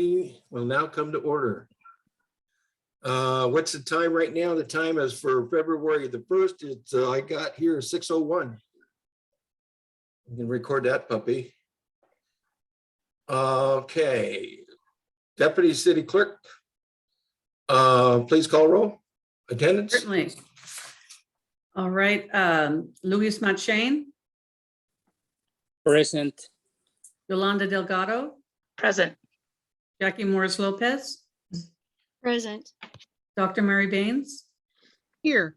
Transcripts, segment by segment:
Will now come to order. What's the time right now? The time is for February the 1st. It's I got here 6:01. You can record that puppy. Okay. Deputy City Clerk, please call roll. Attendance? Certainly. All right, Luis Machain, Present. Yolanda Delgado, Present. Jackie Morris Lopez, Present. Dr. Mary Baines, Here.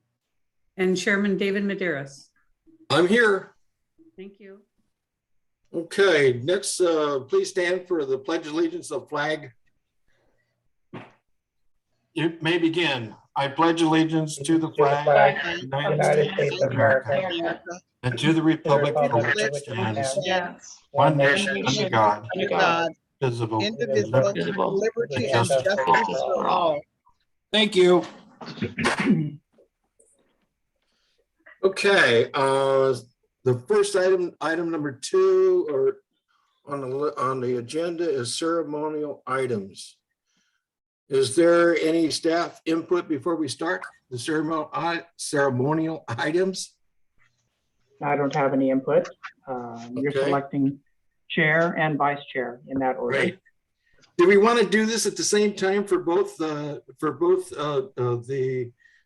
and Chairman David Maderas. I'm here. Thank you. Okay, next, please stand for the Pledge of Allegiance of flag. You may begin. I pledge allegiance to the flag of the United States of America and to the republic for which it stands, Yes. one nation under God, Under God, visible, Indivisible, Visible. liberty and Justice justice for all. for all. Thank you. Okay, the first item number 2, or on the agenda is ceremonial items. Is there any staff input before we start the ceremonial items? I don't have any input. You're Okay. selecting chair and vice chair in that order. Right. Do we want to do this at the same time for both the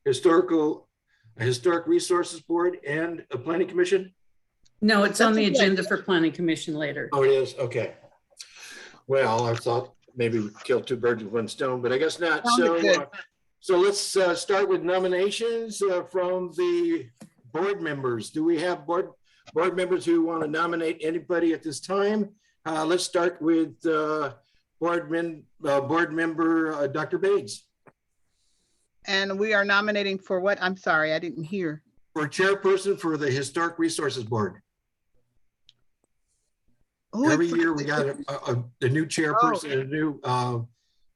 Historic Resources Board and a Planning Commission? No, it's on the That's okay. agenda for Planning Commission later. Oh, it is? Okay. Well, I thought maybe we kill 2 birds with 1 stone, but I guess not. Sounded good. So let's start with nominations from the board members. Do we have board members who want to nominate anybody at this time? Let's start with board member Dr. Baines And we are nominating for what? I'm sorry, I didn't hear. for chairperson for the Historic Resources Board. Oh, Every it's- year we got a new chairperson and a new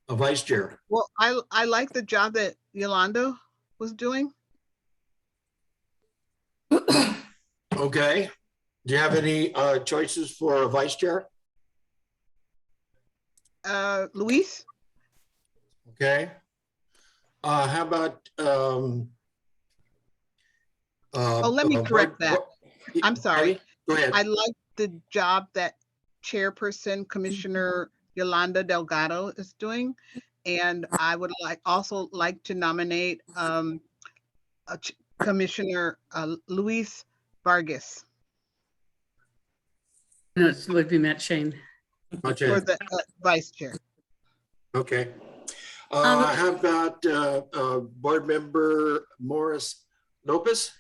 a vice chair. Well, I like the job that Yolanda was doing. Okay. Do you have any choices for a vice chair? Luis? Okay. How about let me correct that. I'm sorry. Go ahead. I like the job that Chairperson Commissioner Yolanda Delgado is doing. And I would also like to nominate Commissioner Luis Vargas No, it's would be Machain. Okay. for the vice chair. Okay. How about board member Morris Lopez?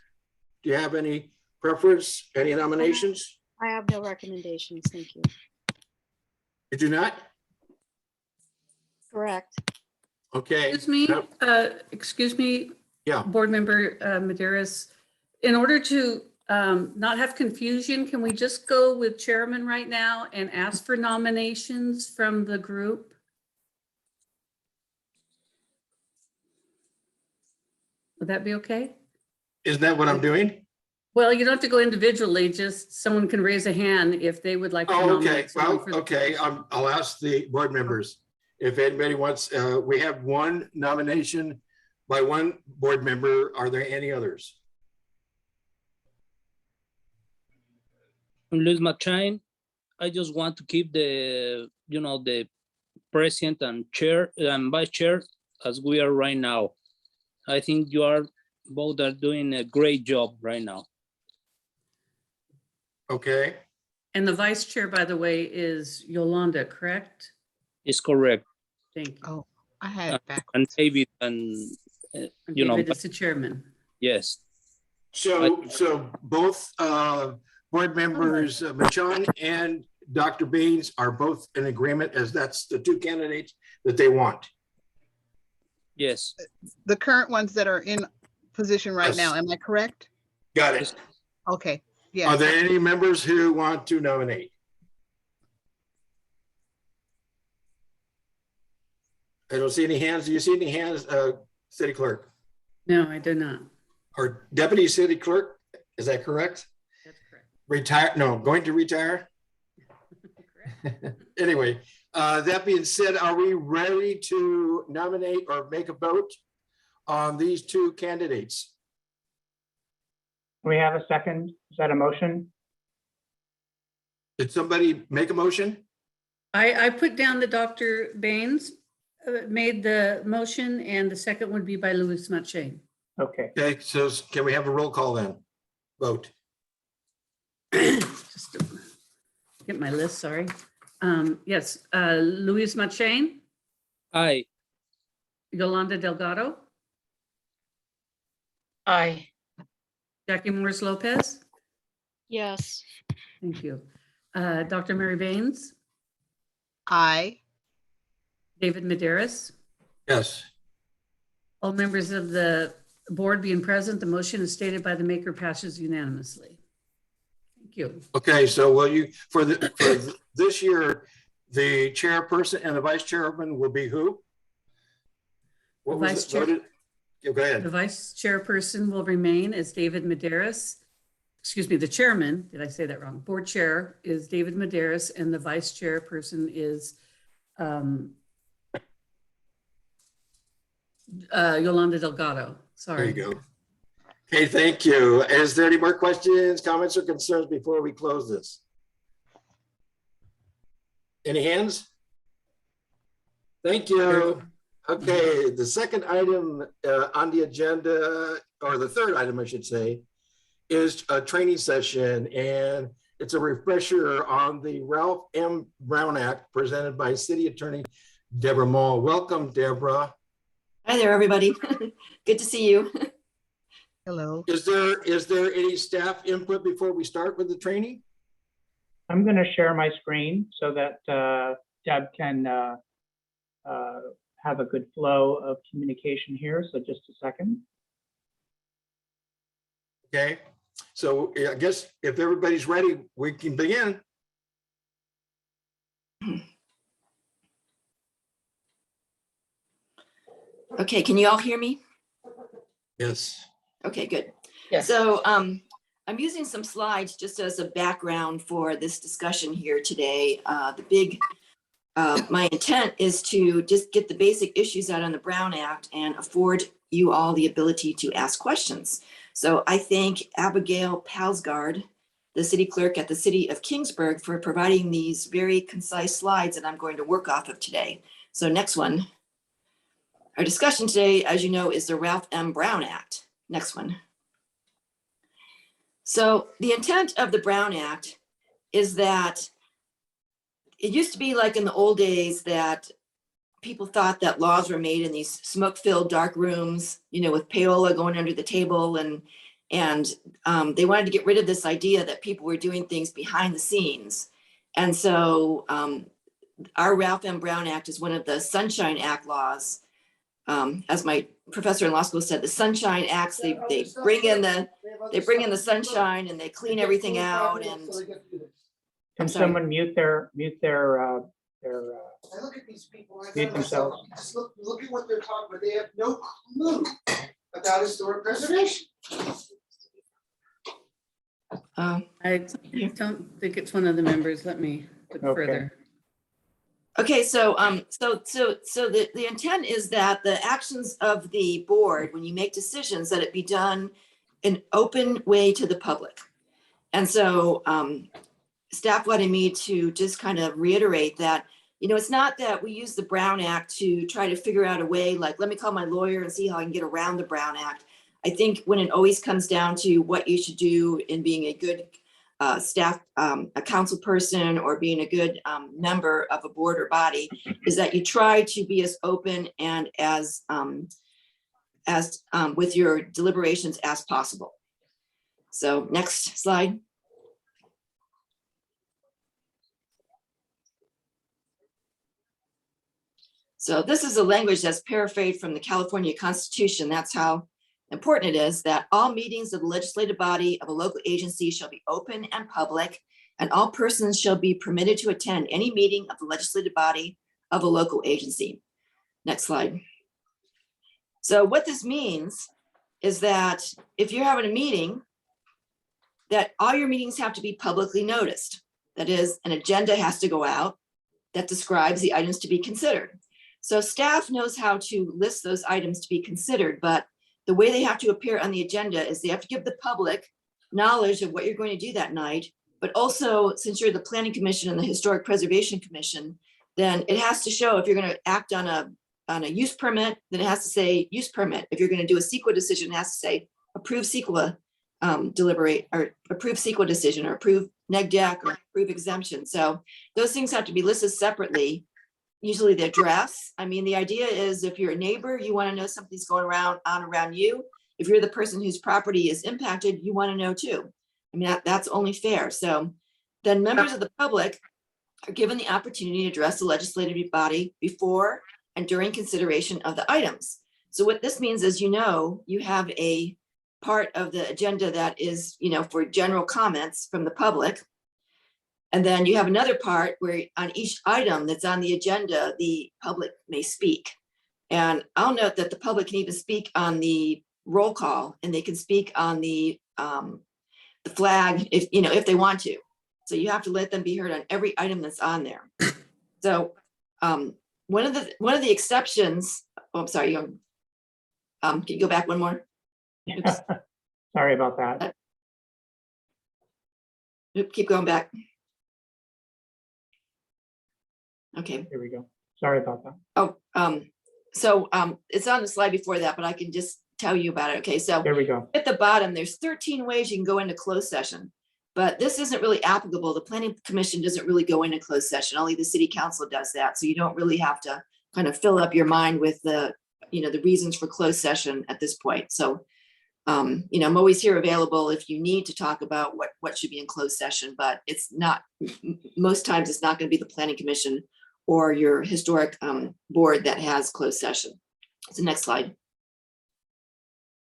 Do you have any preference, any nominations? I have no recommendations. Thank you. You do not? Correct. Okay. Excuse me, Yeah. Board Member Maderas. In order to not have confusion, can we just go with chairman right now and ask for nominations from the group? Would that be okay? Isn't that what I'm doing? Well, you don't have to go individually, just someone can raise a hand if they would like to Oh, okay. nominate someone Well, for the okay. position. I'll ask the board members. If anybody wants, we have 1 nomination by 1 board member. Are there any others? Luis Machain. I just want to keep the president and chair and vice chair as we are right now. I think both are doing a great job right now. Okay. And the vice chair, by the way, is Yolanda, correct? It's correct. Thank you. Oh, I had it back. And David and And you know, David is the chairman. yes. So both board members, Machon and Dr. Baines, are both in agreement, as that's the 2 candidates that they want. Yes. The current ones that are in position right Yes. now, am I correct? Got it. Okay, Are yeah. there any members who want to nominate? I don't see any hands. Do you see any hands, City Clerk? No, I do not. Or Deputy City Clerk? Is that correct? That's correct. Retire? No, going to retire? Correct. Anyway, That being said, are we ready to nominate or make a vote on these two candidates? We have a second. Is that a motion? Did somebody make a motion? I put down that Dr. Baines made the motion and the second would be by Louis Matshane. Okay, Okay, so can we have a roll call then? Vote. Just get my list, sorry. Yes, Louis Matshane, Aye. Yolanda Delgado, Aye. Jackie Morris Lopez. Yes. Thank you. Dr. Mary Baines, Aye. David Maderas. Yes. All members of the board being present, the motion is stated by the maker passes unanimously. Thank you. Okay, so will you, for this year, the chairperson and the vice chairman will be who? What was Vice it chair. voted? Yeah, go The ahead. vice chairperson will remain as David Maderas. Excuse me, the chairman, did I say that wrong? Board chair is David Maderas and the vice chairperson is Yolanda Delgado. There Sorry. you go. Okay, thank you. Is there any more questions, comments, or concerns before we close this? Any hands? Thank you. Okay, the second item on the agenda, or the third item, I should say, is a training session, and it's a refresher on the Ralph M. Brown Act presented by City Attorney Deborah Mull. Welcome, Deborah. Hi there, everybody. Good to see you. Hello. Is there any staff input before we start with the training? I'm going to share my screen so that Deb can have a good flow of communication here. So just a second. Okay, so I guess if everybody's ready, we can begin. Okay, can you all hear me? Yes. Okay, good. Yes. So I'm using some slides just as a background for this discussion here today. My intent is to just get the basic issues out on the Brown Act and afford you all the ability to ask questions. So I thank Abigail Palsgard, the city clerk at the city of Kingsburg, for providing these very concise slides that I'm going to work off of today. So next one. Our discussion today, as you know, is the Ralph M. Brown Act. Next one. So the intent of the Brown Act is that it used to be like in the old days that people thought that laws were made in these smoke-filled dark rooms, you know, with payola going under the table, and they wanted to get rid of this idea that people were doing things behind the scenes. And so our Ralph M. Brown Act is one of the Sunshine Act laws. As my professor in law school said, the Sunshine Acts, they bring in the sunshine and they clean everything out. And Can sorry. someone mute their I look at these people, I Mute thought to myself, themselves. just look at what they're talking about, they have no clue about historic preservation. I don't think it's one of the members. Let me look Okay. further. Okay, so the intent is that the actions of the board, when you make decisions, that it be done in open way to the public. And so staff wanted me to just kind of reiterate that, you know, it's not that we use the Brown Act to try to figure out a way, like, let me call my lawyer and see how I can get around the Brown Act. I think when it always comes down to what you should do in being a good staff, a council person, or being a good member of a board or body, is that you try to be as open and as with your deliberations as possible. So next slide. So this is a language that's paraphrased from the California Constitution. That's how important it is that all meetings of the legislative body of a local agency shall be open and public, and all persons shall be permitted to attend any meeting of the legislative body of a local agency. Next slide. So what this means is that if you're having a meeting, that all your meetings have to be publicly noticed. That is, an agenda has to go out. that describes the items to be considered. So staff knows how to list those items to be considered, but the way they have to appear on the agenda is they have to give the public knowledge of what you're going to do that night. But also, since you're the Planning Commission and the Historic Preservation Commission, then it has to show if you're going to act on a use permit, then it has to say use permit. If you're going to do a CEQA decision, it has to say approve CEQA deliberate, or approve CEQA decision, or approve neg deck, or approve exemption. So those things have to be listed separately. Usually the address. I mean, the idea is if you're a neighbor, you want to know something's going on around you. If you're the person whose property is impacted, you want to know too. I mean, that's only fair. So then members of the public are given the opportunity to address the legislative body before and during consideration of the items. So what this means is, you have a part of the agenda that is, for general comments from the public. And then you have another part where on each item that's on the agenda, the public may speak. And I'll note that the public can even speak on the roll call, and they can speak on the flag if they want to. So you have to let them be heard on every item that's on there. So one of the exceptions, I'm sorry, can you go back one more? Oops. Sorry about that. Keep going back. Okay. Here we go. Sorry about that. Oh, so it's on the slide before that, but I can just tell you about it. Okay, so There we go. at the bottom, there's 13 ways you can go into closed session, but this isn't really applicable. The Planning Commission doesn't really go into closed session. Only the City Council does that. So you don't really have to kind of fill up your mind with the reasons for closed session at this point. So, I'm always here available if you need to talk about what should be in closed session, but it's not, most times it's not going to be the Planning Commission or your historic board that has closed session. So next slide.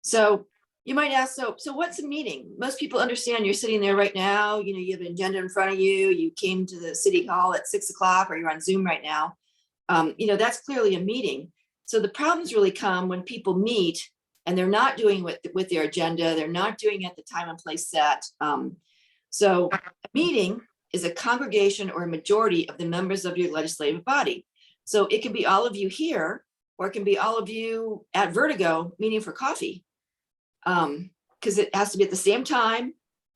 So you might ask, so what's a meeting? Most people understand you're sitting there right now, you have an agenda in front of you, you came to the City Hall at 6 o'clock, or you're on Zoom right now. That's clearly a meeting. So the problems really come when people meet and they're not doing with their agenda, they're not doing it at the time and place set. So a meeting is a congregation or a majority of the members of your legislative body. So it can be all of you here, or it can be all of you at Vertigo meeting for coffee. Because it has to be at the same time,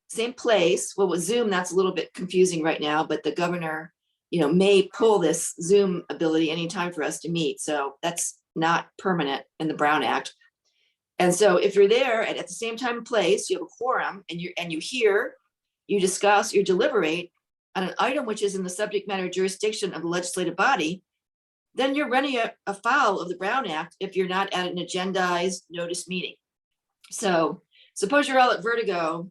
same place. Well, with Zoom, that's a little bit confusing right now, but the governor, may pull this Zoom ability anytime for us to meet. So that's not permanent in the Brown Act. And so if you're there at the same time and place, you have a quorum, and you hear, you discuss, you deliberate on an item which is in the subject matter jurisdiction of the legislative body, then you're running afoul of the Brown Act if you're not at an agendized notice meeting. So suppose you're all at Vertigo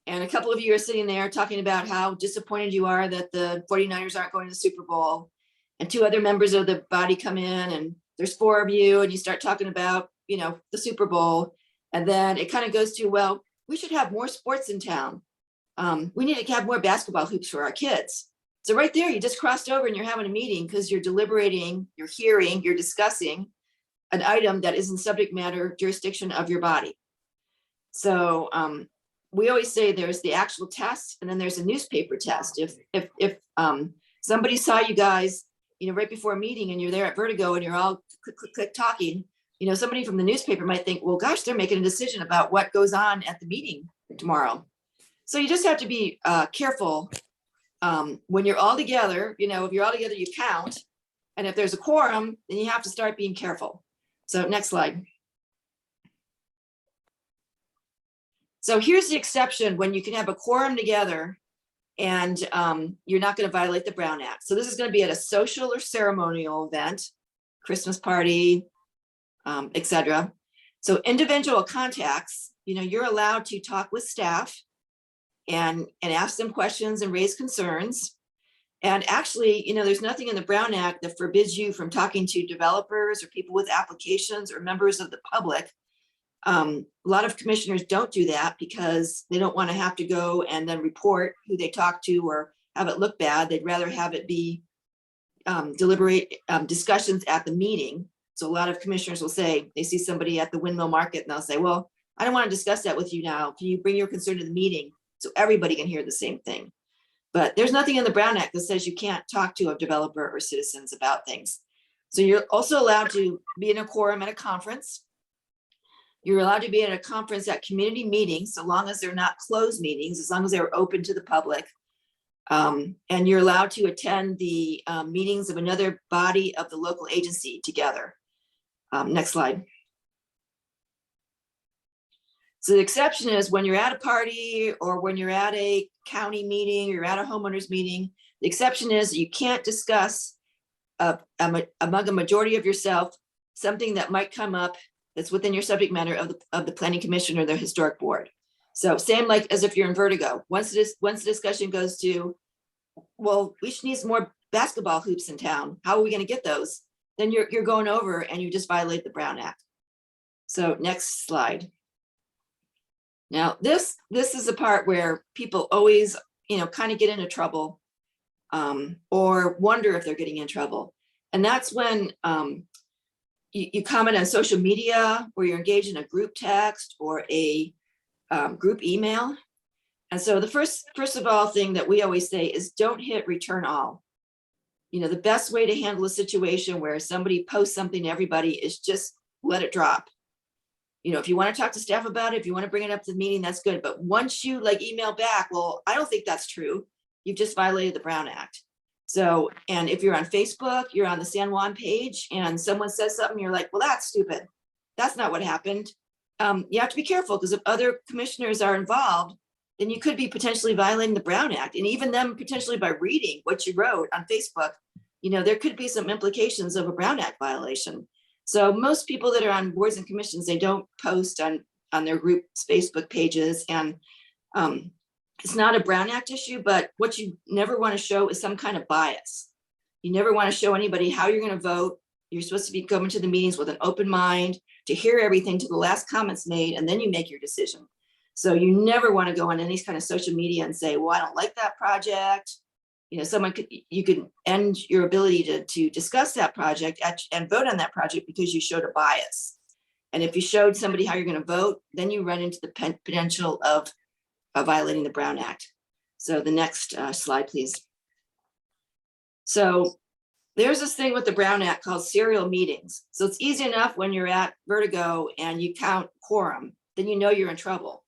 and a couple of you are sitting there talking about how disappointed you are that the 49ers aren't going to the Super Bowl, and 2 other members of the body come in, and there's 4 of you, and you start talking about, the Super Bowl. And then it kind of goes to, well, we should have more sports in town. We need to have more basketball hoops for our kids. So right there, you just crossed over and you're having a meeting because you're deliberating, you're hearing, you're discussing an item that is in subject matter jurisdiction of your body. So we always say there's the actual test, and then there's a newspaper test. If somebody saw you guys, right before a meeting, and you're there at Vertigo and you're all click talking, somebody from the newspaper might think, well, gosh, they're making a decision about what goes on at the meeting tomorrow. So you just have to be careful when you're all together. If you're all together, you count, and if there's a quorum, then you have to start being careful. So next slide. So here's the exception when you can have a quorum together and you're not going to violate the Brown Act. So this is going to be at a social or ceremonial event, Christmas party, etc. So individual contacts, you're allowed to talk with staff and ask them questions and raise concerns. And actually, there's nothing in the Brown Act that forbids you from talking to developers or people with applications or members of the public. A lot of commissioners don't do that because they don't want to have to go and then report who they talk to or have it look bad. They'd rather have it be deliberate discussions at the meeting. So a lot of commissioners will say, they see somebody at the Windmill Market and they'll say, well, I don't want to discuss that with you now. Can you bring your concern to the meeting so everybody can hear the same thing? But there's nothing in the Brown Act that says you can't talk to a developer or citizens about things. So you're also allowed to be in a quorum at a conference. You're allowed to be at a conference at community meetings, so long as they're not closed meetings, as long as they're open to the public. And you're allowed to attend the meetings of another body of the local agency together. Next slide. So the exception is when you're at a party or when you're at a county meeting, you're at a homeowners meeting, the exception is you can't discuss among a majority of yourself, something that might come up that's within your subject matter of the planning commission or the historic board. So same like as if you're in Vertigo, once the discussion goes to, well, we should need some more basketball hoops in town. How are we going to get those? Then you're going over and you just violate the Brown Act. So next slide. Now, this is the part where people always, kind of get into trouble or wonder if they're getting in trouble. And that's when you comment on social media or you're engaged in a group text or a group email. And so the first of all thing that we always say is don't hit return all. The best way to handle a situation where somebody posts something to everybody is just let it drop. If you want to talk to staff about it, if you want to bring it up to the meeting, that's good. But once you email back, well, I don't think that's true. You've just violated the Brown Act. So, and if you're on Facebook, you're on the San Juan page and someone says something, you're like, well, that's stupid. That's not what happened. You have to be careful because if other commissioners are involved, then you could be potentially violating the Brown Act. And even them potentially by reading what you wrote on Facebook, there could be some implications of a Brown Act violation. So most people that are on boards and commissions, they don't post on their group's Facebook pages. And it's not a Brown Act issue, but what you never want to show is some kind of bias. You never want to show anybody how you're going to vote. You're supposed to be coming to the meetings with an open mind to hear everything to the last comments made, and then you make your decision. So you never want to go on any kind of social media and say, well, I don't like that project. You could end your ability to discuss that project and vote on that project because you showed a bias. And if you showed somebody how you're going to vote, then you run into the potential of violating the Brown Act. So the next slide, please. So there's this thing with the Brown Act called serial meetings. So it's easy enough when you're at Vertigo and you count quorum, then you're in trouble.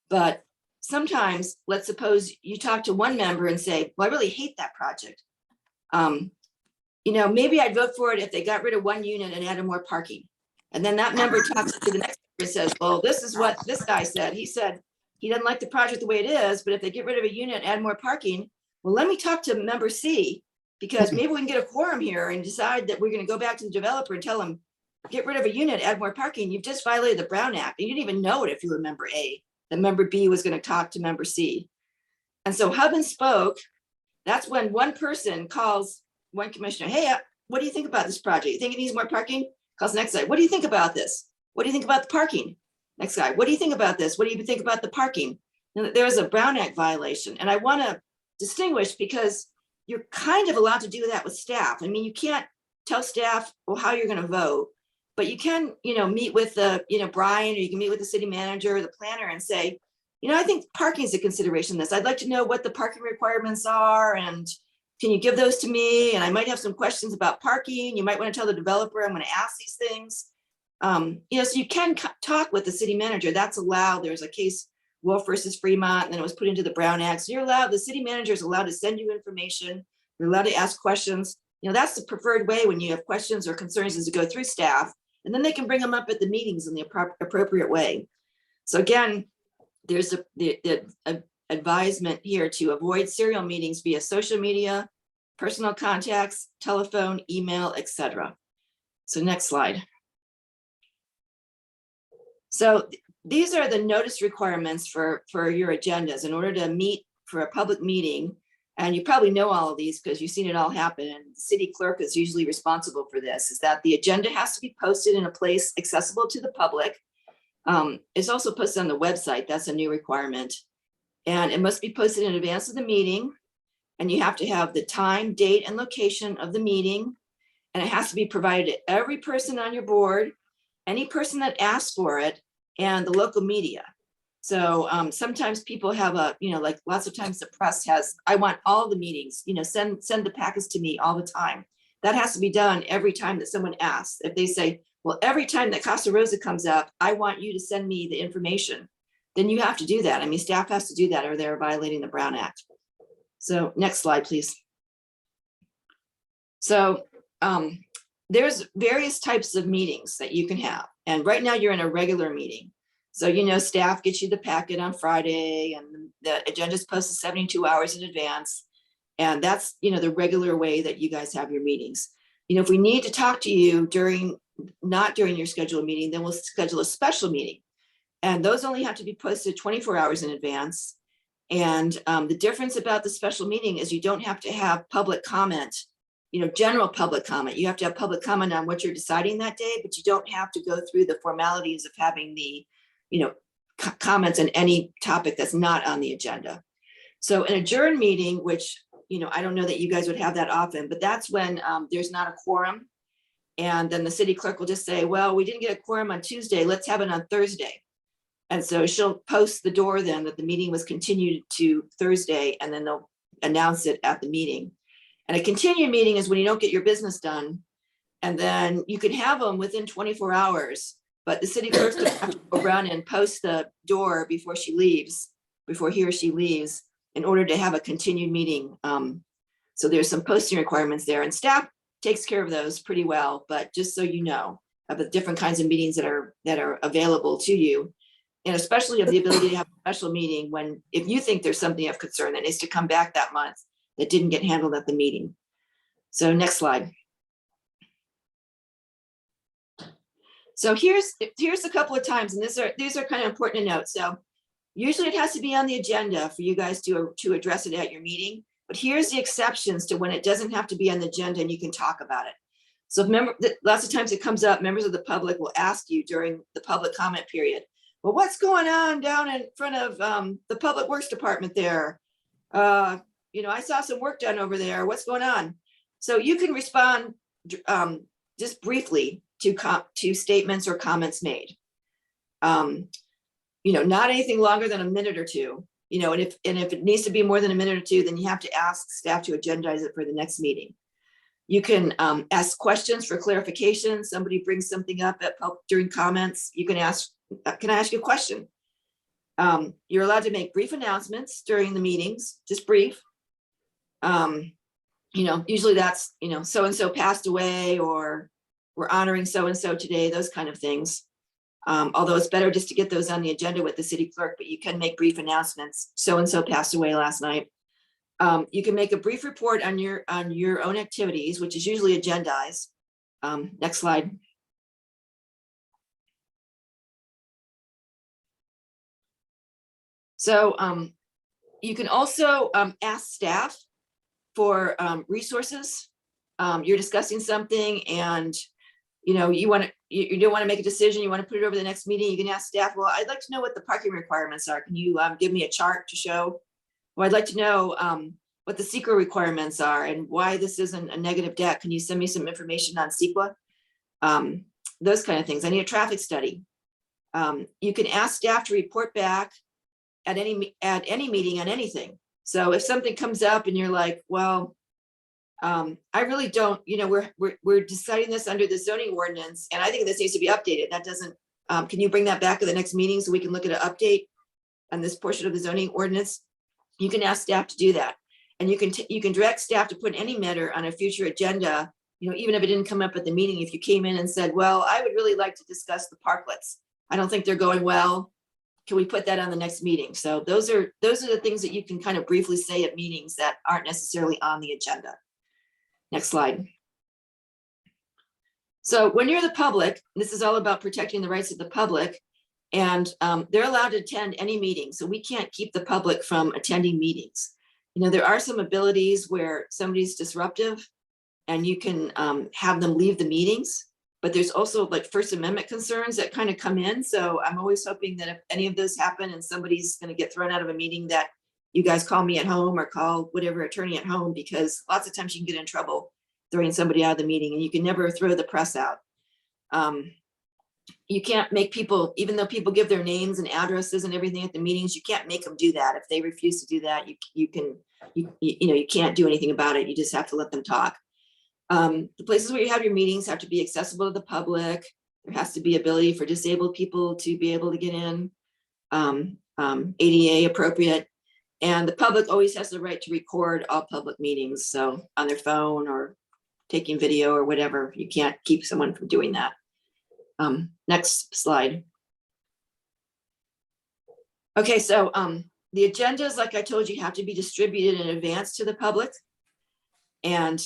But sometimes, let's suppose you talk to one member and say, well, I really hate that project. Maybe I'd vote for it if they got rid of one unit and added more parking. And then that member talks to the next member and says, well, this is what this guy said. He said he doesn't like the project the way it is, but if they get rid of a unit, add more parking, well, let me talk to member C, because maybe we can get a quorum here and decide that we're going to go back to the developer and tell them, get rid of a unit, add more parking. You've just violated the Brown Act. And you didn't even know it if you were member A. The member B was going to talk to member C. And so hub and spoke, that's when one person calls one commissioner, hey, what do you think about this project? You think it needs more parking? Calls the next guy, what do you think about this? What do you think about the parking? Next guy, what do you think about this? What do you think about the parking? And there's a Brown Act violation. And I want to distinguish because you're kind of allowed to do that with staff. I mean, you can't tell staff, well, how you're going to vote. But you can, meet with the, Brian, or you can meet with the city manager or the planner and say, I think parking is a consideration in this. I'd like to know what the parking requirements are. And can you give those to me? And I might have some questions about parking. You might want to tell the developer, I'm going to ask these things. So you can talk with the city manager. That's allowed. There's a case, Wolf versus Fremont, and then it was put into the Brown Act. So the city manager is allowed to send you information. You're allowed to ask questions. That's the preferred way when you have questions or concerns is to go through staff. And then they can bring them up at the meetings in the appropriate way. So again, there's the advisement here to avoid serial meetings via social media, personal contacts, telephone, email, etc. So next slide. So these are the notice requirements for your agendas in order to meet for a public meeting. And you probably know all of these because you've seen it all happen. And the city clerk is usually responsible for this, is that the agenda has to be posted in a place accessible to the public. It's also posted on the website. That's a new requirement. And it must be posted in advance of the meeting. And you have to have the time, date, and location of the meeting. And it has to be provided to every person on your board, any person that asks for it, and the local media. So sometimes people have like lots of times the press has, I want all the meetings, send the packets to me all the time. That has to be done every time that someone asks. If they say, well, every time that Casa Rosa comes up, I want you to send me the information, then you have to do that. I mean, staff has to do that or they're violating the Brown Act. So next slide, please. So there's various types of meetings that you can have. And right now you're in a regular meeting. So, staff gets you the packet on Friday and the agenda's posted 72 hours in advance. And that's, the regular way that you guys have your meetings. If we need to talk to you not during your scheduled meeting, then we'll schedule a special meeting. And those only have to be posted 24 hours in advance. And the difference about the special meeting is you don't have to have public comment, general public comment. You have to have public comment on what you're deciding that day, but you don't have to go through the formalities of having the comments on any topic that's not on the agenda. So an adjourned meeting, which, I don't know that you guys would have that often, but that's when there's not a quorum. And then the city clerk will just say, well, we didn't get a quorum on Tuesday, let's have it on Thursday. And so she'll post the door then that the meeting was continued to Thursday, and then they'll announce it at the meeting. And a continued meeting is when you don't get your business done. And then you can have them within 24 hours. But the city clerk's gonna have to go around and post the door before he or she leaves, in order to have a continued meeting. So there's some posting requirements there, and staff takes care of those pretty well. But just so you know, of the different kinds of meetings that are available to you, and especially of the ability to have a special meeting if you think there's something of concern that needs to come back that month that didn't get handled at the meeting. So next slide. So here's a couple of times, and these are kind of important to note. So usually it has to be on the agenda for you guys to address it at your meeting, but here's the exceptions to when it doesn't have to be on the agenda and you can talk about it. So remember that lots of times it comes up, members of the public will ask you during the public comment period, well, what's going on down in front of the Public Works Department there? I saw some work done over there. What's going on? So you can respond just briefly to statements or comments made. Not anything longer than a minute or two. And if it needs to be more than a minute or two, then you have to ask staff to agendize it for the next meeting. You can ask questions for clarification. Somebody brings something up during comments. You can ask, can I ask you a question? You're allowed to make brief announcements during the meetings, just brief. Usually that's, so-and-so passed away, or we're honoring so-and-so today, those kind of things. Although it's better just to get those on the agenda with the city clerk, but you can make brief announcements. So-and-so passed away last night. You can make a brief report on your own activities, which is usually agendized. Next slide. So you can also ask staff for resources. You're discussing something and you don't want to make a decision, you want to put it over the next meeting, you can ask staff, well, I'd like to know what the parking requirements are. Can you give me a chart to show? Well, I'd like to know what the CEQA requirements are and why this isn't a negative debt. Can you send me some information on CEQA? Those kind of things. I need a traffic study. You can ask staff to report back at any meeting on anything. So if something comes up and you're like, well, I really don't, we're deciding this under the zoning ordinance, and I think this needs to be updated. That doesn't, can you bring that back at the next meeting so we can look at an update on this portion of the zoning ordinance? You can ask staff to do that. And you can direct staff to put any matter on a future agenda, even if it didn't come up at the meeting. If you came in and said, well, I would really like to discuss the parklets. I don't think they're going well. Can we put that on the next meeting? So those are the things that you can kind of briefly say at meetings that aren't necessarily on the agenda. Next slide. So when you're the public, this is all about protecting the rights of the public, and they're allowed to attend any meeting. So we can't keep the public from attending meetings. There are some abilities where somebody's disruptive and you can have them leave the meetings, but there's also like First Amendment concerns that kind of come in. So I'm always hoping that if any of those happen and somebody's going to get thrown out of a meeting, that you guys call me at home or call whatever attorney at home, because lots of times you can get in trouble throwing somebody out of the meeting, and you can never throw the press out. you can't make people, even though people give their names and addresses and everything at the meetings, you can't make them do that. If they refuse to do that, you can't do anything about it. You just have to let them talk. The places where you have your meetings have to be accessible to the public. There has to be ability for disabled people to be able to get in, ADA appropriate. And the public always has the right to record all public meetings. So on their phone or taking video or whatever, you can't keep someone from doing that. Next slide. Okay, so the agendas, like I told you, have to be distributed in advance to the public. And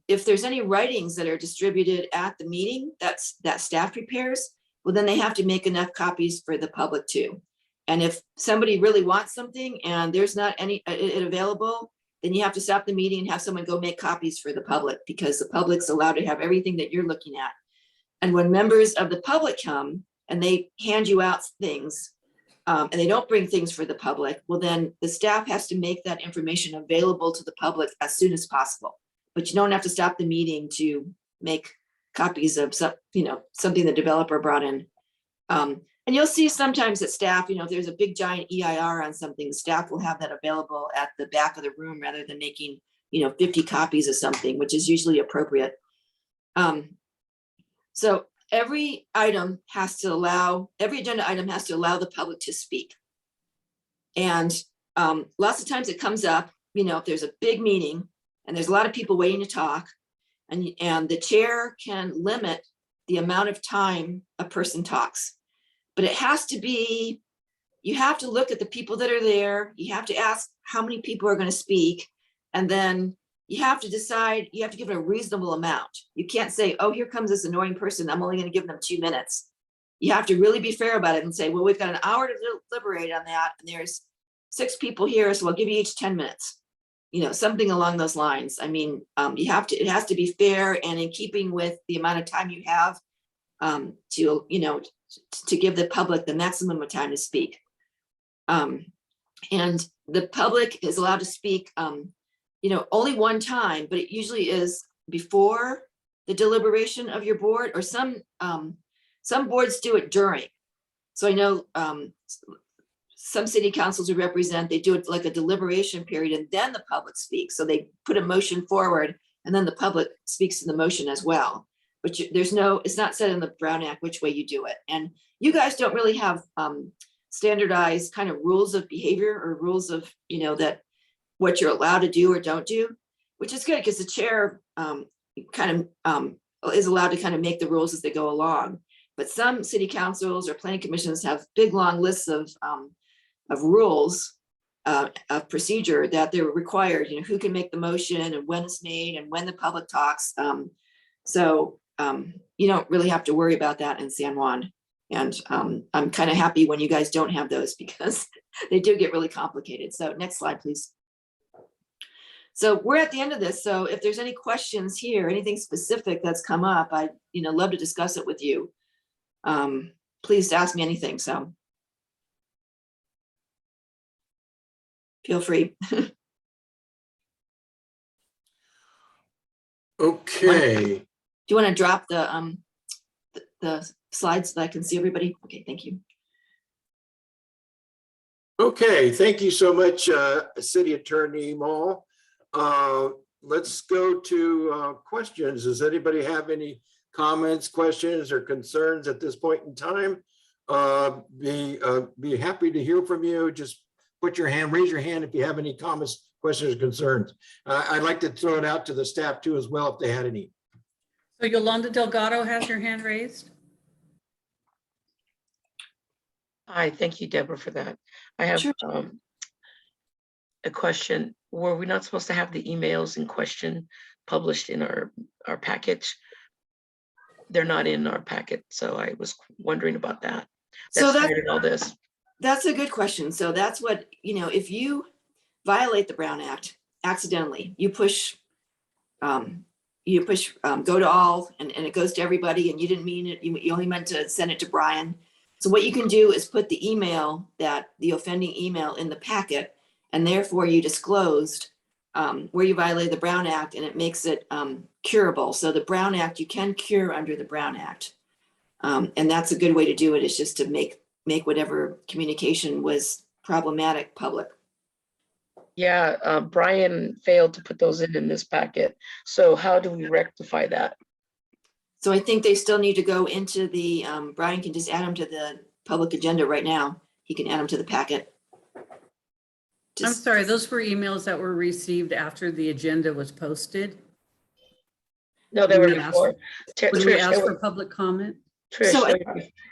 if there's any writings that are distributed at the meeting that staff prepares, well, then they have to make enough copies for the public too. And if somebody really wants something and there's not any it available, then you have to stop the meeting and have someone go make copies for the public, because the public's allowed to have everything that you're looking at. And when members of the public come and they hand you out things, and they don't bring things for the public, well, then the staff has to make that information available to the public as soon as possible. But you don't have to stop the meeting to make copies of something the developer brought in. And you'll see sometimes that staff, if there's a big giant EIR on something, the staff will have that available at the back of the room rather than making, 50 copies of something, which is usually appropriate. So every agenda item has to allow the public to speak. And lots of times it comes up, if there's a big meeting and there's a lot of people waiting to talk, and the chair can limit the amount of time a person talks. But it has to be, you have to look at the people that are there. You have to ask how many people are going to speak. And then you have to decide, you have to give it a reasonable amount. You can't say, oh, here comes this annoying person, I'm only going to give them 2 minutes. You have to really be fair about it and say, well, we've got an hour to deliberate on that. And there's 6 people here, so we'll give you each 10 minutes. Something along those lines. I mean, it has to be fair and in keeping with the amount of time you have to give the public the maximum of time to speak. And the public is allowed to speak, only one time, but it usually is before the deliberation of your board, or some boards do it during. So I know some city councils we represent, they do it like a deliberation period and then the public speaks. So they put a motion forward and then the public speaks to the motion as well. But it's not said in the Brown Act which way you do it. And you guys don't really have standardized kind of rules of behavior or rules of, that what you're allowed to do or don't do, which is good because the chair is allowed to kind of make the rules as they go along. But some city councils or planning commissions have big, long lists of rules of procedure that they're required, who can make the motion and when it's made and when the public talks. So you don't really have to worry about that in San Juan. And I'm kind of happy when you guys don't have those because they do get really complicated. So next slide, please. So we're at the end of this. So if there's any questions here, anything specific that's come up, I'd love to discuss it with you. Please ask me anything. So feel free. Okay. Do you want to drop the slides so that I can see everybody? Okay, thank you. Okay, thank you so much, City Attorney Moll. Let's go to questions. Does anybody have any comments, questions, or concerns at this point in time? Be happy to hear from you. Just raise your hand if you have any comments, questions, or concerns. I'd like to throw it out to the staff too as well if they had any. So Yolanda Delgado has her hand raised. Hi, thank you, Deborah, for that. I have Sure. A question. Were we not supposed to have the emails in question published in our package? They're not in our packet, so I was wondering about that. So started all this. that's a good question. So that's what, if you violate the Brown Act accidentally, you push go to all and it goes to everybody and you didn't mean it. You only meant to send it to Brian. So what you can do is put the email, the offending email in the packet, and therefore you disclosed where you violated the Brown Act, and it makes it curable. So the Brown Act, you can cure under the Brown Act. And that's a good way to do it, is just to make whatever communication was problematic public. Yeah, Brian failed to put those in this packet. So how do we rectify that? So I think they still need to go into the, Brian can just add them to the public agenda right now. He can add them to the packet. I'm Just- sorry, those were emails that were received after the agenda was posted. No, they were We asked- before. Would we Trish, ask they for were- public comment? Trish, So I-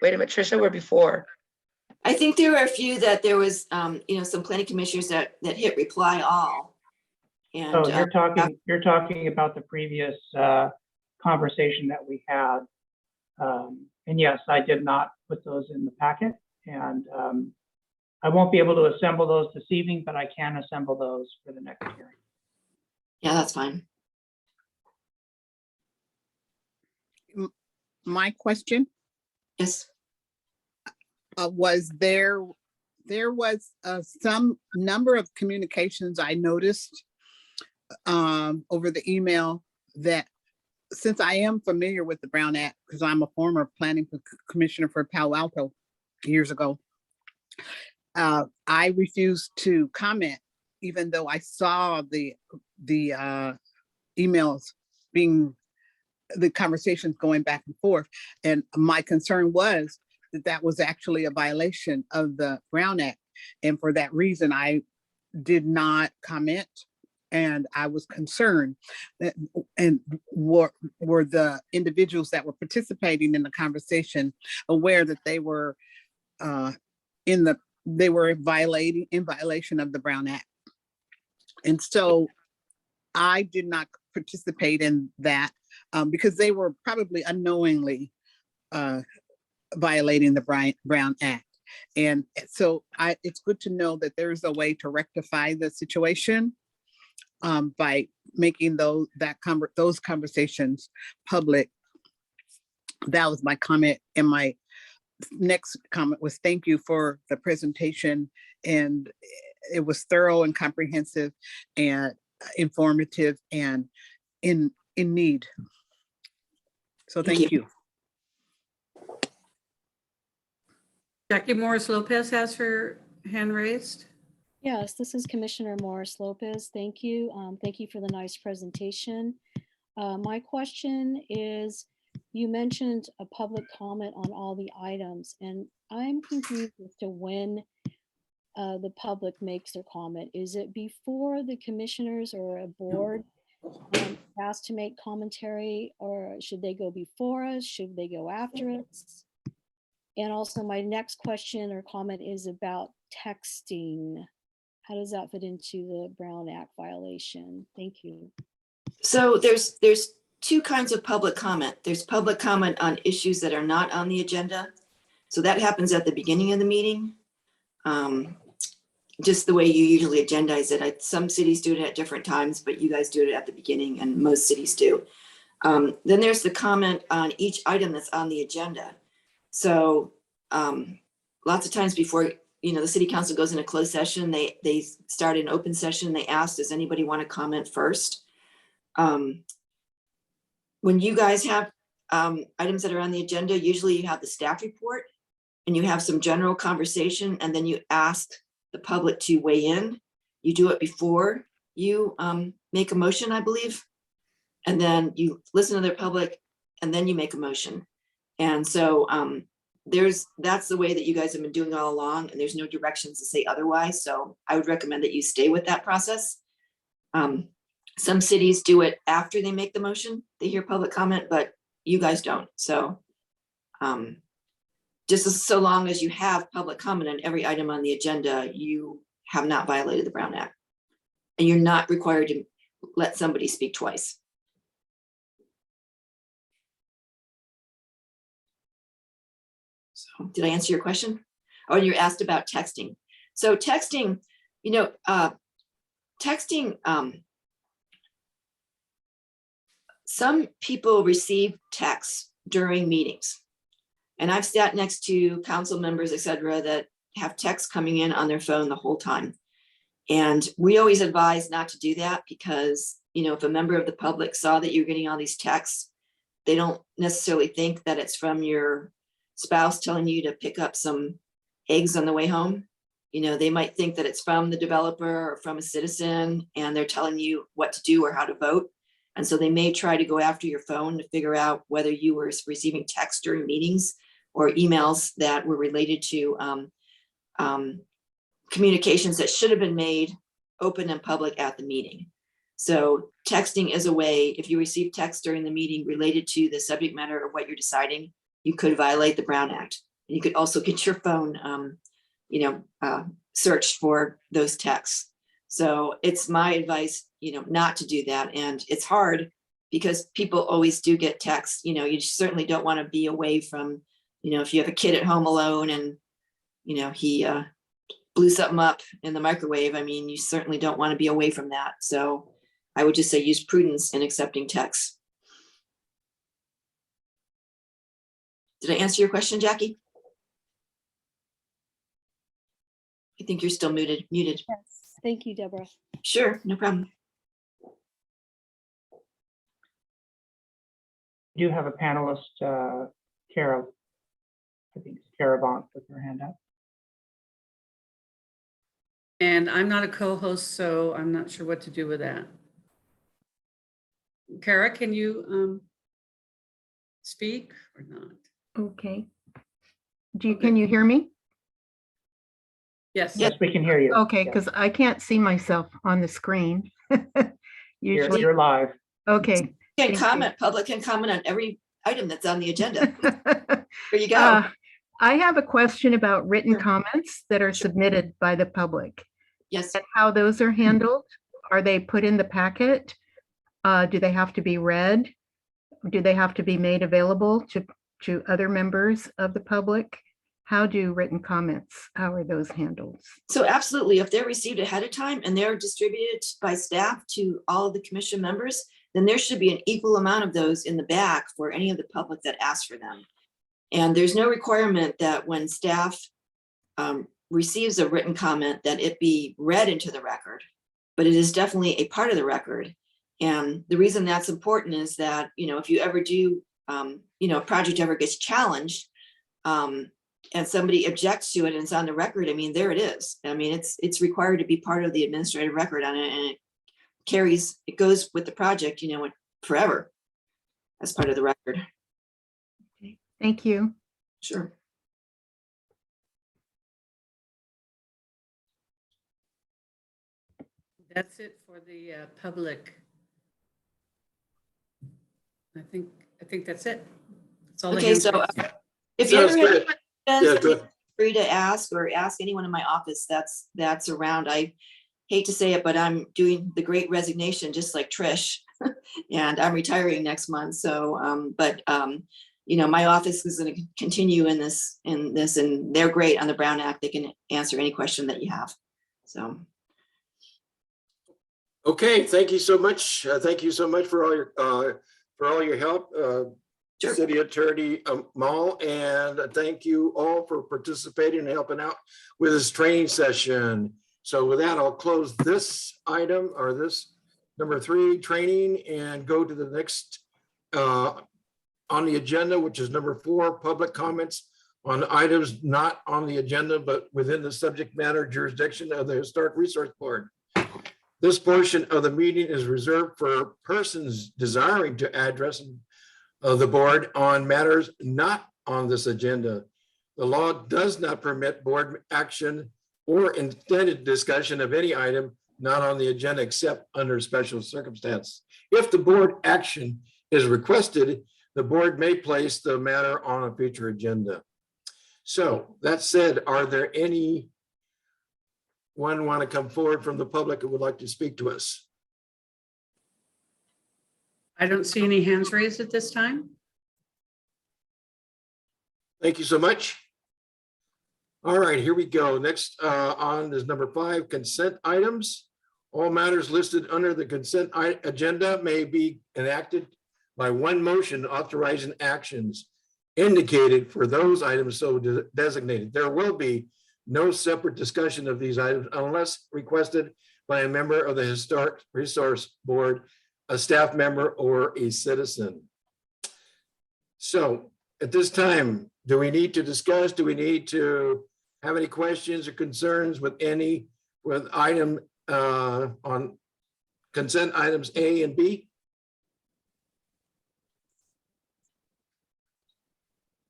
wait a minute, Trish, they were before. I think there were a few that there was, some planning commissioners that hit reply all. And, Oh, you're talking about the previous conversation that we had. And yes, I did not put those in the packet, and I won't be able to assemble those this evening, but I can assemble those for the next hearing. yeah, that's fine. My question Yes. was there was some number of communications I noticed over the email that, since I am familiar with the Brown Act, because I'm a former planning commissioner for Palo Alto years ago, I refused to comment, even though I saw the emails being, the conversations going back and forth. And my concern was that that was actually a violation of the Brown Act. And for that reason, I did not comment. And I was concerned that, and were the individuals that were participating in the conversation aware that they were in violation of the Brown Act. And so I did not participate in that because they were probably unknowingly violating the Brown Act. And so it's good to know that there's a way to rectify the situation by making those conversations public. That was my comment. And my next comment was, thank you for the presentation. And it was thorough and comprehensive and informative and in need. So thank you. Jackie Morris Lopez has her hand raised. Yes, this is Commissioner Morris Lopez. Thank you. Thank you for the nice presentation. My question is, you mentioned a public comment on all the items, and I'm confused as to when the public makes their comment. Is it before the commissioners or a board asked to make commentary, or should they go before us? Should they go after us? And also my next question or comment is about texting. How does that fit into the Brown Act violation? Thank you. So there's two kinds of public comment. There's public comment on issues that are not on the agenda. So that happens at the beginning of the meeting. Just the way you usually agendize it. Some cities do it at different times, but you guys do it at the beginning, and most cities do. Then there's the comment on each item that's on the agenda. So lots of times before, the city council goes in a closed session, they start an open session. They ask, does anybody want to comment first? When you guys have items that are on the agenda, usually you have the staff report and you have some general conversation, and then you ask the public to weigh in. You do it before you make a motion, I believe. And then you listen to the public and then you make a motion. And so that's the way that you guys have been doing all along, and there's no directions to say otherwise. So I would recommend that you stay with that process. Some cities do it after they make the motion, they hear public comment, but you guys don't. So just so long as you have public comment on every item on the agenda, you have not violated the Brown Act. And you're not required to let somebody speak twice. So did I answer your question? Oh, you asked about texting. So texting, some people receive texts during meetings. And I've sat next to council members, et cetera, that have texts coming in on their phone the whole time. And we always advise not to do that because, if a member of the public saw that you're getting all these texts, they don't necessarily think that it's from your spouse telling you to pick up some eggs on the way home. You know, they might think that it's from the developer or from a citizen, and they're telling you what to do or how to vote. And so they may try to go after your phone to figure out whether you were receiving text during meetings or emails that were related to communications that should have been made open and public at the meeting. So texting is a way, if you receive text during the meeting related to the subject matter of what you're deciding, you could violate the Brown Act. And you could also get your phone, searched for those texts. So it's my advice, not to do that. And it's hard because people always do get texts. You certainly don't want to be away from, if you have a kid at home alone and, he blew something up in the microwave. I mean, you certainly don't want to be away from that. So I would just say use prudence in accepting texts. Did I answer your question, Jackie? I think you're still muted. Yes, thank you, Deborah. Sure, no problem. You do have a panelist, Kara. I think it's Kara Vaughn with her hand up. And I'm not a co-host, so I'm not sure what to do with that. Kara, can you speak or not? Okay. Can you hear me? Yes. Yes, we can hear you. Okay, Yes. because I can't see myself on the screen. Usually, You're live. okay. Public can comment on every item that's on the agenda. There you go. I have a question about written Sure. comments that are submitted by the public Yes. and how those are handled. Are they put in the packet? Do they have to be read? Do they have to be made available to other members of the public? How do written comments, how are those handled? So absolutely, if they're received ahead of time and they're distributed by staff to all of the commission members, then there should be an equal amount of those in the back for any of the public that asks for them. And there's no requirement that when staff receives a written comment that it be read into the record, but it is definitely a part of the record. And the reason that's important is that, if you ever do, a project ever gets challenged, and somebody objects to it and it's on the record, I mean, there it is. I mean, it's required to be part of the administrative record on it, and it goes with the project, forever as part of the record. Thank you. Sure. That's it for the public. I think that's it. That's all. the Okay, hands so raised. if you Sounds ever have good. Yeah, questions, good. feel free to ask or ask anyone in my office that's around. I hate to say it, but I'm doing the great resignation, just like Trish, and I'm retiring next month. So, my office is going to continue in this, and they're great on the Brown Act. They can answer any question that you have. So. Okay, thank you so much. Thank you so much for all your help, Sure. City Attorney Mall, and thank you all for participating and helping out with this training session. So with that, I'll close this item, or this number 3 training, and go to the next on the agenda, which is number 4, public comments on items not on the agenda, but within the subject matter jurisdiction of the Historic Resource Board. This portion of the meeting is reserved for persons desiring to address the board on matters not on this agenda. The law does not permit board action or intended discussion of any item not on the agenda except under special circumstance. If the board action is requested, the board may place the matter on a future agenda. So that said, are there anyone want to come forward from the public who would like to speak to us? I don't see any hands raised at this time. Thank you so much. All right, here we go. Next on is number 5, consent items. All matters listed under the consent agenda may be enacted by one motion authorizing actions indicated for those items so designated. There will be no separate discussion of these items unless requested by a member of the Historic Resource Board, a staff member, or a citizen. So at this time, do we need to discuss? Do we need to have any questions or concerns with item on consent items A and B?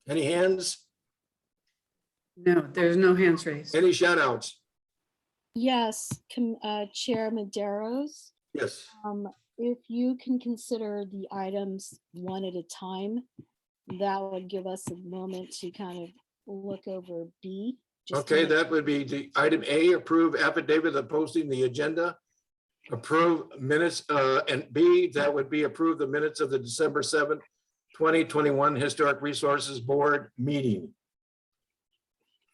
Any hands? No, there's no hands raised. Any shout outs? Yes, Chair Maderos, Yes. if you can consider the items one at a time, that would give us a moment to kind of look over B. just to Okay, make- that would be the item A, approve affidavit of posting the agenda. Approve minutes, and B, that would be approve the minutes of the December 7th, 2021 Historic Resources Board meeting.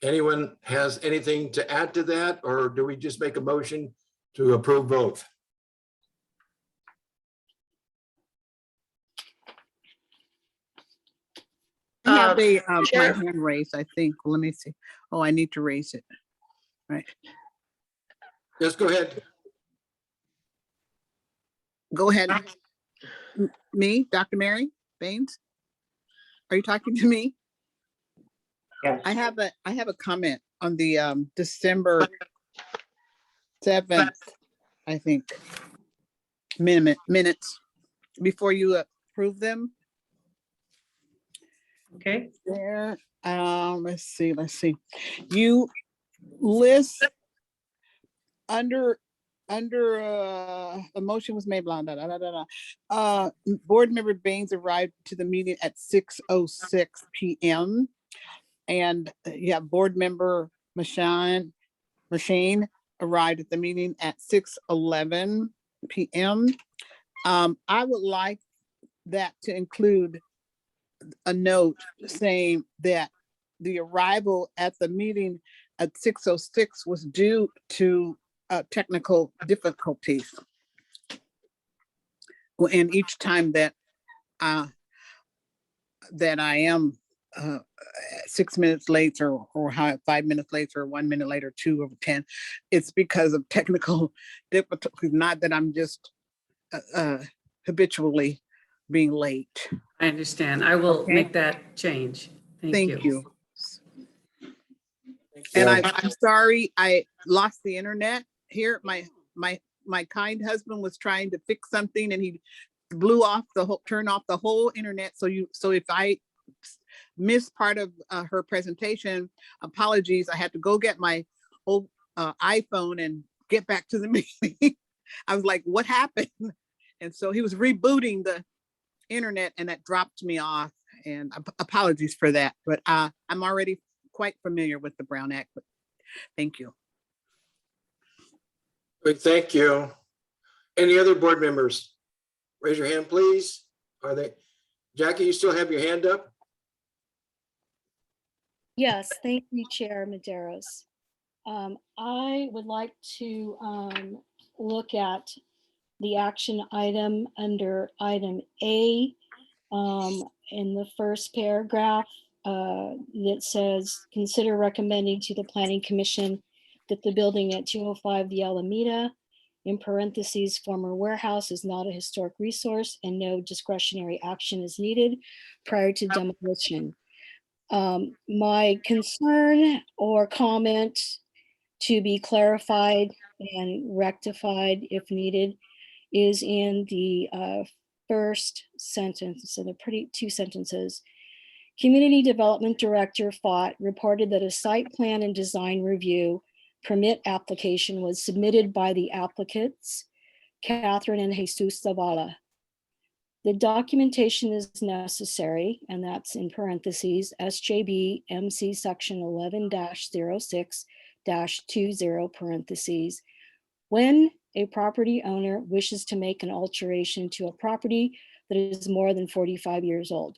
Anyone has anything to add to that, or do we just make a motion to approve both? I have my Chair. hand raised, I think. Let me see. Oh, I need to raise it. Right. Yes, go ahead. Go ahead. Me, Dr. Mary Baines? Are you talking to me? Yes. I have a comment on the December 7th, I think, minutes before you approve them. Okay. There, let's see. You list under a motion was made, blah, blah, blah, blah, blah. Board member Baines arrived to the meeting at 6:06 p.m. And you have board member Machine arrived at the meeting at 6:11 p.m. I would like that to include a note saying that the arrival at the meeting at 6:06 was due to technical difficulties. Well, and each time that I am 6 minutes late or 5 minutes late or 1 minute later, 2 over 10, it's because of technical difficulties, not that I'm just habitually being late. I understand. I will Okay. make that change. Thank you. And I'm sorry, I lost the internet here. My kind husband was trying to fix something and he turned off the whole internet. So if I missed part of her presentation, apologies. I had to go get my old iPhone and get back to the meeting. I was like, what happened? And so he was rebooting the internet and that dropped me off, and apologies for that. But I'm already quite familiar with the Brown Act, but thank you. Good, thank you. Any other board members? Raise your hand, please. Jackie, you still have your hand up? Yes, thank you, Chair Maderos. I would like to look at the action item under item A in the first paragraph that says, consider recommending to the Planning Commission that the building at 205 the Alameda, in parentheses, former warehouse, is not a historic resource and no discretionary action is needed prior to demolition. My concern or comment to be clarified and rectified if needed is in the first sentence, so the two sentences. Community Development Director Fott reported that a site plan and design review permit application was submitted by the applicants, Catherine and Jesus Zavala. The documentation is necessary, and that's in parentheses, SJB MC section 11-06-20 parentheses. When a property owner wishes to make an alteration to a property that is more than 45 years old.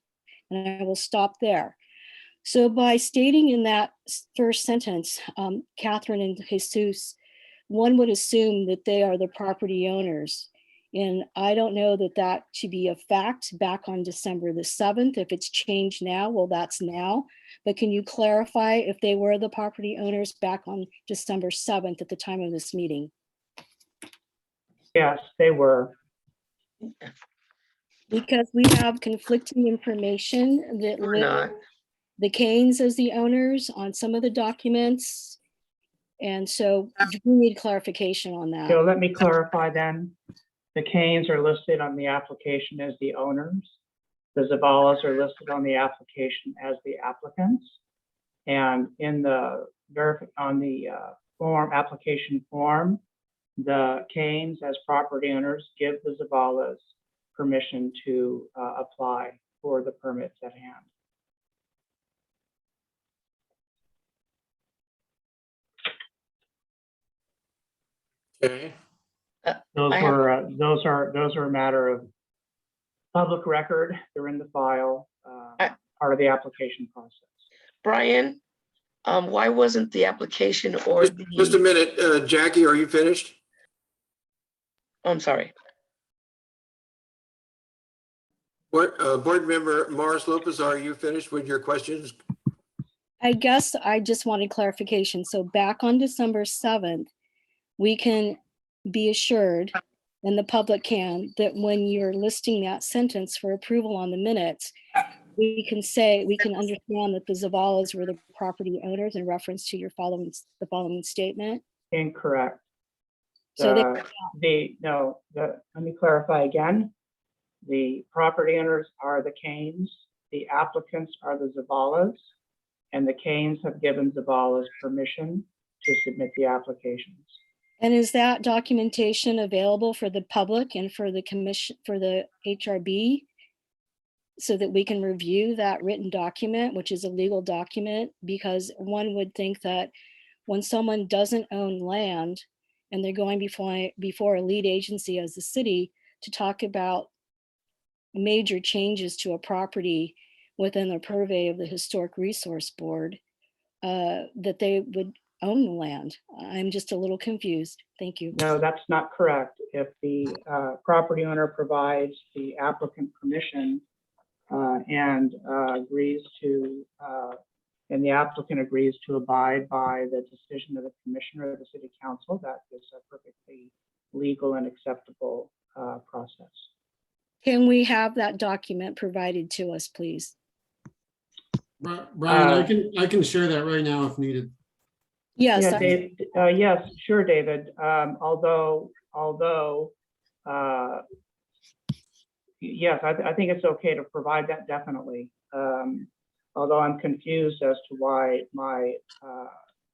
And I will stop there. So by stating in that first sentence, Catherine and Jesus, one would assume that they are the property owners. And I don't know that to be a fact back on December the 7th. If it's changed now, well, that's now. But can you clarify if they were the property owners back on December 7th at the time of this meeting? Yes, they were. Because we have conflicting information that We're not. the Canes as the owners on some of the documents. And so we need clarification on that. So let me clarify then. The Canes are listed on the application as the owners. The Zavalas are listed on the application as the applicants. And in the application form, the Canes as property owners give the Zavalas permission to apply for the permits at hand. Okay, Those I have- were, those are a matter of public record. They're in the file, part of the application process. Brian, why wasn't the application or just a the, minute, Jackie, are you finished? oh, I'm sorry. What, Board Member Morris Lopez, are you finished with your questions? I guess I just wanted clarification. So back on December 7th, we can be assured, and the public can, that when you're listing that sentence for approval on the minutes, we can say, we can understand that the Zavalas were the property owners in reference to your the following statement. Incorrect. So Let me clarify again. The property owners are the Canes, the applicants are the Zavalas, and the Canes have given Zavalas permission to submit the applications. And is that documentation available for the public and for the commission, for the HRB? So that we can review that written document, which is a legal document? Because one would think that when someone doesn't own land and they're going before a lead agency as the city to talk about major changes to a property within the purvey of the Historic Resource Board, that they would own the land. I'm just a little confused. Thank you. No, that's not correct. If the property owner provides the applicant permission and agrees to, and the applicant agrees to abide by the decision of the commissioner of the city council, that is a perfectly legal and acceptable process. Can we have that document provided to us, please? Brian, I can share that right now if needed. Yes, Yeah, Dave, yes, sure, David. Although, yes, I think it's okay to provide that, definitely. Although I'm confused as to why my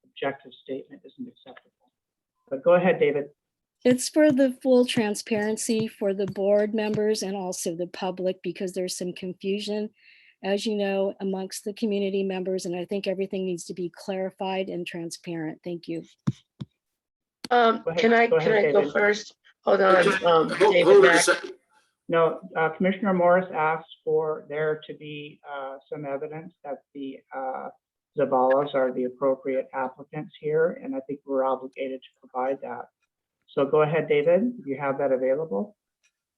objective statement isn't acceptable. But go ahead, David. it's for the full transparency for the board members and also the public, because there's some confusion, as you know, amongst the community members, and I think everything needs to be clarified and transparent. Thank you. Can I go David. first? Hold on, Hold David hold it a Mack. second. No, Commissioner Morris asked for there to be some evidence that the Zavalas are the appropriate applicants here, and I think we're obligated to provide that. So go ahead, David, if you have that available.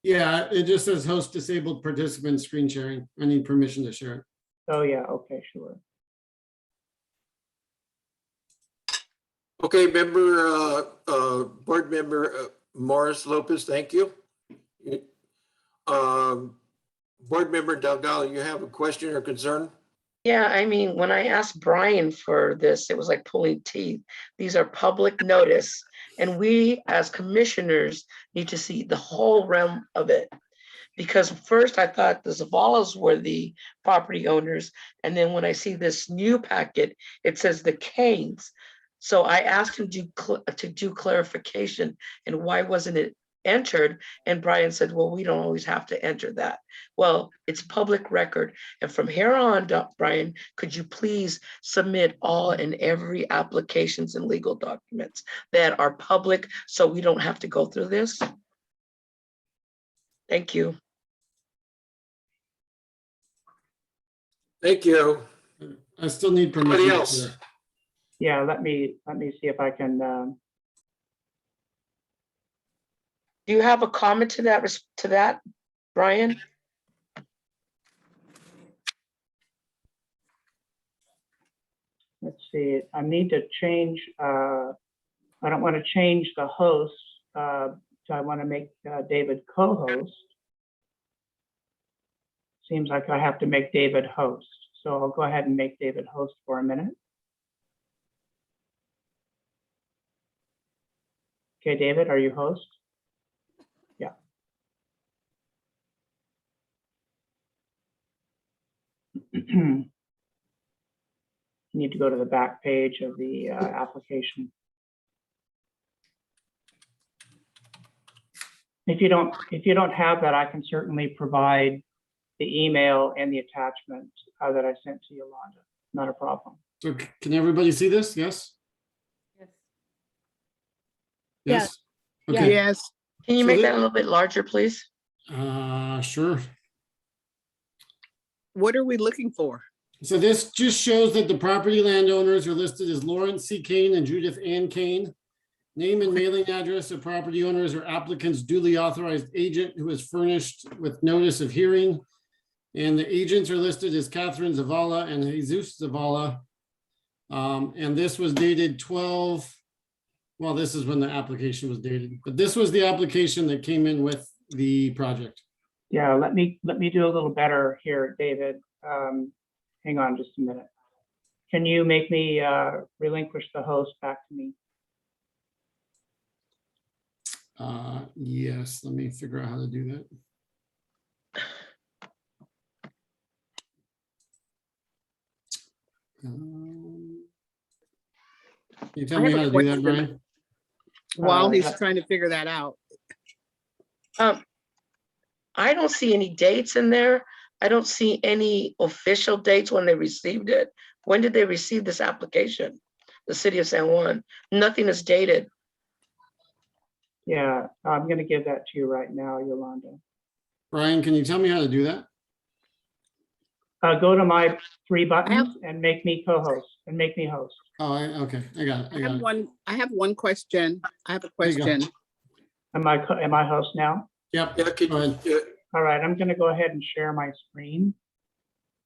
Yeah, it just says host disabled participant screen sharing. I need permission to share it. Oh, yeah, okay, sure. Okay, Board Member Morris Lopez, thank you. Board Member Delgado, you have a question or concern? Yeah, I mean, when I asked Brian for this, it was like pulling teeth. These are public notice, and we as commissioners need to see the whole realm of it. Because first I thought the Zavalas were the property owners, and then when I see this new packet, it says the Canes. So I asked him to do clarification, and why wasn't it entered? And Brian said, well, we don't always have to enter that. Well, it's public record. And from here on, Brian, could you please submit all and every applications and legal documents that are public so we don't have to go through this? Thank you. Thank you. I still need permission. Anybody to else? share. Yeah, let me see if I can. Do you have a comment to that, Brian? Let's see, I need to change, I don't want to change the host, so I want to make David co-host. Seems like I have to make David host. So I'll go ahead and make David host for a minute. Okay, David, are you host? Yeah. You need to go to the back page of the application. If you don't have that, I can certainly provide the email and the attachment that I sent to Yolanda. Not a problem. So can everybody see this? Yes? Yes? Yeah. Okay, Yes, Can you So make thi- that a little bit larger, please? sure. what are we looking for? So this just shows that the property landowners are listed as Lawrence C. Kane and Judith Ann Kane. Name and mailing address of property owners or applicant's duly authorized agent who is furnished with notice of hearing. And the agents are listed as Catherine Zavala and Jesus Zavala. And this was dated 12, well, this is when the application was dated, but this was the application that came in with the project. Yeah, let me do a little better here, David. Hang on just a minute. Can you make me relinquish the host back to me? Yes, let me figure out how to do that. Can you tell I me have how a to do that, question. Brian? While he's yeah. trying to figure that out. I don't see any dates in there. I don't see any official dates when they received it. When did they receive this application? The city of San Juan. Nothing is dated. Yeah, I'm gonna give that to you right now, Yolanda. Brian, can you tell me how to do that? Go to my three buttons and make me co-host and make me host. Oh, okay, I got it, I got it. I have one question. I have a There you go. question. Am I host now? Yep, Yeah, can go ahead. All right, I'm gonna go ahead and share my screen.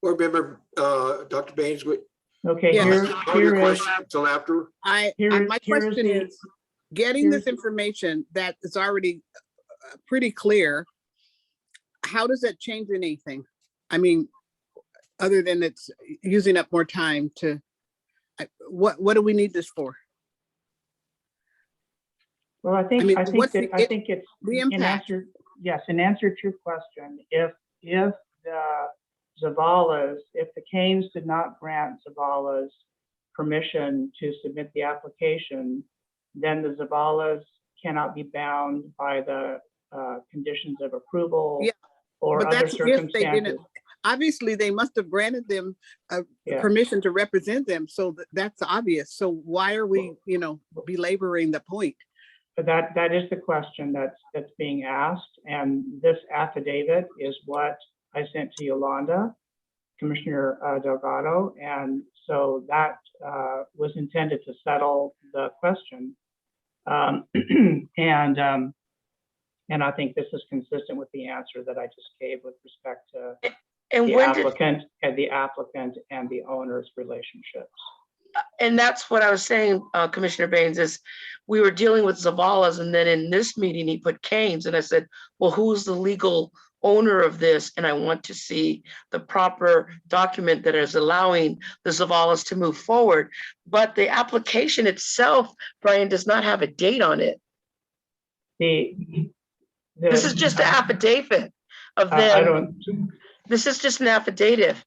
board member, Dr. Baines, Okay, Yeah. hold your here is, question until after. My here question the- is, getting this here's- information that is already pretty clear, how does that change anything? I mean, other than it's using up more time to, what do we need this for? well, I think, mean, I think what's that, the- I think it's, The in impact? answer, yes, in answer to your question, if the Zavalas, if the Canes did not grant Zavalas permission to submit the application, then the Zavalas cannot be bound by the conditions of approval Yeah, or But other that's if they circumstances. didn't, obviously, they must have granted them Yeah. permission to represent them, so that's obvious. So why are we, belaboring the point? But that is the question that's being asked, and this affidavit is what I sent to Yolanda, Commissioner Delgado, and so that was intended to settle the question. And I think this is consistent with the answer that I just gave with respect to And the when did, applicant and the owner's relationships. and that's what I was saying, Commissioner Baines, is we were dealing with Zavalas, and then in this meeting, he put Canes, and I said, well, who's the legal owner of this? And I want to see the proper document that is allowing the Zavalas to move forward. But the application itself, Brian, does not have a date on it. This is just an affidavit of I them. don't, This is just an affidavit.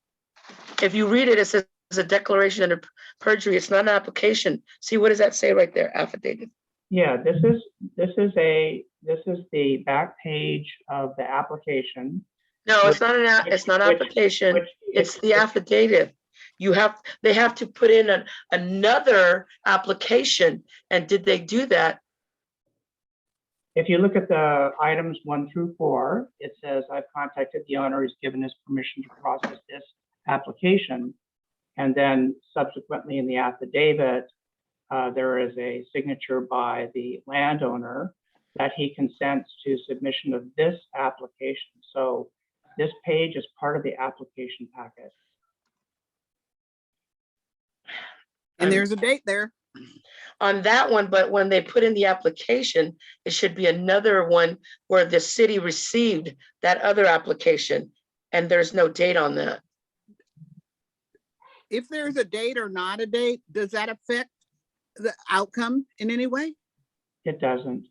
If you read it, it says a declaration under perjury. It's not an application. See, what does that say right there? Affidavit. yeah, this is the back page of the application. No, it's not it's not Which- application. which- It's the affidavit. They have to put in another application. And did they do that? If you look at the items 1 through 4, it says, I've contacted the owner, he's given his permission to process this application. And then subsequently in the affidavit, there is a signature by the landowner that he consents to submission of this application. So this page is part of the application packet. And there's a date there. On that one, but when they put in the application, it should be another one where the city received that other application, and there's no date on that. if there's a date or not a date, does that affect the outcome in any way? It doesn't.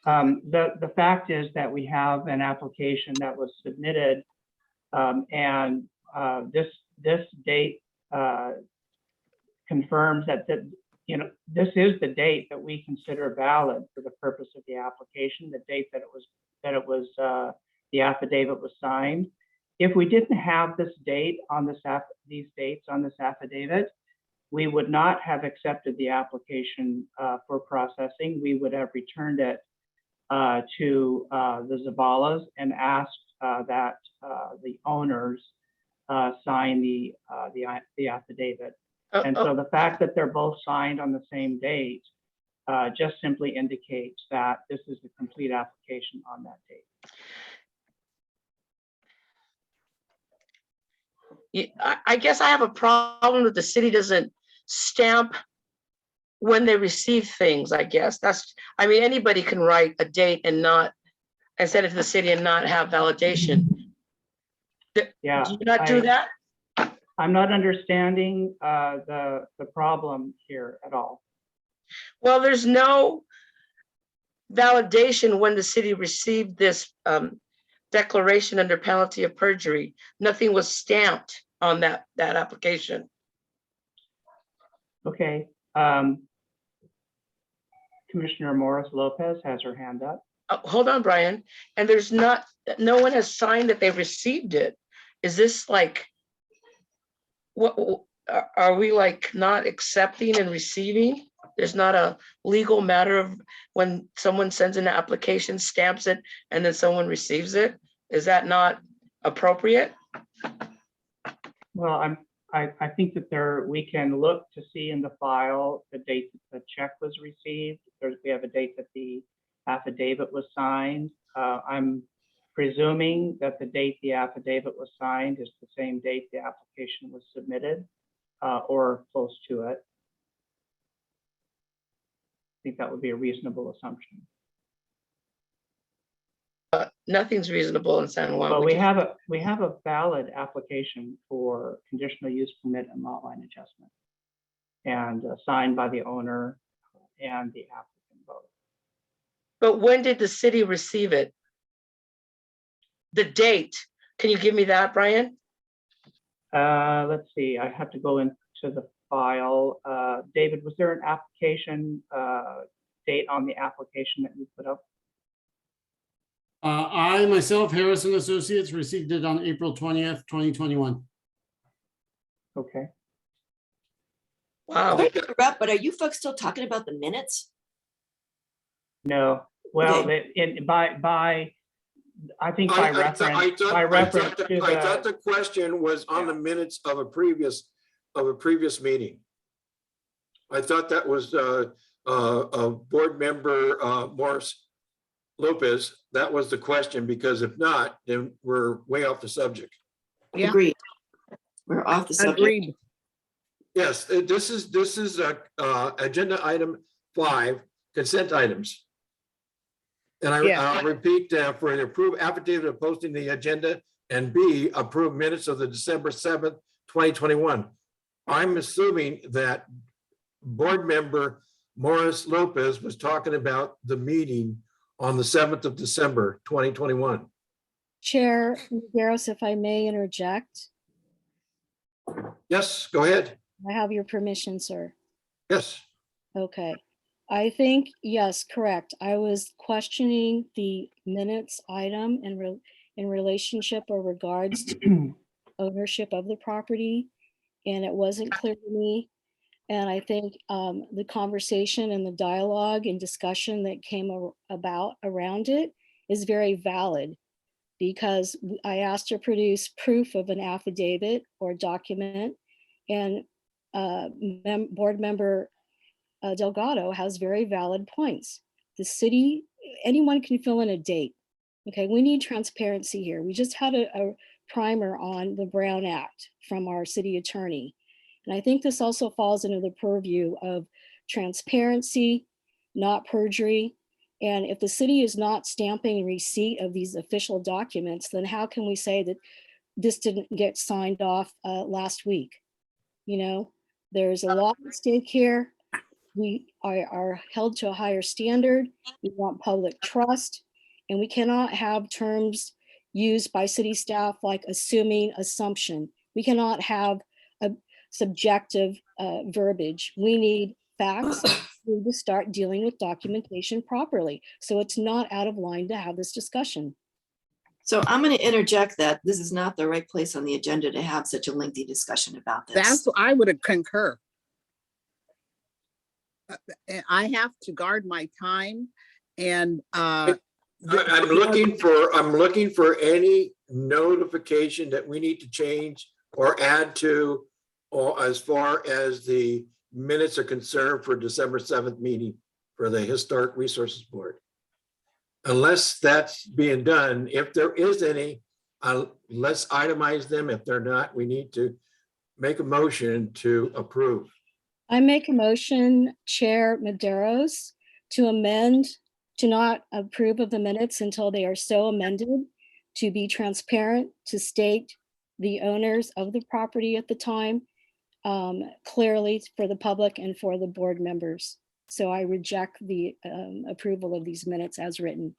The fact is that we have an application that was submitted, and this date confirms that this is the date that we consider valid for the purpose of the application, the date that the affidavit was signed. If we didn't have this date on these dates on this affidavit, we would not have accepted the application for processing. We would have returned it to the Zavalas and asked that the owners sign the affidavit. And so the fact that they're both signed on the same date just simply indicates that this is the complete application on that date. I guess I have a problem that the city doesn't stamp when they receive things, I guess. I mean, anybody can write a date and send it to the city and not have validation. Yeah. Do you not do that? I'm not understanding the problem here at all. Well, there's no validation when the city received this declaration under penalty of perjury. Nothing was stamped on that application. Okay. Commissioner Morris Lopez has her hand up. Hold on, Brian. And there's no one has signed that they received it. Is this like, what are we like not accepting and receiving? There's not a legal matter of when someone sends an application, stamps it, and then someone receives it. Is that not appropriate? Well, I think that we can look to see in the file the date that the check was received. We have a date that the affidavit was signed. I'm presuming that the date the affidavit was signed is the same date the application was submitted, or close to it. I think that would be a reasonable assumption. Nothing's reasonable in San Juan. But we have a valid application for conditional use permit and lot line adjustment, and signed by the owner and the applicant both. But when did the city receive it? The date, can you give me that, Brian? Let's see, I have to go into the file. David, was there an application date on the application that you put up? I myself, Harrison Associates, received it on April 20th, 2021. Okay. Wow. Sorry to interrupt, but are you folks still talking about the minutes? No, well, I think by reference to I thought the, the question was on the minutes of a previous meeting. I thought that was board member Morris Lopez. That was the question, because if not, then we're way off the subject. Yeah. Agreed. We're off the subject. Agreed. Yes, this is agenda item 5, consent items. And I'll repeat, for the approved affidavit of posting the agenda, and B, approved minutes of the December 7th, 2021. I'm assuming that board member Morris Lopez was talking about the meeting on the 7th of December, 2021. Chair Garros, if I may interject, Yes, go ahead. I have your permission, sir. Yes. Okay. I think, yes, correct. I was questioning the minutes item in relationship or regards to ownership of the property, and it wasn't clear to me. And I think the conversation and the dialogue and discussion that came about around it is very valid, because I asked to produce proof of an affidavit or document, and board member Delgado has very valid points. The city, anyone can fill in a date. Okay, we need transparency here. We just had a primer on the Brown Act from our city attorney. And I think this also falls into the purview of transparency, not perjury. And if the city is not stamping receipt of these official documents, then how can we say that this didn't get signed off last week? You know, there's a lot at stake here. We are held to a higher standard. We want public trust. And we cannot have terms used by city staff like assuming, assumption. We cannot have a subjective verbiage. We need facts. We need to start dealing with documentation properly. So it's not out of line to have this discussion. So I'm going to interject that this is not the right place on the agenda to have such a lengthy discussion about this. That's, I would concur. And I have to guard my time and I'm looking for any notification that we need to change or add to, or as far as the minutes are concerned for December 7th meeting for the Historic Resources Board. Unless that's being done, if there is any, let's itemize them. If they're not, we need to make a motion to approve. I make a motion, Chair Maderos, to amend, to not approve of the minutes until they are so amended, to be transparent, to state the owners of the property at the time clearly for the public and for the board members. So I reject the approval of these minutes as written.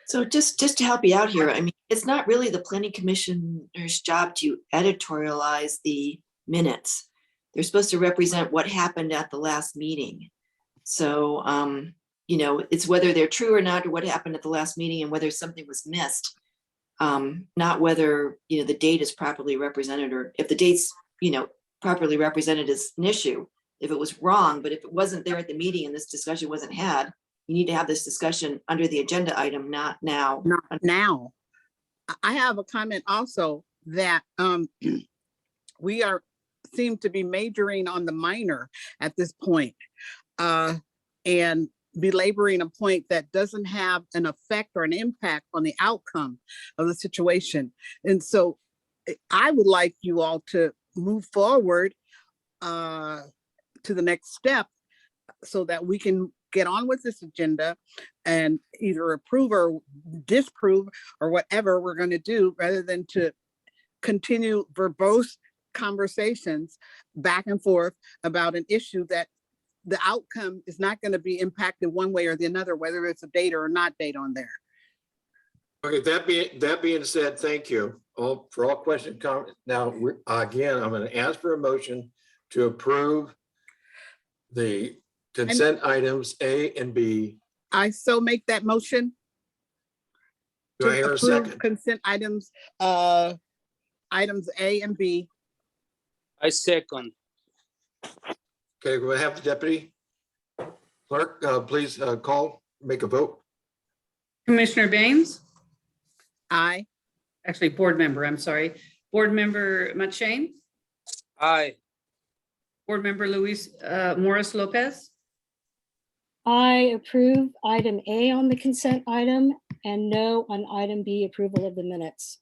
So just to help you out here, I mean, it's not really the planning commissioner's job to editorialize the minutes. They're supposed to represent what happened at the last meeting. So, you know, it's whether they're true or not, or what happened at the last meeting and whether something was missed. Not whether, you know, the date is properly represented, or if the date's, you know, properly represented is an issue. If it was wrong, but if it wasn't there at the meeting and this discussion wasn't had, you need to have this discussion under the agenda item, not now. not now. I have a comment also that we seem to be majoring on the minor at this point, and belaboring a point that doesn't have an effect or an impact on the outcome of the situation. And so I would like you all to move forward to the next step so that we can get on with this agenda and either approve or disapprove or whatever we're going to do, rather than to continue verbose conversations back and forth about an issue that the outcome is not going to be impacted one way or the other, whether it's a date or not date on there. Okay, that being said, thank you all for all questions, comments. Now, again, I'm going to ask for a motion to approve the consent items A and B. I so make that motion. Do I to hear a approve second? Consent items, items A and B. I second. Okay, we'll have the deputy clerk, please make a vote. Commissioner Baines, Aye. actually board member, I'm sorry. Board member McShane, Aye. board member Luis Morris Lopez, I approve item A on the consent item and no on item B, approval of the minutes.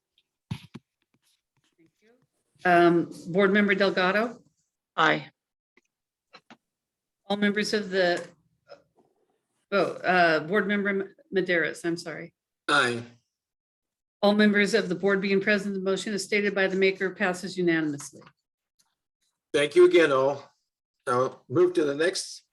board member Delgado, Aye. all members of the, board member Maderas, I'm sorry. Aye. All members of the board being present, the motion as stated by the maker passes unanimously. Thank you again, all. Now move to the next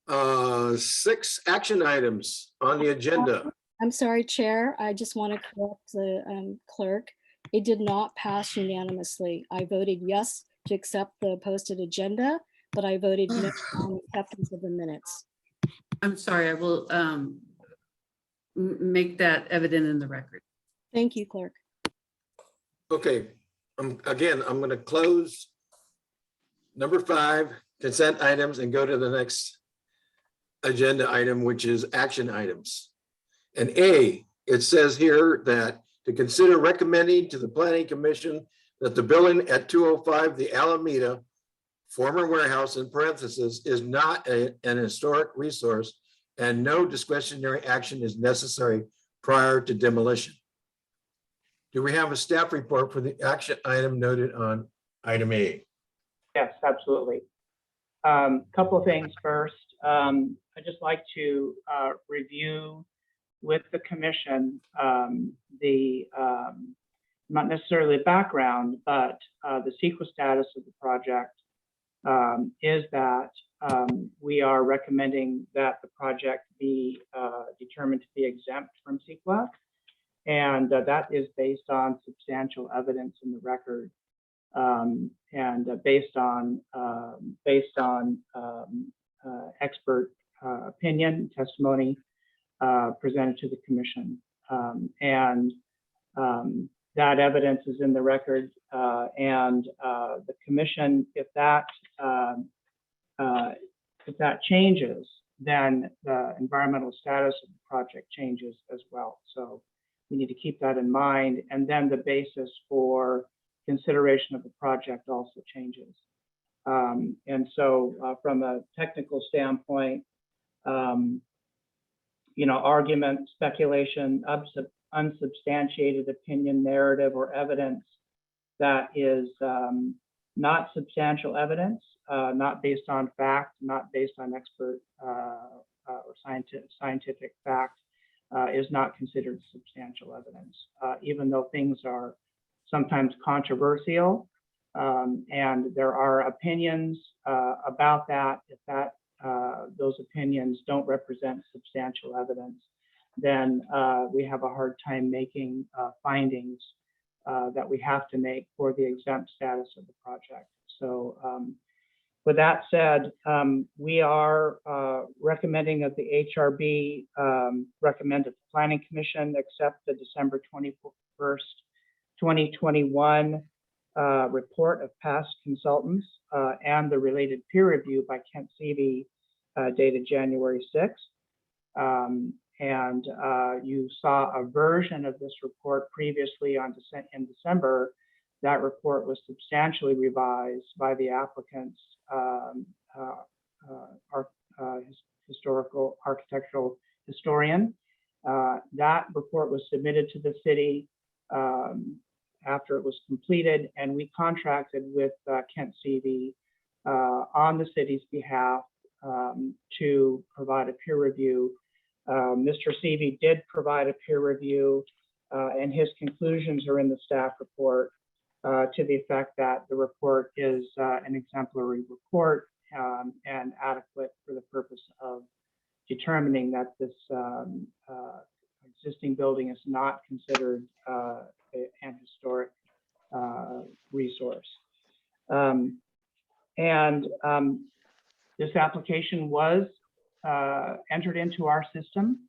6 action items on the agenda. I'm sorry, Chair. I just want to correct the clerk. It did not pass unanimously. I voted yes to accept the posted agenda, but I voted no on acceptance of the minutes. I'm sorry, I will make that evident in the record. Thank you, clerk. Okay, again, I'm going to close number 5 consent items and go to the next agenda item, which is action items. And A, it says here that to consider recommending to the Planning Commission that the building at 205 the Alameda, former warehouse in parentheses, is not an historic resource and no discretionary action is necessary prior to demolition. Do we have a staff report for the action item noted on item A? Yes, absolutely. Couple of things first. I'd just like to review with the commission the not necessarily background, but the CEQA status of the project is that we are recommending that the project be determined to be exempt from CEQA. And that is based on substantial evidence in the record and based on expert opinion, testimony presented to the commission. That evidence is in the record, and the commission, if that changes, then the environmental status of the project changes as well. So we need to keep that in mind, and then the basis for consideration of the project also changes. And so from a technical standpoint, argument, speculation, unsubstantiated opinion, narrative, or evidence that is not substantial evidence, not based on fact, not based on expert or scientific fact, is not considered substantial evidence, even though things are sometimes controversial and there are opinions about that. If those opinions don't represent substantial evidence, then we have a hard time making findings that we have to make for the exempt status of the project. So with that said, we are recommending that the HRB recommend that the Planning Commission accept the December 21st, 2021 report of past consultants and the related peer review by Kent Seavey dated January 6th. And you saw a version of this report previously in December. That report was substantially revised by the applicant's historical architectural historian. That report was submitted to the city after it was completed, and we contracted with Kent Seavey on the city's behalf to provide a peer review. Mr. Seavey did provide a peer review, and his conclusions are in the staff report to the effect that the report is an exemplary report and adequate for the purpose of determining that this existing building is not considered an historic resource. This application was entered into our system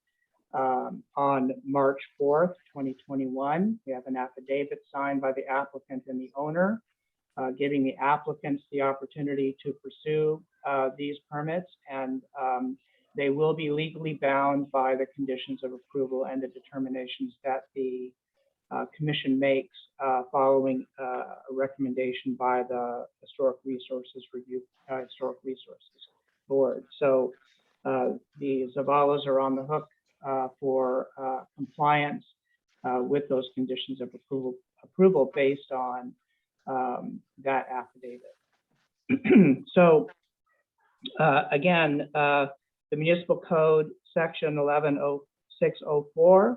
on March 4th, 2021. We have an affidavit signed by the applicant and the owner, giving the applicants the opportunity to pursue these permits, and they will be legally bound by the conditions of approval and the determinations that the commission makes following a recommendation by the Historic Resources Board. So the Zavalas are on the hook for compliance with those conditions of approval based on that affidavit. So again, the municipal code section 110604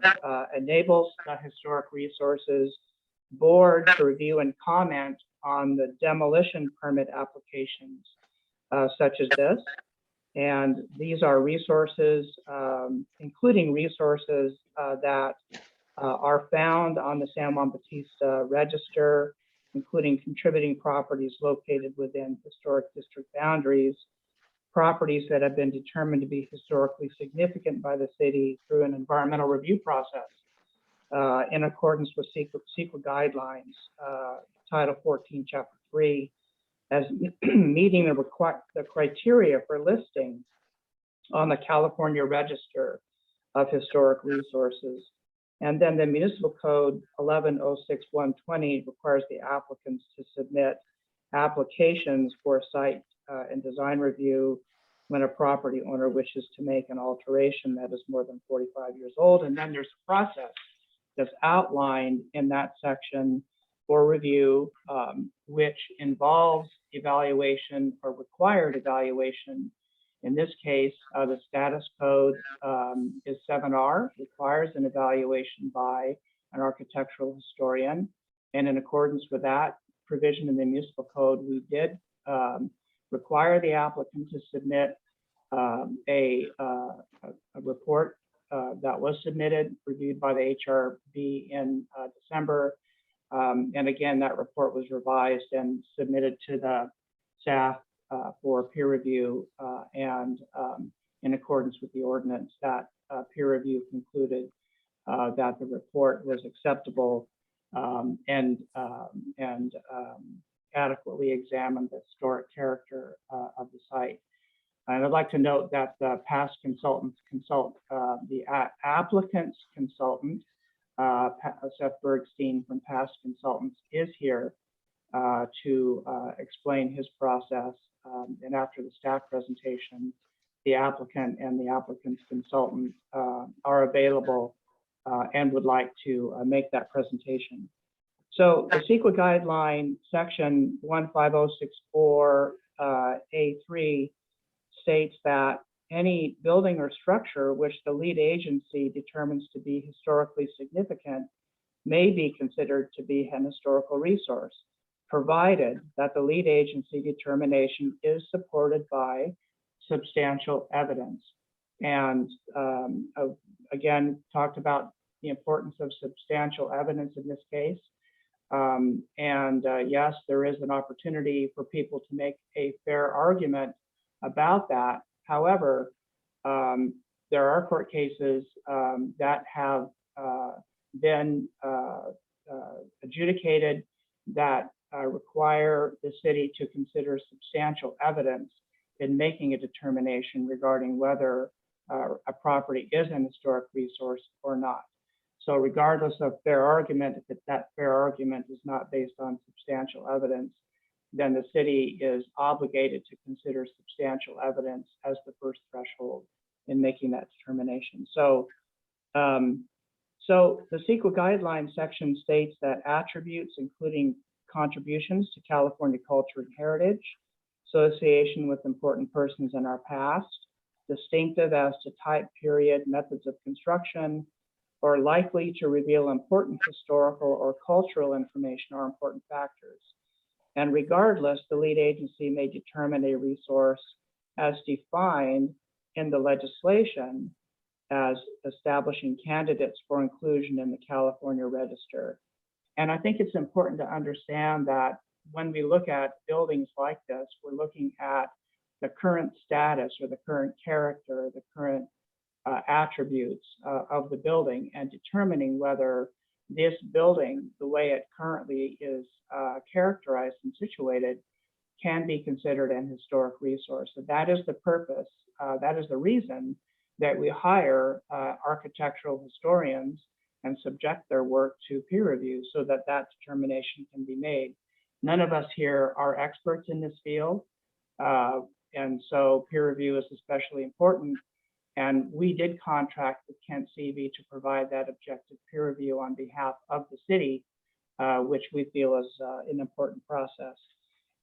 enables the Historic Resources Board to review and comment on the demolition permit applications such as this. And these are resources, including resources that are found on the San Juan Bautista Register, including contributing properties located within historic district boundaries, properties that have been determined to be historically significant by the city through an environmental review process in accordance with CEQA guidelines, Title 14, Chapter 3, as meeting the criteria for listing on the California Register of Historic Resources. And then the Municipal Code 1106-120 requires the applicants to submit applications for site and design review when a property owner wishes to make an alteration that is more than 45 years old. And then there's a process that's outlined in that section for review, which involves evaluation or required evaluation. In this case, the status code is 7R, requires an evaluation by an architectural historian. And in accordance with that provision in the municipal code, we did require the applicant to submit a report that was submitted, reviewed by the HRB in December. And again, that report was revised and submitted to the staff for peer review. And in accordance with the ordinance, that peer review concluded that the report was acceptable and adequately examined the historic character of the site. And I'd like to note that the past consultants the applicant's consultant, Seth Bergstein from Past Consultants, is here to explain his process. And after the staff presentation, the applicant and the applicant's consultant are available and would like to make that presentation. So the CEQA guideline section 15064 A3 states that any building or structure which the lead agency determines to be historically significant may be considered to be an historical resource, provided that the lead agency determination is supported by substantial evidence. And again, talked about the importance of substantial evidence in this case. Yes, there is an opportunity for people to make a fair argument about that. However, there are court cases that have been adjudicated that require the city to consider substantial evidence in making a determination regarding whether a property is an historic resource or not. So regardless of fair argument, if that fair argument is not based on substantial evidence, then the city is obligated to consider substantial evidence as the first threshold in making that determination. So, so the CEQA guideline section states that attributes, including contributions to California culture and heritage, association with important persons in our past, distinctive as to type, period, methods of construction, or likely to reveal important historical or cultural information are important factors. And regardless, the lead agency may determine a resource as defined in the legislation as establishing candidates for inclusion in the California Register. And I think it's important to understand that when we look at buildings like this, we're looking at the current status or the current character, the current attributes of the building, and determining whether this building, the way it currently is characterized and situated, can be considered an historic resource. So that is the purpose. That is the reason that we hire architectural historians and subject their work to peer review so that that determination can be made. None of us here are experts in this field. And so peer review is especially important. And we did contract with Kent Seavey to provide that objective peer review on behalf of the city, which we feel is an important process.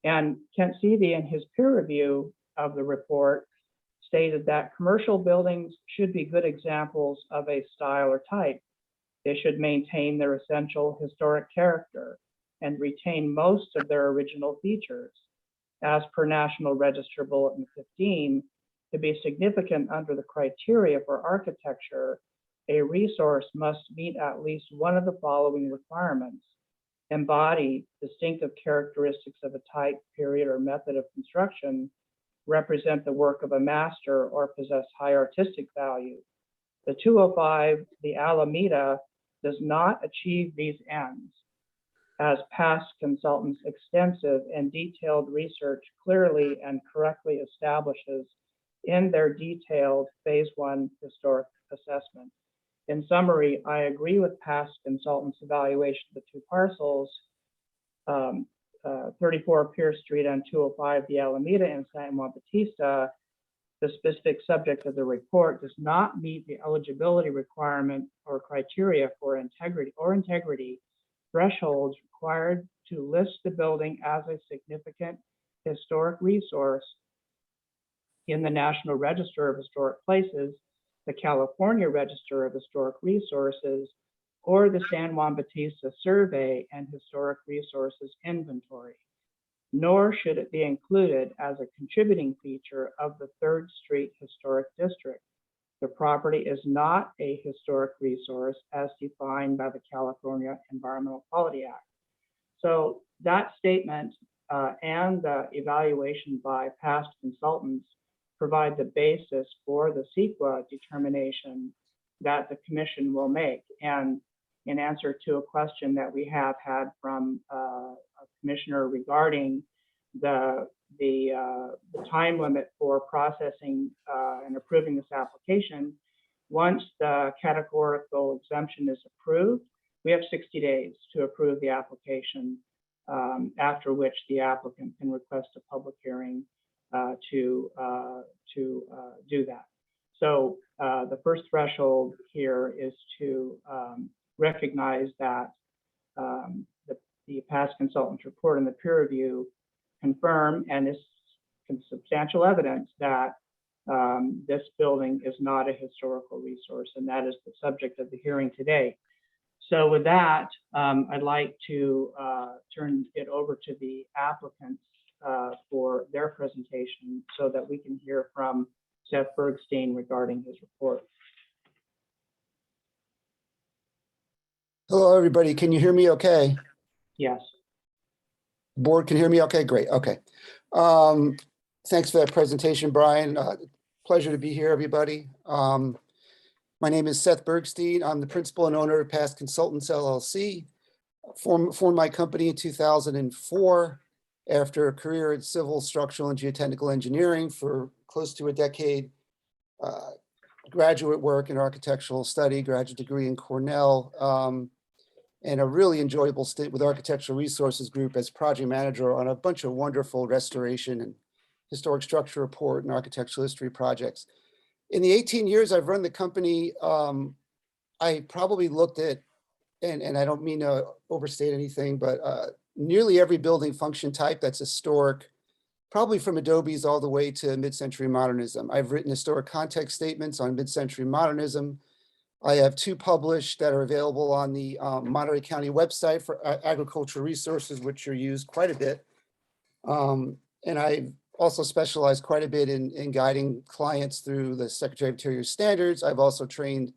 And Kent Seavey, in his peer review of the report, stated that commercial buildings should be good examples of a style or type. They should maintain their essential historic character and retain most of their original features. As per National Register Bulletin 15, to be significant under the criteria for architecture, a resource must meet at least one of the following requirements: embody distinctive characteristics of a type, period, or method of construction, represent the work of a master, or possess high artistic value. The 205, the Alameda, does not achieve these ends, as Past Consultants' extensive and detailed research clearly and correctly establishes in their detailed Phase 1 historic assessment. In summary, I agree with Past Consultants' evaluation of the two parcels, 34 Pierce Street and 205 the Alameda in San Juan Bautista. The specific subject of the report does not meet the eligibility requirement or criteria for integrity thresholds required to list the building as a significant historic resource in the National Register of Historic Places, the California Register of Historic Resources, or the San Juan Bautista Survey and Historic Resources Inventory, nor should it be included as a contributing feature of the 3rd Street Historic District. The property is not a historic resource as defined by the California Environmental Quality Act. So that statement and the evaluation by past consultants provide the basis for the CEQA determination that the commission will make. And in answer to a question that we have had from a commissioner regarding the time limit for processing and approving this application, once the categorical exemption is approved, we have 60 days to approve the application, after which the applicant can request a public hearing to do that. So the first threshold here is to recognize that the past consultant's report and the peer review confirm, and is substantial evidence that this building is not a historical resource, and that is the subject of the hearing today. So with that, I'd like to turn it over to the applicants for their presentation so that we can hear from Seth Bergstein regarding his report. Hello, everybody. Can you hear me okay? Yes. Board can hear me okay? Great. Okay. Thanks for that presentation, Brian. Pleasure to be here, everybody. My name is Seth Bergstein. I'm the principal and owner of Past Consultants LLC. Formed my company in 2004 after a career in civil, structural, and geotechnical engineering for close to a decade. Graduate work in architectural study, graduate degree in Cornell, and a really enjoyable stint with Architectural Resources Group as project manager on a bunch of wonderful restoration and historic structure report and architectural history projects. In the 18 years I've run the company, I probably looked at, and I don't mean to overstate anything, but nearly every building function type that's historic, probably from Adobe's all the way to mid-century modernism. I've written historic context statements on mid-century modernism. I have 2 published that are available on the Monterey County website for agricultural resources, which are used quite a bit. And I've also specialized quite a bit in guiding clients through the Secretary of Interior standards. I've also trained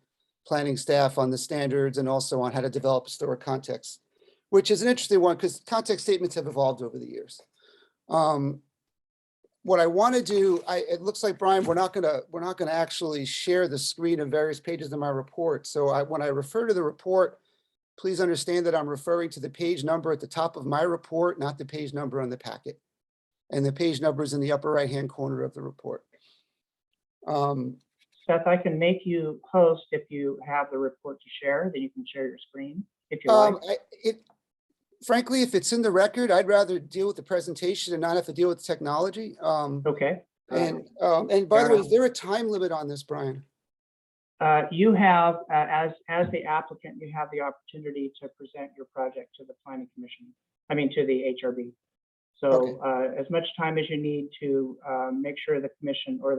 planning staff on the standards and also on how to develop historic context, which is an interesting one because context statements have evolved over the years. What I want to do, it looks like, Brian, we're not gonna actually share the screen of various pages of my report. So when I refer to the report, please understand that I'm referring to the page number at the top of my report, not the page number on the packet. And the page number is in the upper right-hand corner of the report. Seth, I can make you host if you have the report to share, then you can share your screen if you like. Frankly, if it's in the record, I'd rather deal with the presentation and not have to deal with technology. Okay. And by the way, is there a time limit on this, Brian? You have, as the applicant, you have the opportunity to present your project to the Planning Commission, to the HRB. So as much time as you need to make sure the commission or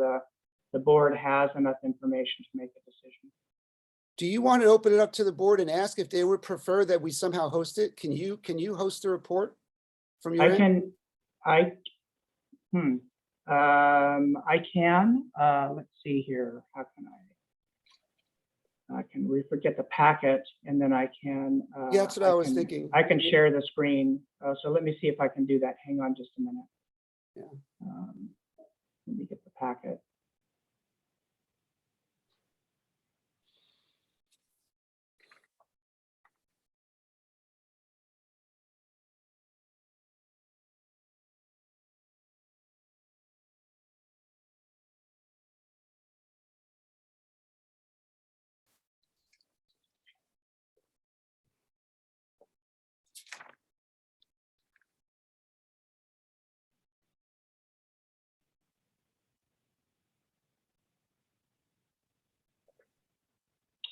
the board has enough information to make a decision. Do you want to open it up to the board and ask if they would prefer that we somehow host it? Can you host a report from your end? I can. Let's see here. How can I can get the packet and then I can. Yeah, that's what I was thinking. I can share the screen. So let me see if I can do that. Hang on just a minute. Yeah. Let me get the packet.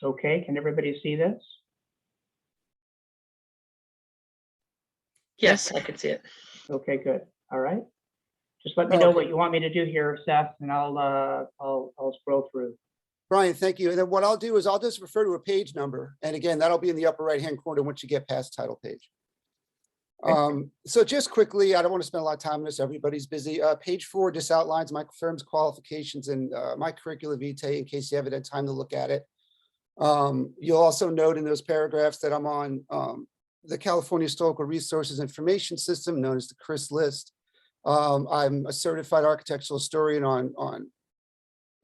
Okay, can everybody see this? Yes, I can see it. Okay, good. All right. Just let me know what you want me to do here, Seth, and I'll scroll through. Brian, thank you. And then what I'll do is I'll just refer to a page number. And again, that'll be in the upper right-hand corner once you get past title page. So just quickly, I don't want to spend a lot of time on this. Everybody's busy. Page 4 just outlines my firm's qualifications and my curricula vitae in case you haven't had time to look at it. You'll also note in those paragraphs that I'm on the California Historical Resources Information System, known as the CHRIS list. I'm a certified architectural historian on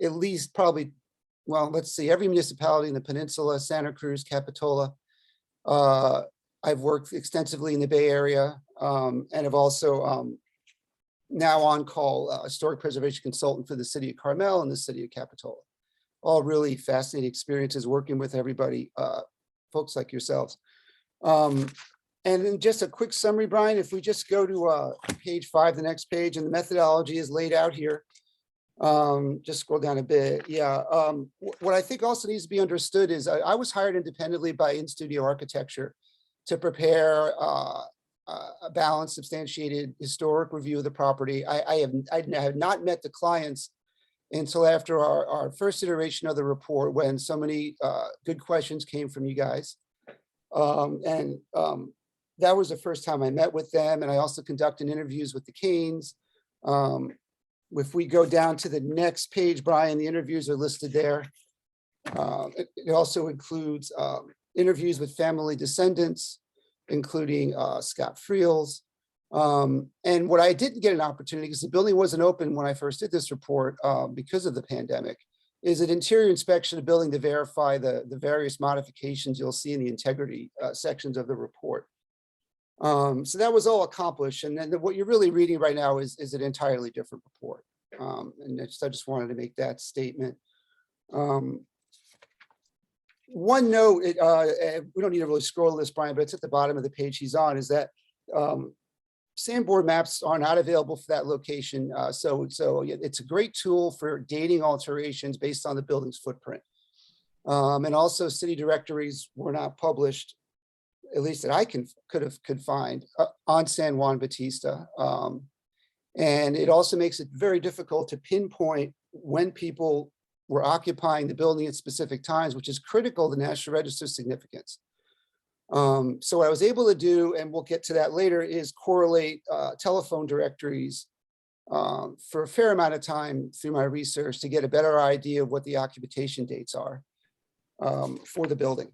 at least probably, well, let's see, every municipality in the peninsula, Santa Cruz, Capitola. I've worked extensively in the Bay Area and have also now on call historic preservation consultant for the city of Carmel and the city of Capitola. All really fascinating experiences working with everybody, folks like yourselves. And then just a quick summary, Brian, if we just go to page 5, the next page, and the methodology is laid out here. Just scroll down a bit. Yeah. What I think also needs to be understood is I was hired independently by In-Studio Architecture to prepare a balanced, substantiated historic review of the property. I have not met the clients until after our first iteration of the report, when so many good questions came from you guys. That was the first time I met with them. And I also conducted interviews with the Canes. If we go down to the next page, Brian, the interviews are listed there. It also includes interviews with family descendants, including Scott Friels. And what I didn't get an opportunity, because the building wasn't open when I first did this report because of the pandemic, is an interior inspection of the building to verify the various modifications you'll see in the integrity sections of the report. So that was all accomplished. And then what you're really reading right now is an entirely different report. And I just wanted to make that statement. One note, we don't need to really scroll this, Brian, but it's at the bottom of the page he's on, is that Sandboard maps are not available for that location. So it's a great tool for dating alterations based on the building's footprint. And also city directories were not published, at least that I could find, on San Juan Bautista. And it also makes it very difficult to pinpoint when people were occupying the building at specific times, which is critical to National Register significance. So what I was able to do, and we'll get to that later, is correlate telephone directories for a fair amount of time through my research to get a better idea of what the occupation dates are for the building.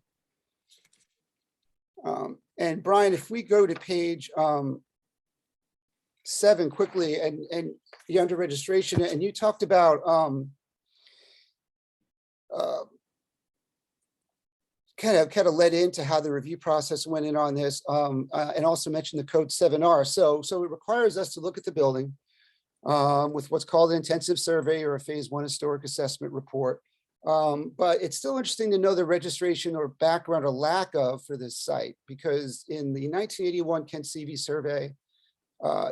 And Brian, if we go to page 7 quickly, and the under registration, and you talked about kind of led into how the review process went in on this, and also mentioned the code 7R. So it requires us to look at the building with what's called an intensive survey or a phase 1 historic assessment report. But it's still interesting to know the registration or background or lack of for this site, because in the 1981 Kent Seavey survey,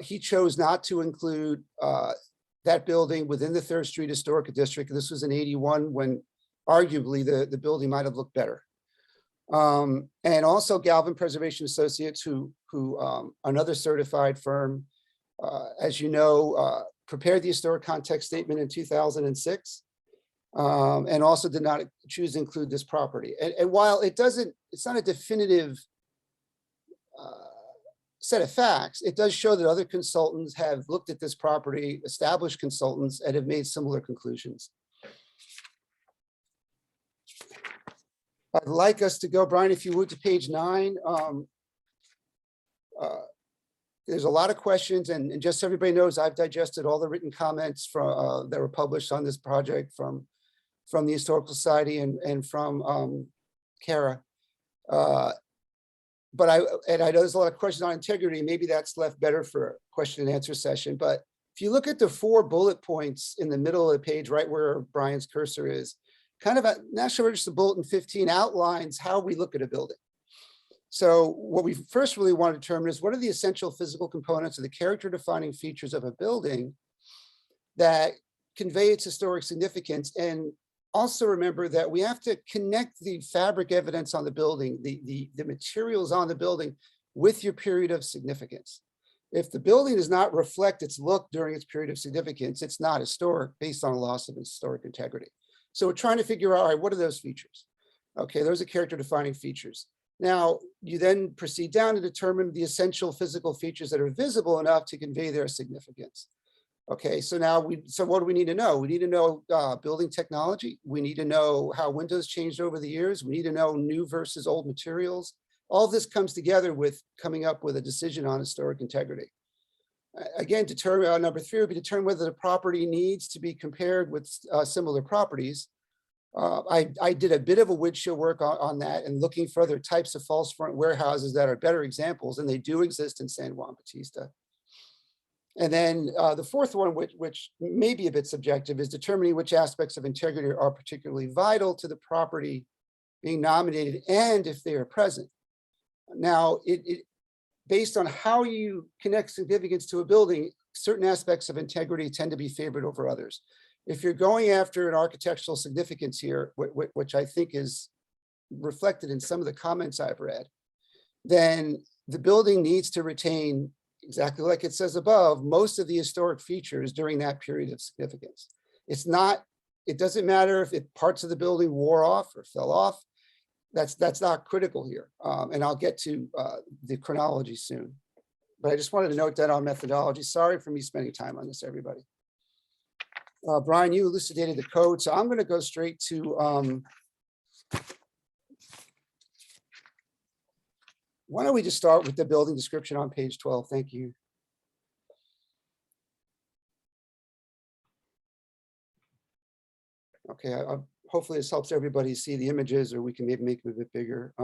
he chose not to include that building within the 3rd Street Historic District. This was in 81 when arguably the building might have looked better. And also Galvin Preservation Associates, who another certified firm, as you know, prepared the historic context statement in 2006, and also did not choose to include this property. And while it's not a definitive set of facts, it does show that other consultants have looked at this property, established consultants, and have made similar conclusions. I'd like us to go, Brian, if you would, to page 9. There's a lot of questions, and just so everybody knows, I've digested all the written comments from that were published on this project from the Historical Society and from Kara. But I know there's a lot of questions on integrity. Maybe that's left better for a question and answer session. But if you look at the 4 bullet points in the middle of the page, right where Brian's cursor is, kind of a National Register Bulletin 15 outlines how we look at a building. So what we first really want to determine is what are the essential physical components of the character defining features of a building that convey its historic significance. And also remember that we have to connect the fabric evidence on the building, the materials on the building, with your period of significance. If the building does not reflect its look during its period of significance, it's not historic based on a loss of historic integrity. So we're trying to figure out, all right, what are those features? Okay, those are character defining features. Now, you then proceed down to determine the essential physical features that are visible enough to convey their significance. Okay, so now so what do we need to know? We need to know building technology. We need to know how windows changed over the years. We need to know new versus old materials. All this comes together with coming up with a decision on historic integrity. Again, determine number 3 would be determine whether the property needs to be compared with similar properties. I did a bit of a windshield work on that and looking for other types of false front warehouses that are better examples, and they do exist in San Juan Bautista. And then the 4th one, which may be a bit subjective, is determining which aspects of integrity are particularly vital to the property being nominated and if they are present. Now, based on how you connect significance to a building, certain aspects of integrity tend to be favored over others. If you're going after an architectural significance here, which I think is reflected in some of the comments I've read, then the building needs to retain, exactly like it says above, most of the historic features during that period of significance. It doesn't matter if parts of the building wore off or fell off. That's not critical here. And I'll get to the chronology soon. But I just wanted to note that on methodology. Sorry for me spending time on this, everybody. Brian, you elucidated the code, so I'm going to go straight to why don't we just start with the building description on page 12? Thank you. Okay, hopefully this helps everybody see the images, or we can maybe make them a bit bigger.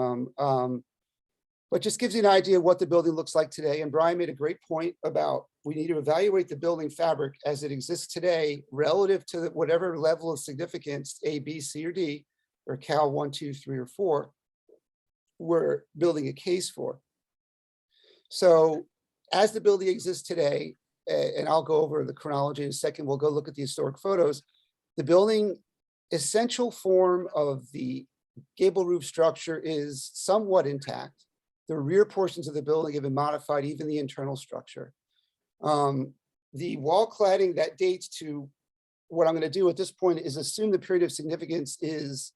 But just gives you an idea of what the building looks like today. And Brian made a great point about we need to evaluate the building fabric as it exists today relative to whatever level of significance A, B, C, or D, or Cal 1, 2, 3, or 4, we're building a case for. So as the building exists today, and I'll go over the chronology in a second, we'll go look at the historic photos. The building essential form of the gable roof structure is somewhat intact. The rear portions of the building have been modified, even the internal structure. The wall cladding that dates to what I'm going to do at this point is assume the period of significance is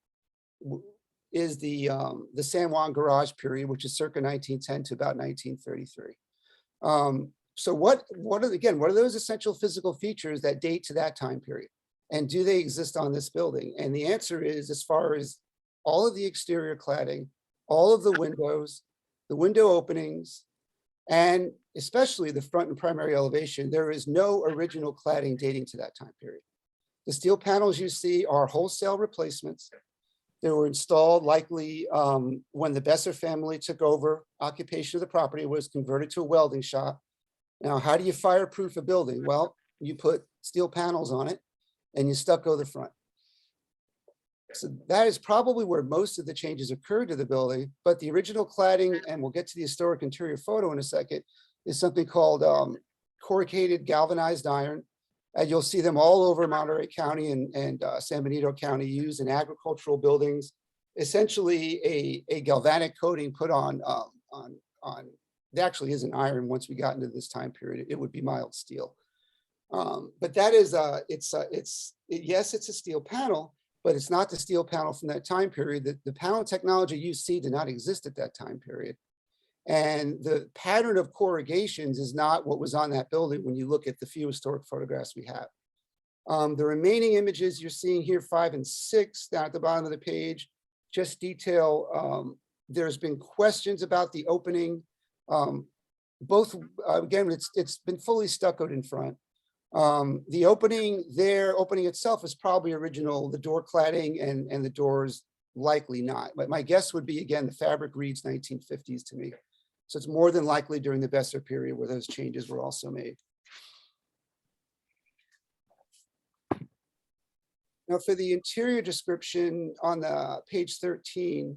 the San Juan garage period, which is circa 1910 to about 1933. So what are those essential physical features that date to that time period? And do they exist on this building? And the answer is, as far as all of the exterior cladding, all of the windows, the window openings, and especially the front and primary elevation, there is no original cladding dating to that time period. The steel panels you see are wholesale replacements. They were installed likely when the Besser family took over occupation of the property. It was converted to a welding shop. Now, how do you fireproof a building? Well, you put steel panels on it and you stucco the front. So that is probably where most of the changes occurred to the building, but the original cladding, and we'll get to the historic interior photo in a second, is something called corrugated galvanized iron. And you'll see them all over Monterey County and San Benito County used in agricultural buildings. Essentially a galvanic coating put on, it actually isn't iron once we got into this time period, it would be mild steel. But that is, yes, it's a steel panel, but it's not the steel panel from that time period. The panel technology you see did not exist at that time period. And the pattern of corrugations is not what was on that building when you look at the few historic photographs we have. The remaining images you're seeing here, 5 and 6, down at the bottom of the page, just detail, there's been questions about the opening. Again, it's been fully stuccoed in front. The opening itself is probably original, the door cladding and the doors likely not. But my guess would be, again, the fabric reads 1950s to me. So it's more than likely during the Besser period where those changes were also made. Now for the interior description on the page 13,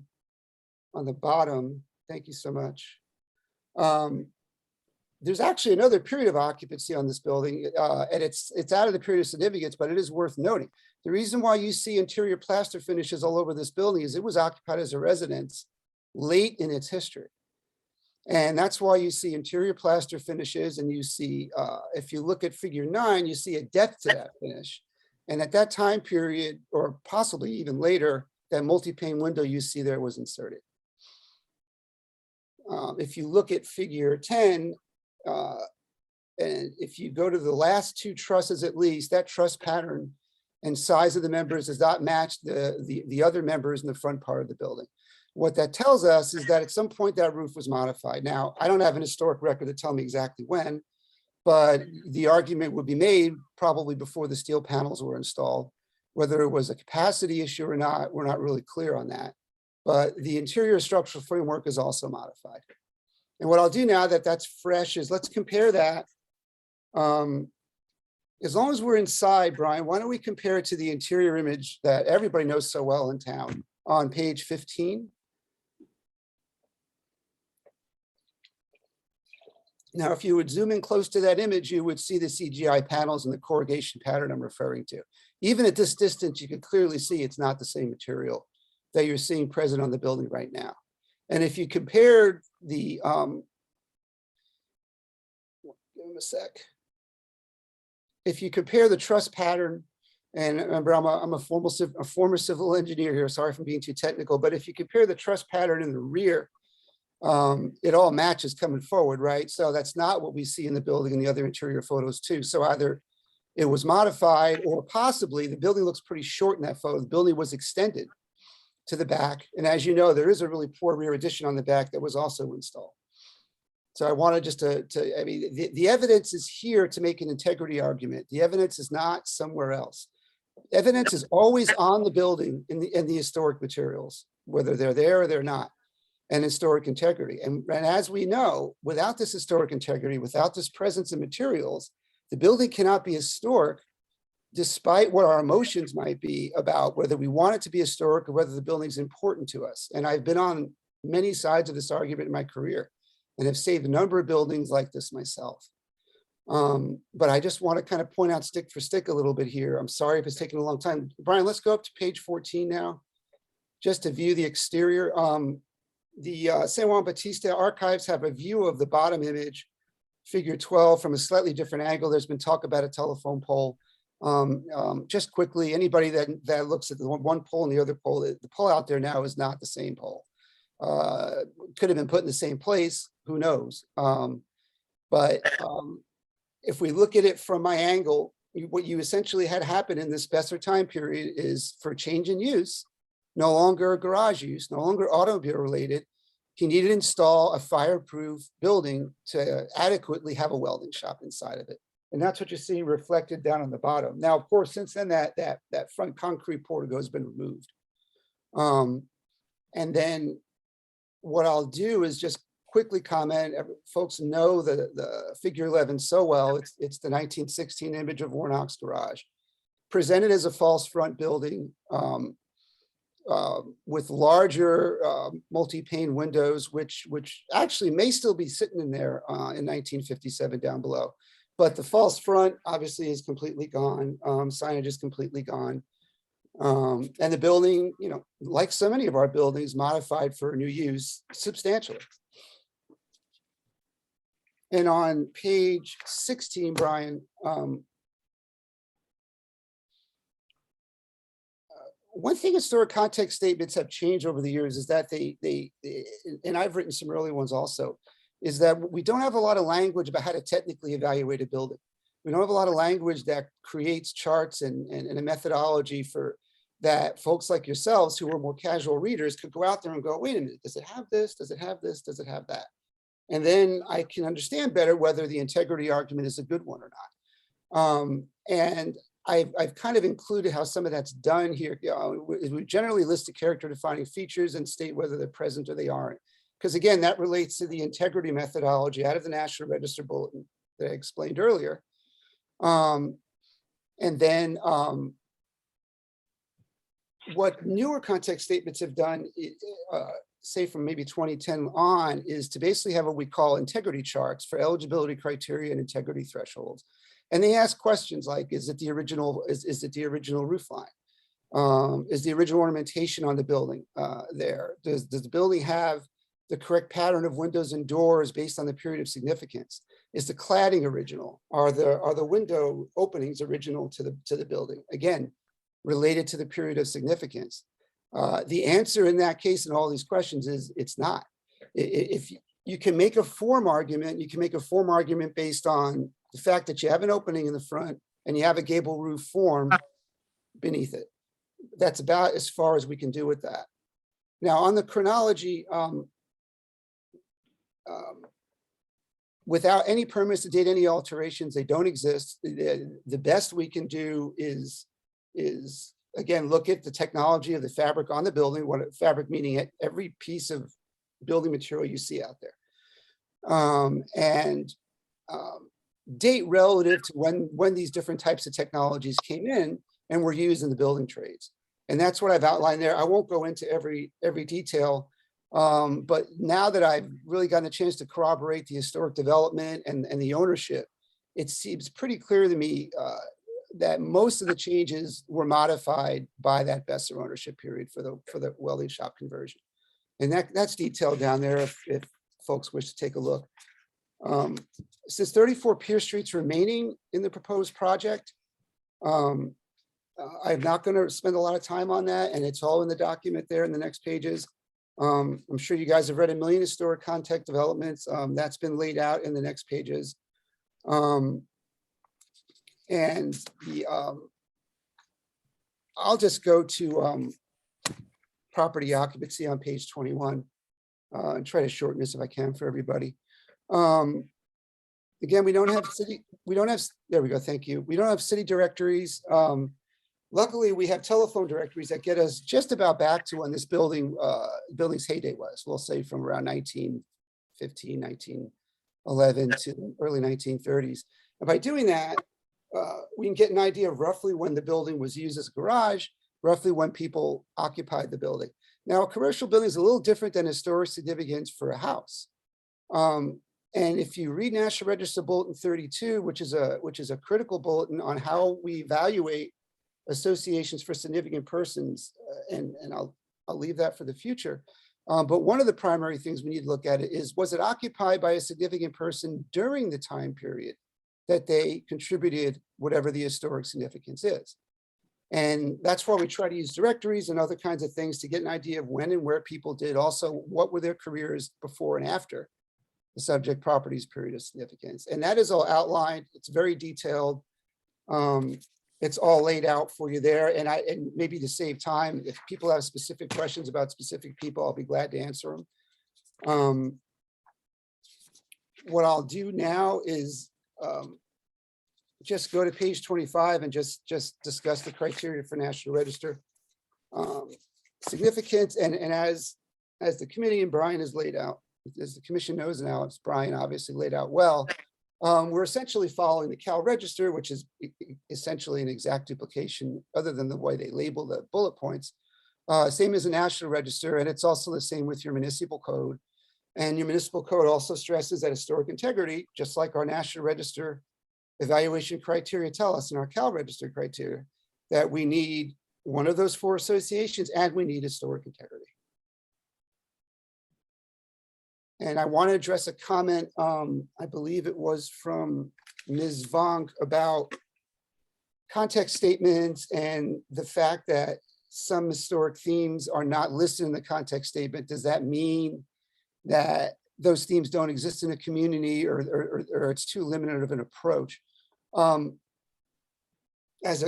on the bottom, thank you so much. There's actually another period of occupancy on this building, and it's out of the period of significance, but it is worth noting. The reason why you see interior plaster finishes all over this building is it was occupied as a residence late in its history. And that's why you see interior plaster finishes, and you see, if you look at figure 9, you see a depth to that finish. And at that time period, or possibly even later, that multi-pane window you see there was inserted. If you look at figure 10, and if you go to the last two trusses at least, that truss pattern and size of the members does not match the other members in the front part of the building. What that tells us is that at some point that roof was modified. Now, I don't have an historic record to tell me exactly when, but the argument would be made probably before the steel panels were installed. Whether it was a capacity issue or not, we're not really clear on that. But the interior structural framework is also modified. And what I'll do now that that's fresh is let's compare that. As long as we're inside, Brian, why don't we compare it to the interior image that everybody knows so well in town on page 15? Now, if you would zoom in close to that image, you would see the CGI panels and the corrugation pattern I'm referring to. Even at this distance, you can clearly see it's not the same material that you're seeing present on the building right now. And if you compared the, give him a sec. If you compare the truss pattern, and remember, I'm a former civil engineer here, sorry for being too technical, but if you compare the truss pattern in the rear, it all matches coming forward, right? So that's not what we see in the building and the other interior photos too. So either it was modified or possibly the building looks pretty short in that photo. The building was extended to the back. And as you know, there is a really poor rear addition on the back that was also installed. So I wanted just I mean, the evidence is here to make an integrity argument. The evidence is not somewhere else. Evidence is always on the building in the historic materials, whether they're there or they're not, and historic integrity. And as we know, without this historic integrity, without this presence of materials, the building cannot be historic, despite what our emotions might be about whether we want it to be historic or whether the building's important to us. And I've been on many sides of this argument in my career and have saved a number of buildings like this myself. But I just want to kind of point out stick for stick a little bit here. I'm sorry if it's taking a long time. Brian, let's go up to page 14 now, just to view the exterior. The San Juan Bautista archives have a view of the bottom image, figure 12, from a slightly different angle. There's been talk about a telephone pole. Just quickly, anybody that looks at the one pole and the other pole, the pole out there now is not the same pole. Could have been put in the same place, who knows? If we look at it from my angle, what you essentially had happen in this Besser time period is for change in use, no longer garage use, no longer automobile related. He needed to install a fireproof building to adequately have a welding shop inside of it. And that's what you see reflected down on the bottom. Now, of course, since then that front concrete portico has been removed. And then what I'll do is just quickly comment. Folks know the figure 11 so well. It's the 1916 image of Warnock's garage, presented as a false front building with larger multi-pane windows, which actually may still be sitting in there in 1957 down below. But the false front obviously is completely gone. Signage is completely gone. And the building, you know, like so many of our buildings, modified for new use substantially. And on page 16, Brian, one thing historic context statements have changed over the years is that they and I've written some early ones also, is that we don't have a lot of language about how to technically evaluate a building. We don't have a lot of language that creates charts and a methodology for that folks like yourselves who are more casual readers could go out there and go, wait a minute, does it have this? Does it have this? Does it have that? And then I can understand better whether the integrity argument is a good one or not. And I've kind of included how some of that's done here. We generally list the character defining features and state whether they're present or they aren't. Because again, that relates to the integrity methodology out of the National Register Bulletin that I explained earlier. And then what newer context statements have done, say from maybe 2010 on, is to basically have what we call integrity charts for eligibility criteria and integrity thresholds. And they ask questions like, is it the original, is it the original roof line? Is the original ornamentation on the building there? Does the building have the correct pattern of windows and doors based on the period of significance? Is the cladding original? Are the window openings original to the building? Again, related to the period of significance. The answer in that case in all these questions is it's not. If you can make a form argument, you can make a form argument based on the fact that you have an opening in the front and you have a gable roof form beneath it. That's about as far as we can do with that. Now on the chronology, without any permits to date any alterations, they don't exist. The best we can do is again, look at the technology of the fabric on the building, what fabric meaning every piece of building material you see out there. Date relative to when these different types of technologies came in and were used in the building trades. And that's what I've outlined there. I won't go into every detail, but now that I've really gotten a chance to corroborate the historic development and the ownership, it seems pretty clear to me that most of the changes were modified by that Besser ownership period for the welding shop conversion. And that's detailed down there if folks wish to take a look. Since 34 Pierce Street's remaining in the proposed project, I'm not going to spend a lot of time on that, and it's all in the document there in the next pages. I'm sure you guys have read a million historic context developments. That's been laid out in the next pages. And I'll just go to property occupancy on page 21 and try to shorten this if I can for everybody. Again, we don't have, there we go, thank you. We don't have city directories. Luckily, we have telephone directories that get us just about back to when this building's heyday was. We'll say from around 1915, 1911 to early 1930s. And by doing that, we can get an idea of roughly when the building was used as a garage, roughly when people occupied the building. Now, a commercial building is a little different than historic significance for a house. And if you read National Register Bulletin 32, which is a critical bulletin on how we evaluate associations for significant persons, and I'll leave that for the future. But one of the primary things we need to look at is, was it occupied by a significant person during the time period that they contributed whatever the historic significance is? And that's why we try to use directories and other kinds of things to get an idea of when and where people did. Also, what were their careers before and after the subject property's period of significance. And that is all outlined. It's very detailed. It's all laid out for you there. And maybe to save time, if people have specific questions about specific people, I'll be glad to answer them. What I'll do now is just go to page 25 and just discuss the criteria for National Register significance. And as the committee and Brian has laid out, as the commission knows now, it's Brian obviously laid out well, we're essentially following the Cal Register, which is essentially an exact duplication other than the way they label the bullet points. Same as the National Register, and it's also the same with your municipal code. And your municipal code also stresses that historic integrity, just like our National Register evaluation criteria tell us in our Cal Register criteria, that we need one of those four associations and we need historic integrity. And I want to address a comment, I believe it was from Ms. Vonk, about context statements and the fact that some historic themes are not listed in the context statement. Does that mean that those themes don't exist in the community, or it's too limited of an approach? As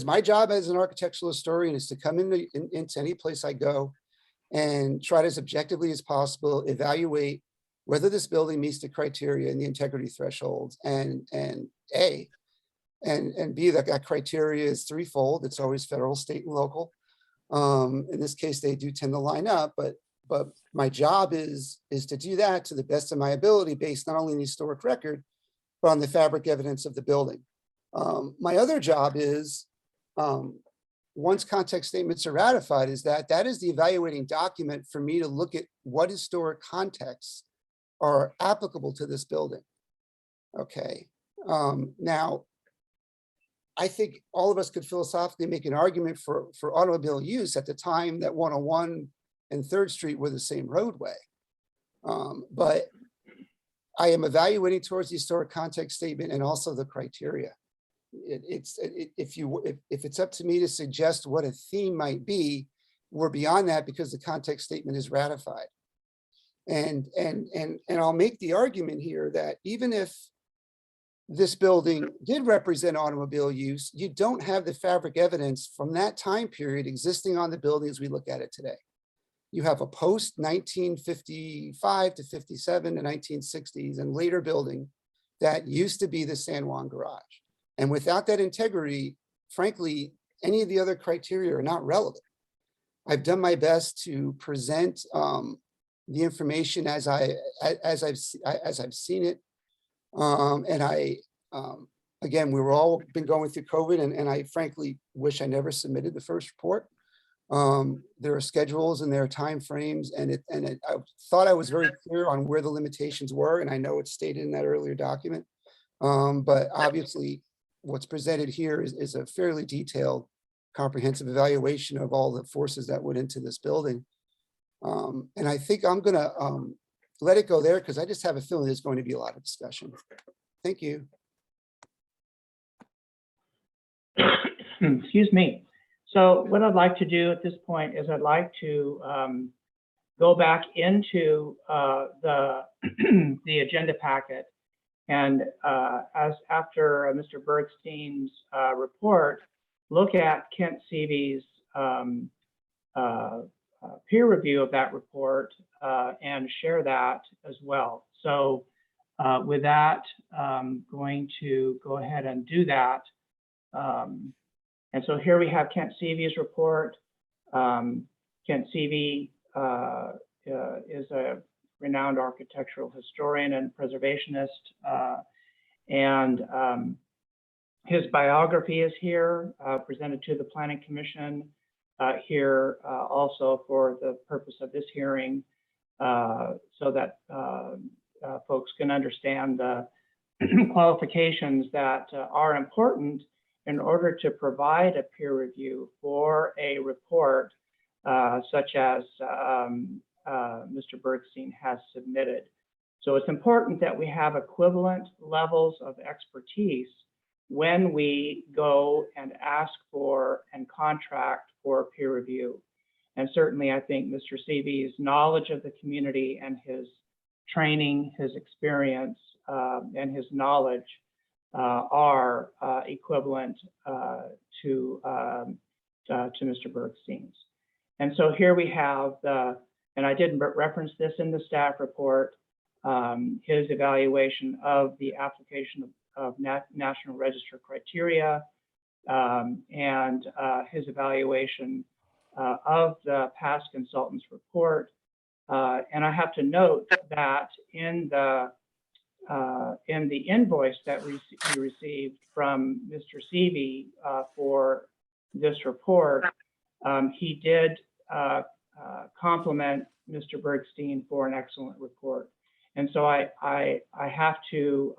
my job as an architectural historian is to come into any place I go and try to, as objectively as possible, evaluate whether this building meets the criteria and the integrity thresholds, and B, that criteria is threefold. It's always federal, state, and local. In this case, they do tend to line up, but my job is to do that to the best of my ability, based not only on the historic record, but on the fabric evidence of the building. My other job is, once context statements are ratified, is that is the evaluating document for me to look at what historic contexts are applicable to this building. Okay. Now, I think all of us could philosophically make an argument for automobile use at the time that 101 and 3rd Street were the same roadway. But I am evaluating towards the historic context statement and also the criteria. If it's up to me to suggest what a theme might be, we're beyond that because the context statement is ratified. And I'll make the argument here that even if this building did represent automobile use, you don't have the fabric evidence from that time period existing on the building as we look at it today. You have a post 1955 to 57 to 1960s and later building that used to be the San Juan garage. And without that integrity, frankly, any of the other criteria are not relevant. I've done my best to present the information as I've seen it. Again, we've all been going through COVID, and I frankly wish I never submitted the first report. There are schedules and there are timeframes, I thought I was very clear on where the limitations were, and I know it's stated in that earlier document. But obviously, what's presented here is a fairly detailed, comprehensive evaluation of all the forces that went into this building. And I think I'm gonna let it go there because I just have a feeling there's going to be a lot of discussion. Thank you. Excuse me. So what I'd like to do at this point is I'd like to go back into the agenda packet. And as after Mr. Bergstein's report, look at Kent Seavey's peer review of that report and share that as well. So with that, I'm going to go ahead and do that. And so here we have Kent Seavey's report. Kent Seavey is a renowned architectural historian and preservationist. His biography is here, presented to the Planning Commission here also for the purpose of this hearing, so that folks can understand the qualifications that are important in order to provide a peer review for a report such as Mr. Bergstein has submitted. So it's important that we have equivalent levels of expertise when we go and ask for and contract for peer review. And certainly I think Mr. Seavey's knowledge of the community and his training, his experience, and his knowledge are equivalent to Mr. Bergstein's. And so here we have and I didn't reference this in the staff report, his evaluation of the application of National Register criteria and his evaluation of the past consultant's report. And I have to note that in the invoice that we received from Mr. Seavey for this report, he did compliment Mr. Bergstein for an excellent report. And so I have to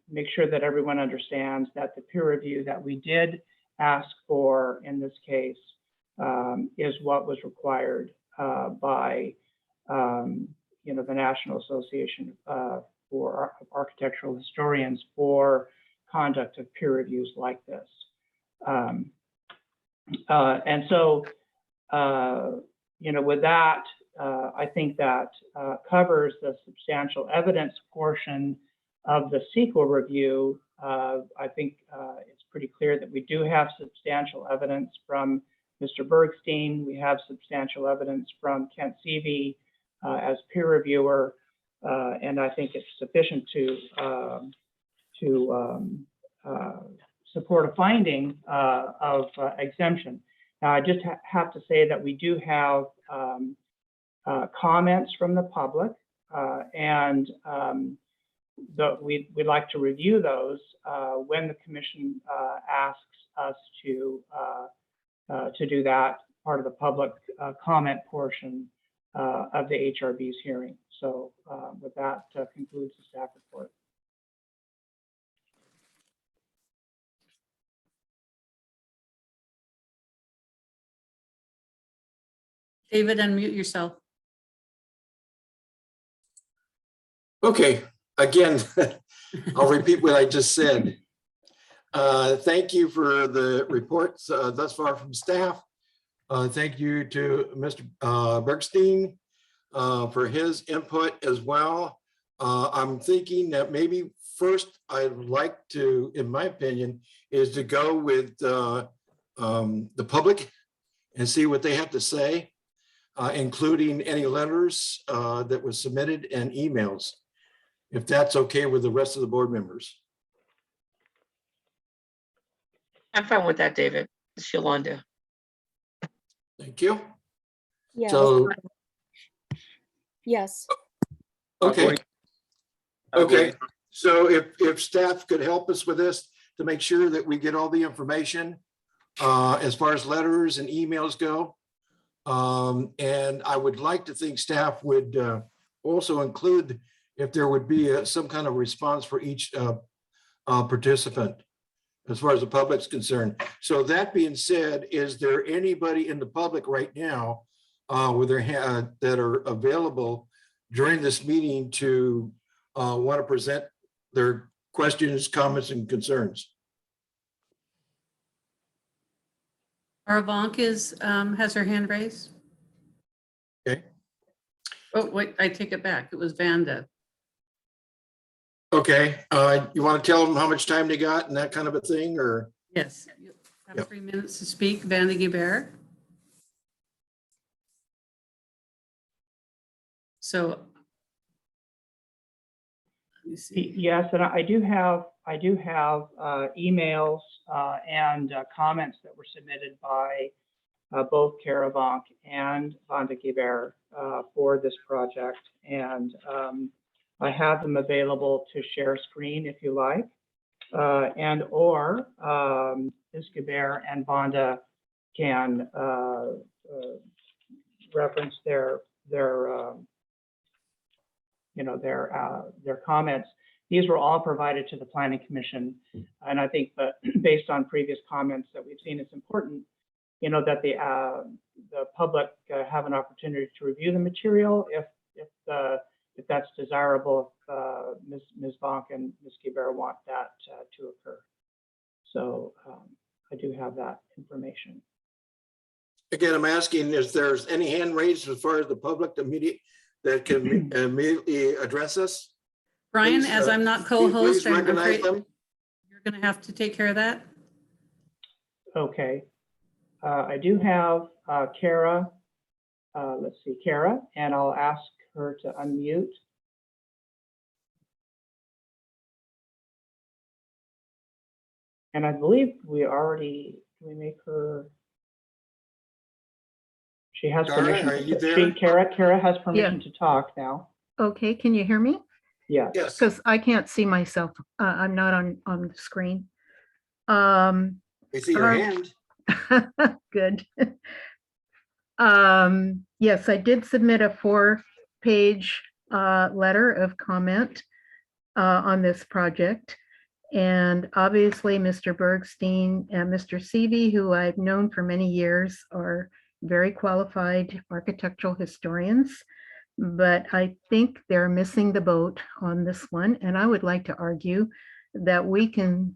make sure that everyone understands that the peer review that we did ask for in this case is what was required by the National Association for Architectural Historians for conduct of peer reviews like this. And so, with that, I think that covers the substantial evidence portion of the CEQA review. I think it's pretty clear that we do have substantial evidence from Mr. Bergstein. We have substantial evidence from Kent Seavey as peer reviewer, and I think it's sufficient to support a finding of exemption. Now, I just have to say that we do have comments from the public, and we'd like to review those when the commission asks us to do that part of the public comment portion of the HRB's hearing. So with that concludes the staff report. David, unmute yourself. Okay, again, I'll repeat what I just said. Thank you for the reports thus far from staff. Thank you to Mr. Bergstein for his input as well. I'm thinking that maybe first I'd like to, in my opinion, is to go with the public and see what they have to say, including any letters that was submitted and emails, if that's okay with the rest of the board members. I'm fine with that, David. It's Yolanda. Thank you. Yes, So, yes. okay. Okay, so if staff could help us with this to make sure that we get all the information as far as letters and emails go. And I would like to think staff would also include if there would be some kind of response for each participant as far as the public's concerned. So that being said, is there anybody in the public right now with their hand that are available during this meeting to want to present their questions, comments, and concerns? Aravank has her hand raised. Okay. Oh, wait, I take it back. It was Vanda. Okay, you want to tell them how much time they got and that kind of a thing, or? Yes. You have Yep. 3 minutes to speak. Vanda Guibert. So. Let me see. Yes, and I do have emails and comments that were submitted by both Caravank and Vanda Geber for this project. And I have them available to share screen if you like, and or Ms. Geber and Vanda can reference their comments. These were all provided to the Planning Commission. And I think that based on previous comments that we've seen, it's important, that the public have an opportunity to review the material if that's desirable, if Ms. Bonk and Ms. Geber want that to occur. So I do have that information. Again, I'm asking if there's any hand raised as far as the public that can immediately address us. Brian, Please, as I'm not Please co-host, I'm recognize afraid them. you're going to have to take care of that. Okay. I do have Kara. Let's see, Kara, and I'll ask her to unmute. And I believe we make her. She has Kara, permission. are you there? Kara has permission to talk now. Okay, can you hear me? Yeah. Yes. Because I can't see myself. I'm not on the screen. I see your Ar- hand. Good. Yes, I did submit a 4-page letter of comment on this project. And obviously, Mr. Bergstein and Mr. Seavey, who I've known for many years, are very qualified architectural historians. But I think they're missing the boat on this one. And I would like to argue that we can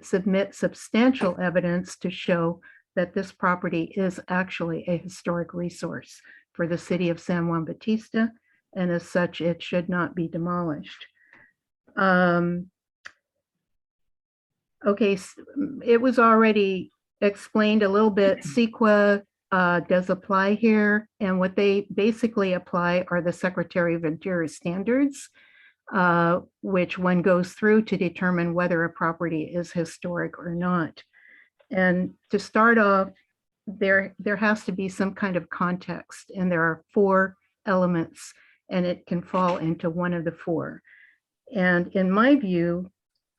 submit substantial evidence to show that this property is actually a historic resource for the city of San Juan Bautista, and as such, it should not be demolished. Okay, it was already explained a little bit. CEQA does apply here, and what they basically apply are the Secretary of Interior standards, which one goes through to determine whether a property is historic or not. And to start off, there has to be some kind of context, and there are 4 elements, and it can fall into one of the 4. And in my view,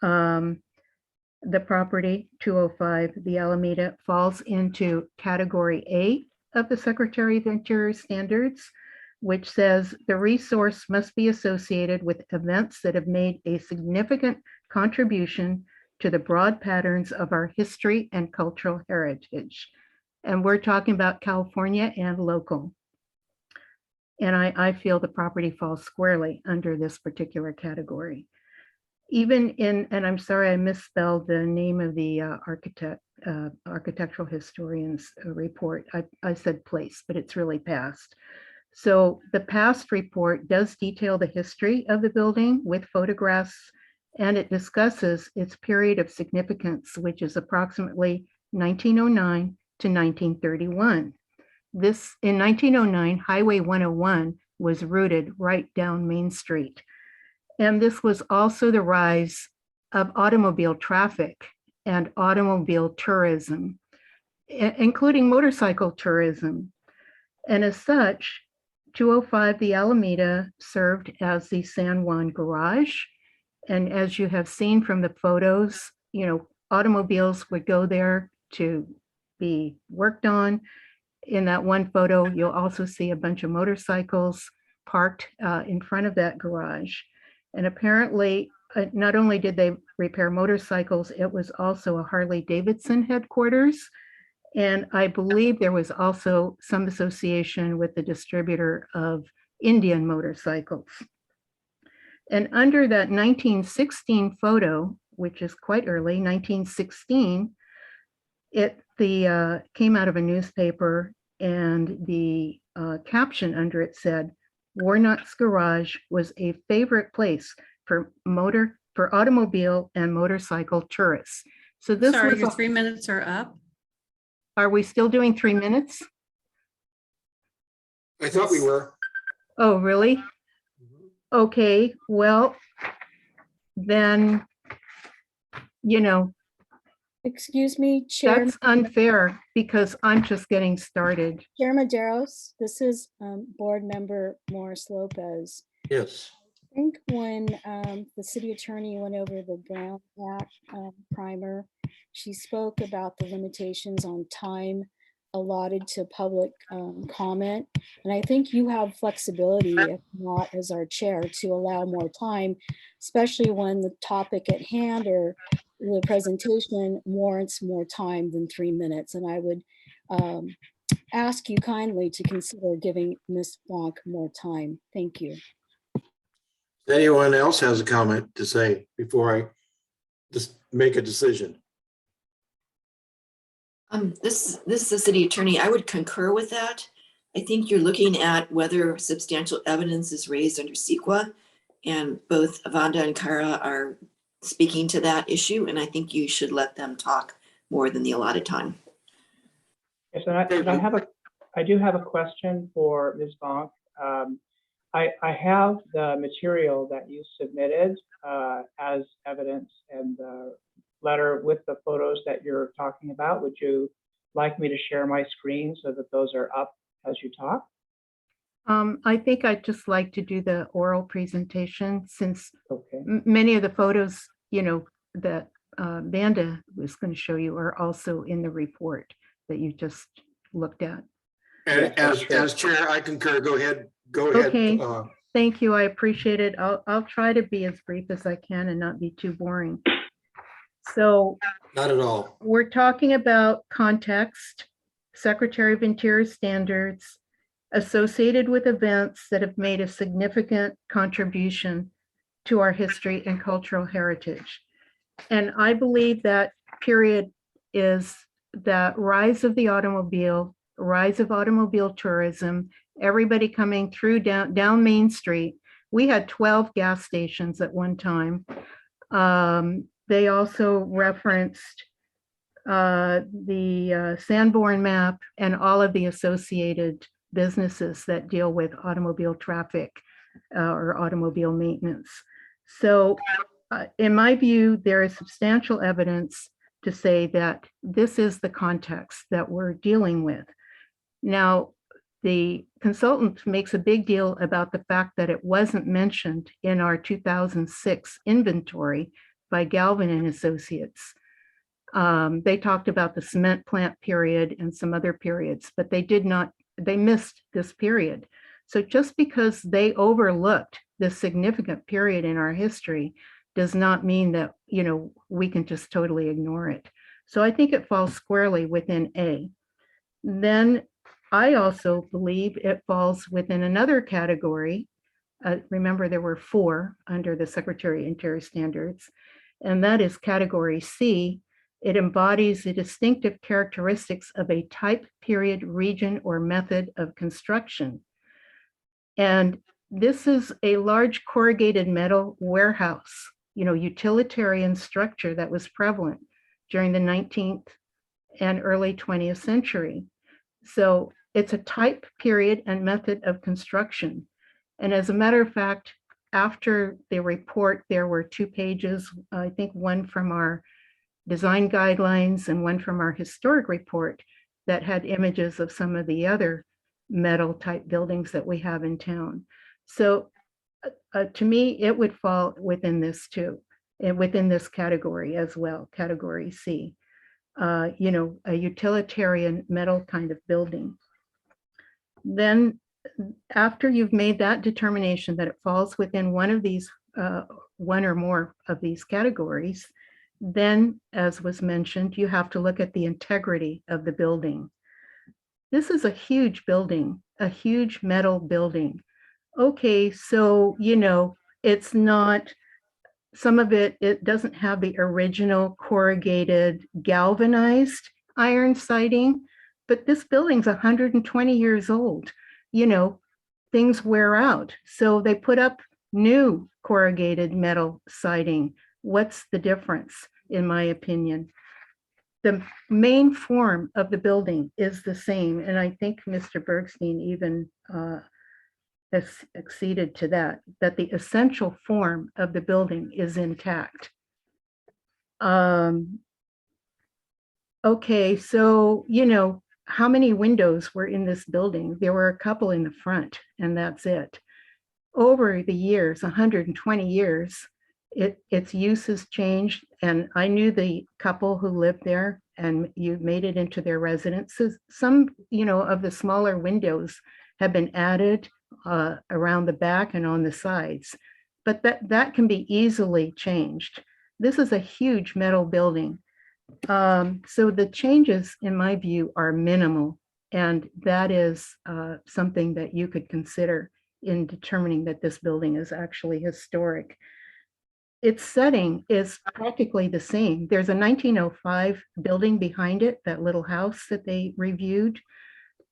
the property 205, the Alameda, falls into category A of the Secretary of Interior standards, which says the resource must be associated with events that have made a significant contribution to the broad patterns of our history and cultural heritage. And we're talking about California and local. And I feel the property falls squarely under this particular category. Even in, and I'm sorry, I misspelled the name of the architectural historian's report. I said place, but it's really past. So the past report does detail the history of the building with photographs, and it discusses its period of significance, which is approximately 1909 to 1931. This, in 1909, Highway 101 was routed right down Main Street. And this was also the rise of automobile traffic and automobile tourism, including motorcycle tourism. And as such, 205 the Alameda served as the San Juan garage. And as you have seen from the photos, you know, automobiles would go there to be worked on. In that one photo, you'll also see a bunch of motorcycles parked in front of that garage. And apparently, not only did they repair motorcycles, it was also a Harley Davidson headquarters. And I believe there was also some association with the distributor of Indian motorcycles. And under that 1916 photo, which is quite early, 1916, it came out of a newspaper, and the caption under it said, "Warnock's Garage was a favorite place for automobile and motorcycle tourists." So this Sorry, was, your 3 minutes are up. are we still doing 3 minutes? I thought we were. Oh, really? Okay, well, then, you know, Excuse me, Chair, that's unfair because I'm just getting started. Chair Maderos, this is Board Member Morris Lopez. Yes. I think when the city attorney went over the Brown Act primer, she spoke about the limitations on time allotted to public comment. And I think you have flexibility, if not as our chair, to allow more time, especially when the topic at hand or the presentation warrants more time than 3 minutes. And I would ask you kindly to consider giving Ms. Blanc more time. Thank you. Anyone else has a comment to say before I just make a decision? This is the city attorney. I would concur with that. I think you're looking at whether substantial evidence is raised under CEQA, and both Avanda and Kara are speaking to that issue, and I think you should let them talk more than the allotted time. Yes, and I do have a question for Ms. Bonk. I have the material that you submitted as evidence and the letter with the photos that you're talking about. Would you like me to share my screen so that those are up as you talk? I think I'd just like to do the oral presentation since Okay. many of the photos, you know, that Vanda was going to show you are also in the report that you just looked at. And as chair, I concur. Go ahead. Go ahead. Okay. Thank you. I appreciate it. I'll try to be as brief as I can and not be too boring. So Not at all. we're talking about context, Secretary of Interior standards associated with events that have made a significant contribution to our history and cultural heritage. And I believe that period is the rise of the automobile, rise of automobile tourism, everybody coming through down Main Street. We had 12 gas stations at one time. They also referenced the Sanborn map and all of the associated businesses that deal with automobile traffic or automobile maintenance. So in my view, there is substantial evidence to say that this is the context that we're dealing with. Now, the consultant makes a big deal about the fact that it wasn't mentioned in our 2006 inventory by Galvin and Associates. They talked about the cement plant period and some other periods, but they missed this period. So just because they overlooked this significant period in our history does not mean that, you know, we can just totally ignore it. So I think it falls squarely within A. Then I also believe it falls within another category. Remember, there were 4 under the Secretary of Interior standards, and that is category C. It embodies the distinctive characteristics of a type, period, region, or method of construction. And this is a large corrugated metal warehouse, utilitarian structure that was prevalent during the 19th and early 20th century. So it's a type, period, and method of construction. And as a matter of fact, after the report, there were 2 pages, I think one from our design guidelines and one from our historic report that had images of some of the other metal type buildings that we have in town. So to me, it would fall within this too, and within this category as well, category C. A utilitarian metal kind of building. Then after you've made that determination that it falls within one of these, one or more of these categories, then, as was mentioned, you have to look at the integrity of the building. This is a huge building, a huge metal building. Okay, so, it's not, some of it doesn't have the original corrugated galvanized iron siding, but this building's 120 years old. Things wear out. So they put up new corrugated metal siding. What's the difference, in my opinion? The main form of the building is the same. And I think Mr. Bergstein even acceded to that the essential form of the building is intact. Okay, so, how many windows were in this building? There were a couple in the front, and that's it. Over the years, 120 years, its use has changed. And I knew the couple who lived there, and you made it into their residences. Some, of the smaller windows have been added around the back and on the sides, but that can be easily changed. This is a huge metal building. So the changes, in my view, are minimal, and that is something that you could consider in determining that this building is actually historic. Its setting is practically the same. There's a 1905 building behind it, that little house that they reviewed.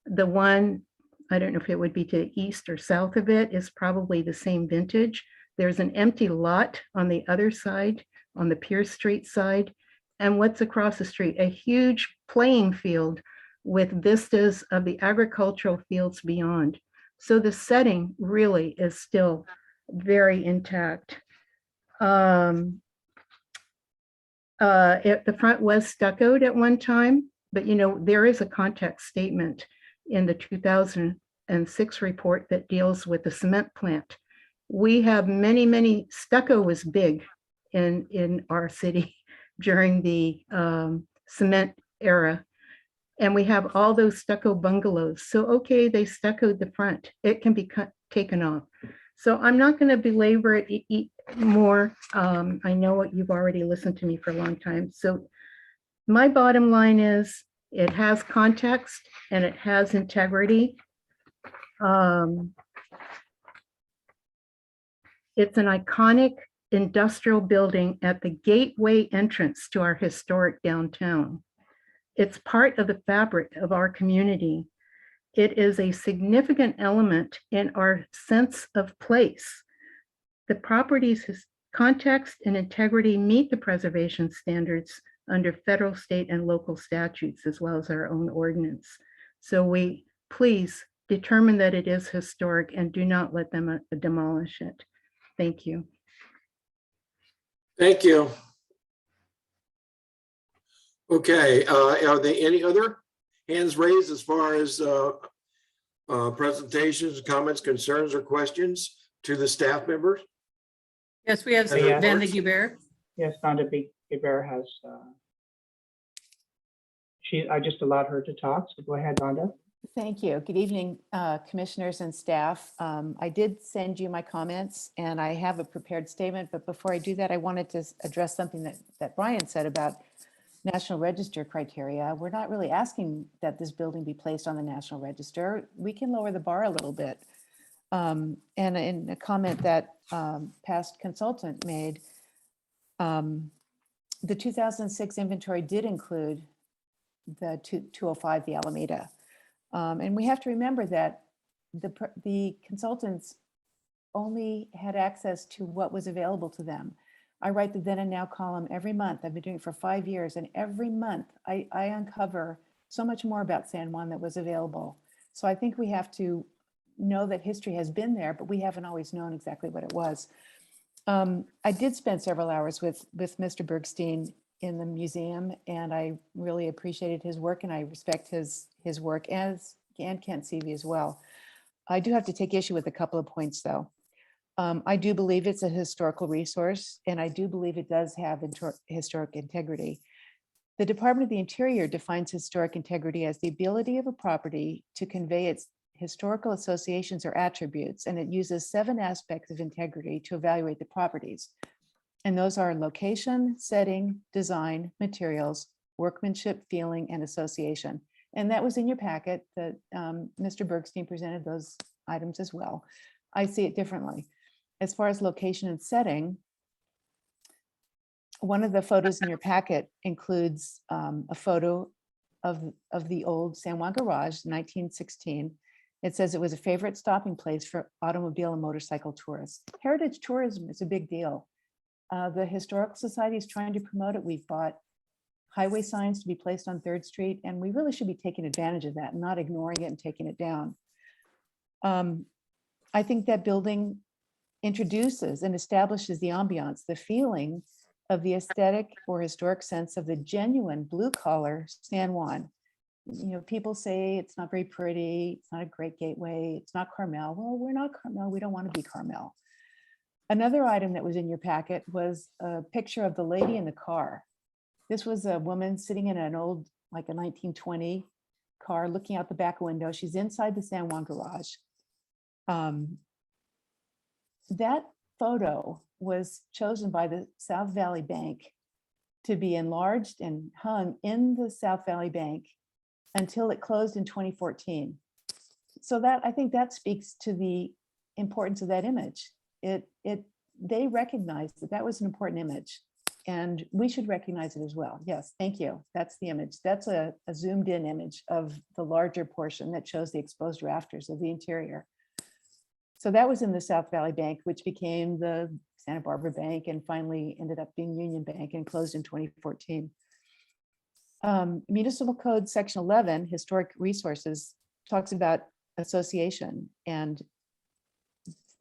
The one, I don't know if it would be to the east or south of it, is probably the same vintage. There's an empty lot on the other side, on the Pierce Street side. And what's across the street? A huge playing field with vistas of the agricultural fields beyond. So the setting really is still very intact. The front was stuccoed at one time, but there is a context statement in the 2006 report that deals with the cement plant. We have many, stucco was big in our city during the cement era. And we have all those stucco bungalows. So, okay, they stuccoed the front. It can be taken off. So I'm not going to belabor it more. I know what you've already listened to me for a long time. So my bottom line is it has context and it has integrity. It's an iconic industrial building at the gateway entrance to our historic downtown. It's part of the fabric of our community. It is a significant element in our sense of place. The property's context and integrity meet the preservation standards under federal, state, and local statutes, as well as our own ordinance. So we please determine that it is historic and do not let them demolish it. Thank you. Thank you. Okay, are there any other hands raised as far as presentations, comments, concerns, or questions to the staff members? Yes, we have Yes. Vanda Guibert. Yes, Vonda Bear has, I just allowed her to talk, so go ahead, Vonda. Thank you. Good evening, commissioners and staff. I did send you my comments and I have a prepared statement, but before I do that, I wanted to address something that Brian said about National Register criteria. We're not really asking that this building be placed on the National Register. We can lower the bar a little bit. And in a comment that past consultant made, the 2006 inventory did include the 205, the Alameda. And we have to remember that the consultants only had access to what was available to them. I write the then and now column every month. I've been doing it for 5 years, and every month I uncover so much more about San Juan that was available. So I think we have to know that history has been there, but we haven't always known exactly what it was. I did spend several hours with Mr. Bergstein in the museum, and I really appreciated his work, and I respect his work, and Kent Seavey as well. I do have to take issue with a couple of points, though. I do believe it's a historical resource, and I do believe it does have historic integrity. The Department of the Interior defines historic integrity as the ability of a property to convey its historical associations or attributes, and it uses 7 aspects of integrity to evaluate the properties. And those are location, setting, design, materials, workmanship, feeling, and association. And that was in your packet that Mr. Bergstein presented those items as well. I see it differently. As far as location and setting, one of the photos in your packet includes a photo of the old San Juan Garage, 1916. It says it was a favorite stopping place for automobile and motorcycle tourists. Heritage tourism is a big deal. The Historical Society is trying to promote it. We've bought highway signs to be placed on 3rd Street, and we really should be taking advantage of that and not ignoring it and taking it down. I think that building introduces and establishes the ambiance, the feeling of the aesthetic or historic sense of the genuine blue collar San Juan. You know, people say it's not very pretty, it's not a great gateway, it's not Carmel. Well, we're not Carmel, we don't want to be Carmel. Another item that was in your packet was a picture of the lady in the car. This was a woman sitting in an old, like a 1920 car, looking out the back window. She's inside the San Juan Garage. That photo was chosen by the South Valley Bank to be enlarged and hung in the South Valley Bank until it closed in 2014. So that, I think that speaks to the importance of that image. They recognized that that was an important image, and we should recognize it as well. Yes, thank you. That's the image. That's a zoomed in image of the larger portion that shows the exposed rafters of the interior. So that was in the South Valley Bank, which became the Santa Barbara Bank and finally ended up being Union Bank and closed in 2014. Municipal Code Section 11, Historic Resources, talks about association. And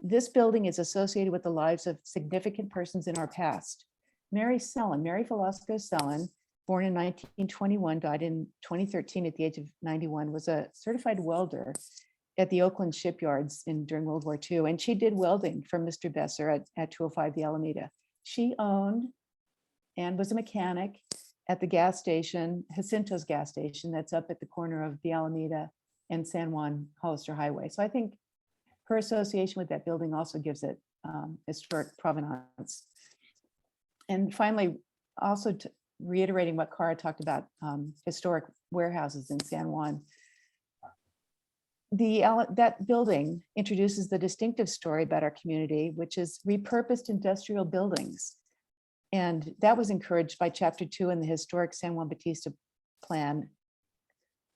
this building is associated with the lives of significant persons in our past. Mary Sellon, Mary Velasco Sellon, born in 1921, died in 2013 at the age of 91, was a certified welder at the Oakland shipyards during World War II. And she did welding for Mr. Besser at 205 the Alameda. She owned and was a mechanic at the gas station, Jacinto's gas station, that's up at the corner of the Alameda and San Juan Hollister Highway. So I think her association with that building also gives it historic provenance. And finally, also reiterating what Cara talked about, historic warehouses in San Juan. That building introduces the distinctive story about our community, which is repurposed industrial buildings. And that was encouraged by Chapter 2 in the historic San Juan Bautista plan,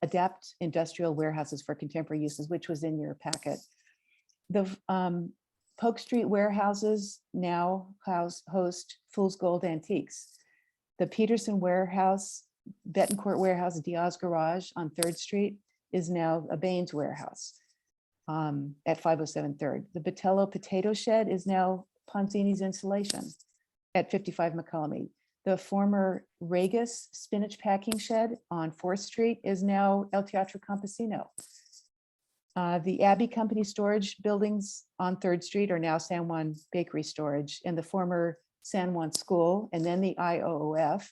adapt industrial warehouses for contemporary uses, which was in your packet. The Polk Street warehouses now host Fool's Gold Antiques. The Peterson warehouse, Betancourt warehouse, Diaz Garage on 3rd Street is now a Baines warehouse at 507 3rd. The Botello potato shed is now Ponzini's Insulation at 55 McCollum. The former Regus spinach packing shed on 4th Street is now El Teatro Campesino. The Abbey Company storage buildings on 3rd Street are now San Juan Bakery Storage, and the former San Juan School, and then the IOOF,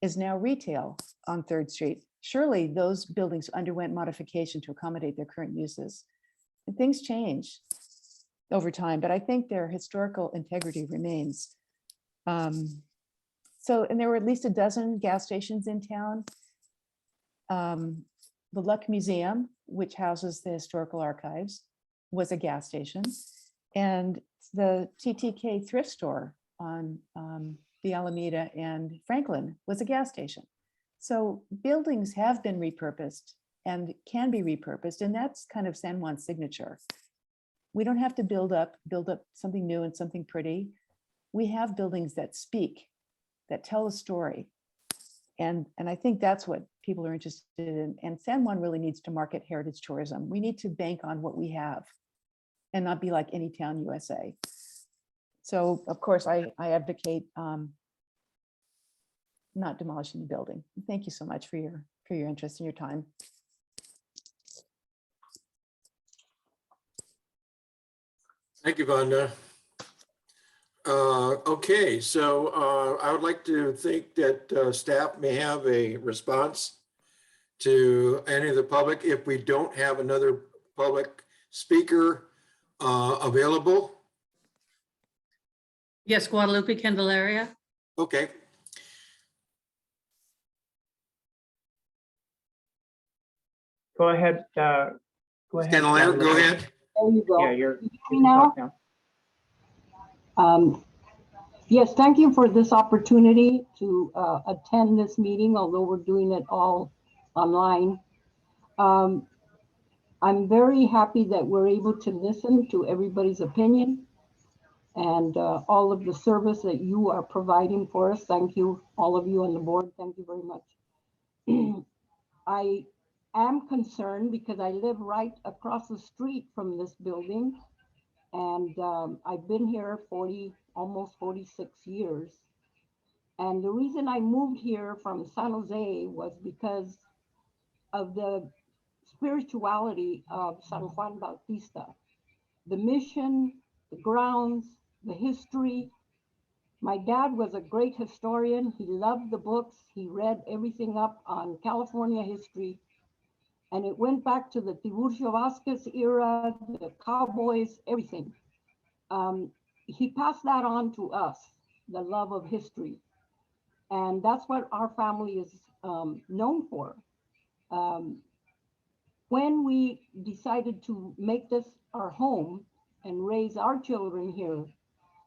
is now retail on 3rd Street. Surely those buildings underwent modification to accommodate their current uses. And things change over time, but I think their historical integrity remains. So, and there were at least a dozen gas stations in town. The Luck Museum, which houses the historical archives, was a gas station. And the TTK thrift store on the Alameda and Franklin was a gas station. So buildings have been repurposed and can be repurposed, and that's kind of San Juan's signature. We don't have to build up something new and something pretty. We have buildings that speak, that tell a story. And I think that's what people are interested in. And San Juan really needs to market heritage tourism. We need to bank on what we have and not be like any town USA. So of course, I advocate not demolishing the building. Thank you so much for your interest and your time. Thank you, Vanda. Okay, so I would like to think that staff may have a response to any of the public if we don't have another public speaker available. Yes, Guadalupe Candelaria. Okay. Go ahead. Go ahead. Candelaria, go ahead. There you go. Yeah, You you hear can me now? talk now. Yes, thank you for this opportunity to attend this meeting, although we're doing it all online. I'm very happy that we're able to listen to everybody's opinion and all of the service that you are providing for us. Thank you, all of you on the board. Thank you very much. I am concerned because I live right across the street from this building. And I've been here almost 46 years. And the reason I moved here from San Jose was because of the spirituality of San Juan Bautista, the mission, the grounds, the history. My dad was a great historian. He loved the books. He read everything up on California history. And it went back to the Tiburcio Vasquez era, the cowboys, everything. He passed that on to us, the love of history. And that's what our family is known for. When we decided to make this our home and raise our children here,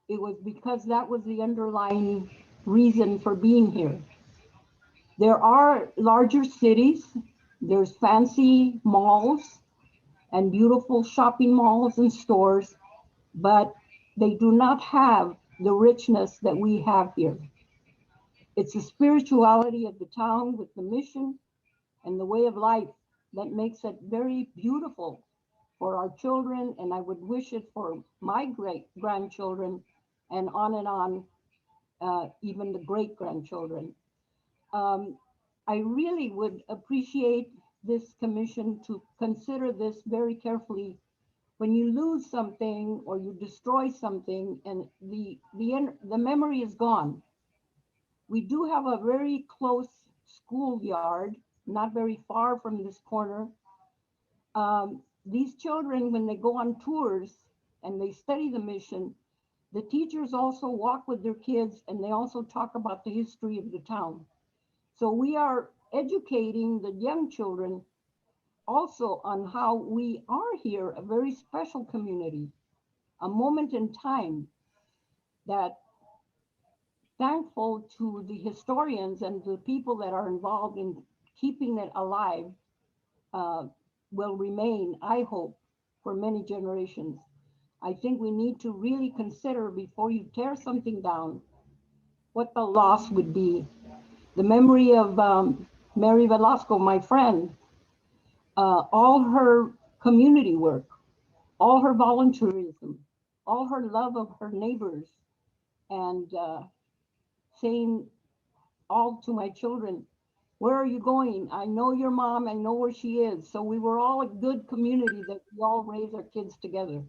it was because that was the underlying reason for being here. There are larger cities, there's fancy malls and beautiful shopping malls and stores, but they do not have the richness that we have here. It's the spirituality of the town with the mission and the way of life that makes it very beautiful for our children, and I would wish it for my great grandchildren and on, even the great grandchildren. I really would appreciate this commission to consider this very carefully. When you lose something or you destroy something and the memory is gone. We do have a very close schoolyard, not very far from this corner. These children, when they go on tours and they study the mission, the teachers also walk with their kids and they also talk about the history of the town. So we are educating the young children also on how we are here, a very special community, a moment in time that, thankful to the historians and the people that are involved in keeping it alive, will remain, I hope, for many generations. I think we need to really consider before you tear something down, what the loss would be. The memory of Mary Velasco, my friend, all her community work, all her volunteerism, all her love of her neighbors, and saying all to my children, where are you going? I know your mom, I know where she is. So we were all a good community that we all raised our kids together.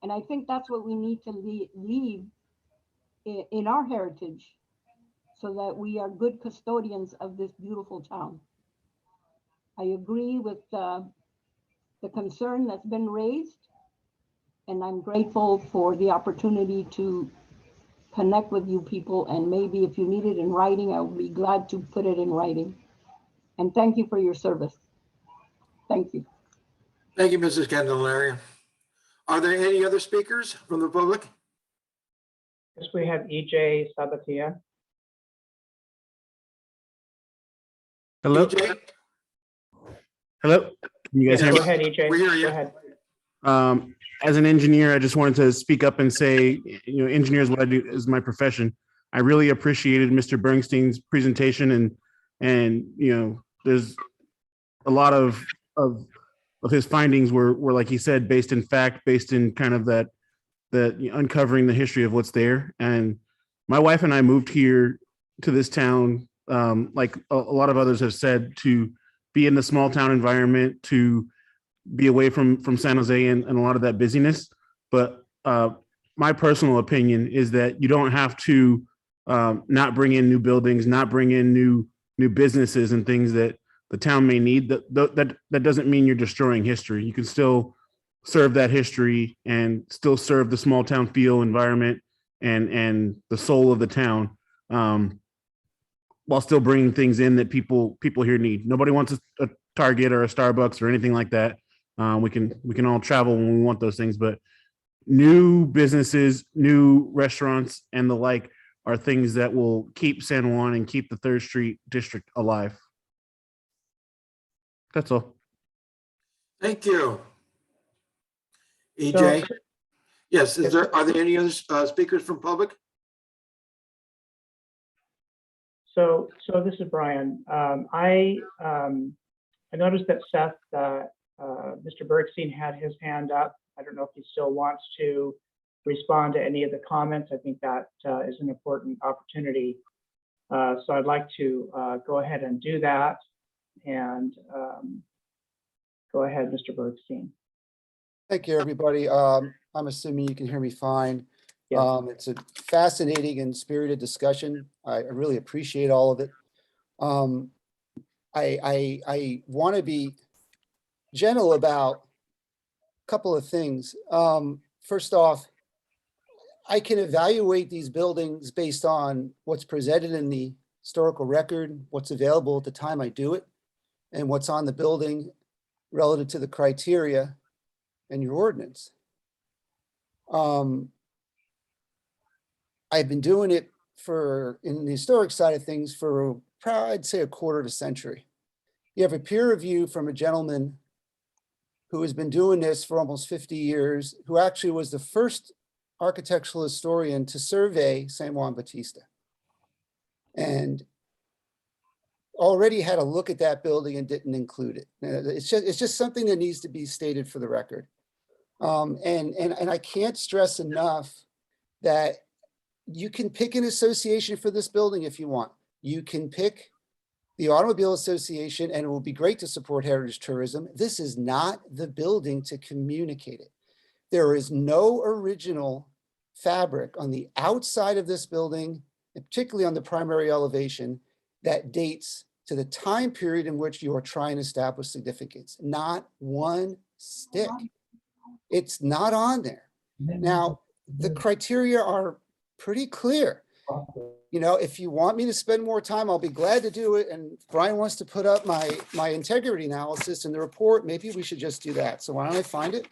And I think that's what we need to leave in our heritage so that we are good custodians of this beautiful town. I agree with the concern that's been raised, and I'm grateful for the opportunity to connect with you people, and maybe if you need it in writing, I would be glad to put it in writing. And thank you for your service. Thank you. Thank you, Mrs. Candelaria. Are there any other speakers from the public? Yes, we have EJ Sabatia. Hello, EJ? hello. Can you guys hear Go me? ahead, EJ. We hear you. Go ahead. As an engineer, I just wanted to speak up and say, engineers, what I do is my profession. I really appreciated Mr. Bernstein's presentation, and there's a lot of his findings were like he said, based in fact, based in kind of that uncovering the history of what's there. And my wife and I moved here to this town, like a lot of others have said, to be in the small town environment, to be away from San Jose and a lot of that busyness. But my personal opinion is that you don't have to not bring in new buildings, not bring in new businesses and things that the town may need. That doesn't mean you're destroying history. You can still serve that history and still serve the small town feel, environment, and the soul of the town, while still bringing things in that people here need. Nobody wants a Target or a Starbucks or anything like that. We can all travel when we want those things, but new businesses, new restaurants, and the like are things that will keep San Juan and keep the 3rd Street district alive. That's all. Thank you. EJ? So- Yes, are there any other speakers from public? So this is Brian. I noticed that Seth, Mr. Bergstein had his hand up. I don't know if he still wants to respond to any of the comments. I think that is an important opportunity. So I'd like to go ahead and do that. And go ahead, Mr. Bergstein. Thank you, everybody. I'm assuming you can hear me fine. Yes. It's a fascinating and spirited discussion. I really appreciate all of it. I want to be gentle about a couple of things. First off, I can evaluate these buildings based on what's presented in the historical record, what's available at the time I do it, and what's on the building relative to the criteria and your ordinance. I've been doing it in the historic side of things for, I'd say, a quarter of a century. You have a peer review from a gentleman who has been doing this for almost 50 years, who actually was the first architectural historian to survey San Juan Bautista. And already had a look at that building and didn't include it. It's just something that needs to be stated for the record. And I can't stress enough that you can pick an association for this building if you want. You can pick the Automobile Association, and it will be great to support heritage tourism. This is not the building to communicate it. There is no original fabric on the outside of this building, and particularly on the primary elevation, that dates to the time period in which you are trying to establish significance. Not one stick. It's not on there. Now, the criteria are pretty clear. If you want me to spend more time, I'll be glad to do it. And Brian wants to put up my integrity analysis in the report. Maybe we should just do that. So why don't I find it?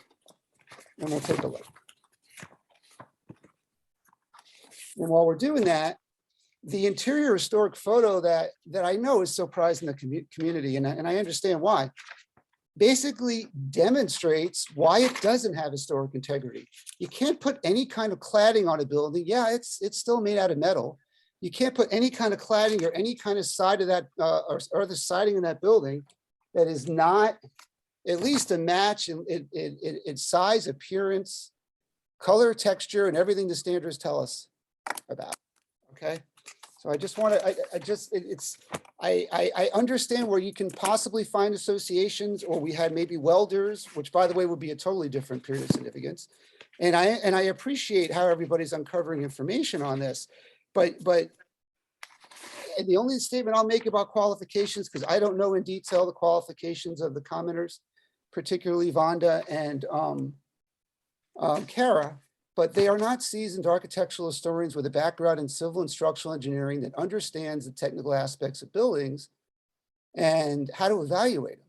And we'll take a look. And while we're doing that, the interior historic photo that I know is so prized in the community, and I understand why, basically demonstrates why it doesn't have historic integrity. You can't put any kind of cladding on a building. Yeah, it's still made out of metal. You can't put any kind of cladding or any kind of side of that or the siding in that building that is not at least a match in size, appearance, color, texture, and everything the standards tell us about. Okay. So I just want to, I understand where you can possibly find associations, or we had maybe welders, which by the way would be a totally different period of significance. And I appreciate how everybody's uncovering information on this, but and the only statement I'll make about qualifications, because I don't know in detail the qualifications of the commenters, particularly Vonda and Kara, but they are not seasoned architectural historians with a background in civil and structural engineering that understands the technical aspects of buildings and how to evaluate them.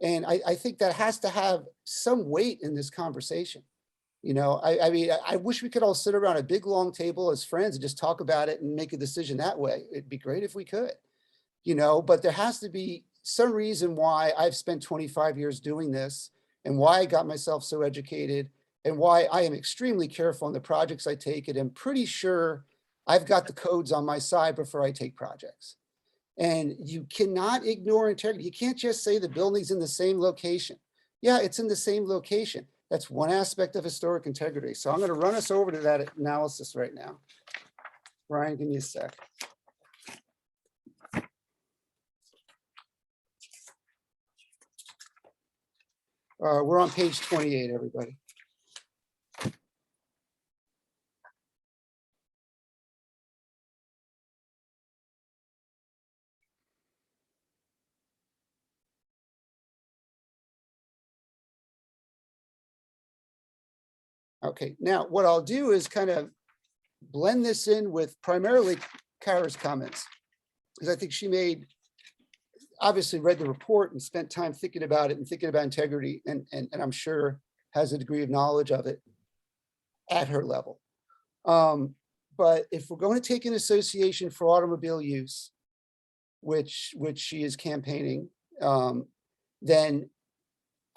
And I think that has to have some weight in this conversation. You know, I mean, I wish we could all sit around a big, long table as friends and just talk about it and make a decision that way. It'd be great if we could, you know, but there has to be some reason why I've spent 25 years doing this and why I got myself so educated and why I am extremely careful on the projects I take. And I'm pretty sure I've got the codes on my side before I take projects. And you cannot ignore integrity. You can't just say the building's in the same location. Yeah, it's in the same location. That's one aspect of historic integrity. So I'm going to run us over to that analysis right now. Brian, give me a sec. We're on page 28, everybody. Okay, now what I'll do is kind of blend this in with primarily Kara's comments, because I think she obviously read the report and spent time thinking about it and thinking about integrity, and I'm sure has a degree of knowledge of it at her level. But if we're going to take an association for automobile use, which she is campaigning, then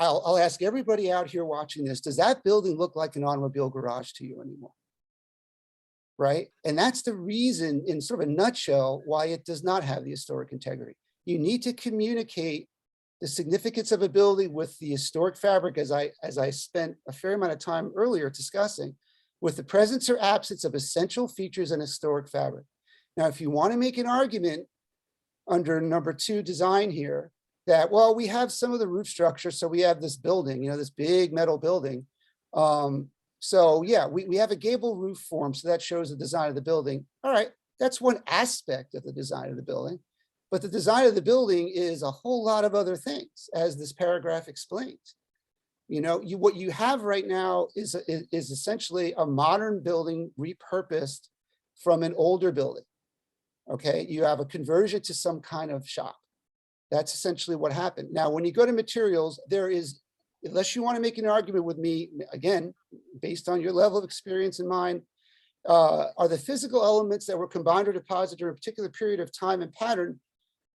I'll ask everybody out here watching this, does that building look like an automobile garage to you anymore? Right? And that's the reason, in sort of a nutshell, why it does not have the historic integrity. You need to communicate the significance of a building with the historic fabric, as I spent a fair amount of time earlier discussing, with the presence or absence of essential features and historic fabric. Now, if you want to make an argument under number 2 design here, that, well, we have some of the roof structure, so we have this building, you know, this big metal building. So yeah, we have a gable roof form, so that shows the design of the building. All right, that's one aspect of the design of the building, but the design of the building is a whole lot of other things, as this paragraph explains. You know, what you have right now is essentially a modern building repurposed from an older building. Okay, you have a conversion to some kind of shop. That's essentially what happened. Now, when you go to materials, there is, unless you want to make an argument with me, again, based on your level of experience in mind, are the physical elements that were combined or deposited during a particular period of time and pattern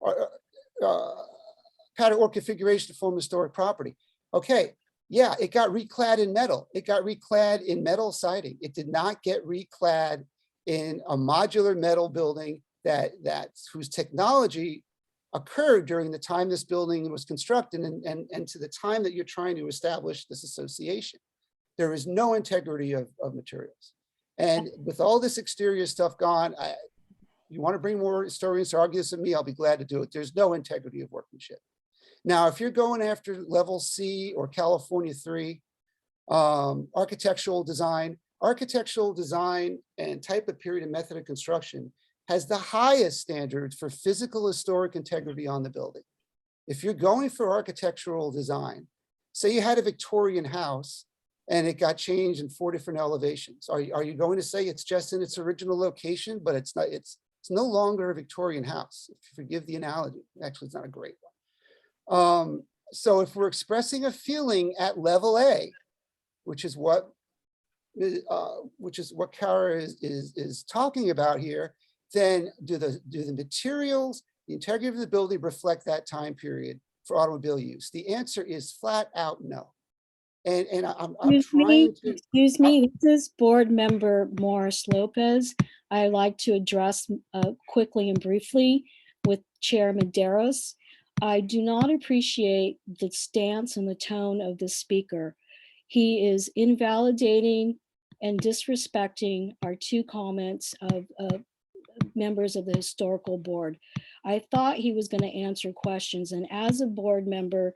or configuration to form historic property. Okay, yeah, it got reclad in metal. It got reclad in metal siding. It did not get reclad in a modular metal building whose technology occurred during the time this building was constructed and to the time that you're trying to establish this association. There is no integrity of materials. And with all this exterior stuff gone, you want to bring more historians to argue this with me, I'll be glad to do it. There's no integrity of workmanship. Now, if you're going after level C or California 3, architectural design and type of period and method of construction has the highest standards for physical historic integrity on the building. If you're going for architectural design, say you had a Victorian house and it got changed in 4 different elevations, are you going to say it's just in its original location, but it's not, it's no longer a Victorian house, if you forgive the analogy. Actually, it's not a great one. So if we're expressing a feeling at level A, which is what Kara is talking about here, then do the materials, the integrity of the building reflect that time period for automobile use? The answer is flat out no. And I'm trying to. Excuse me, this is Board Member Morris Lopez. I'd like to address quickly and briefly with Chair Medeiros. I do not appreciate the stance and the tone of the speaker. He is invalidating and disrespecting our 2 comments of members of the historical board. I thought he was going to answer questions, and as a board member,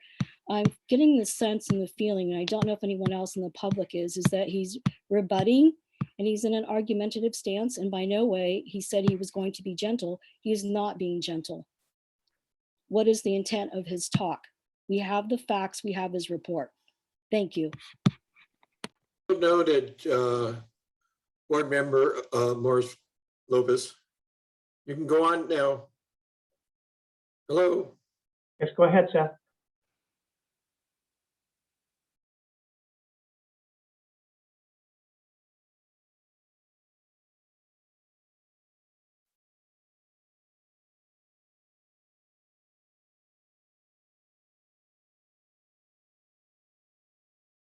I'm getting the sense and the feeling, and I don't know if anyone else in the public is that he's rebutting and he's in an argumentative stance, and by no way, he said he was going to be gentle. He is not being gentle. What is the intent of his talk? We have the facts, we have his report. Thank you. Noted, Board Member Morris Lopez. You can go on now. Hello? Yes, go ahead, Seth.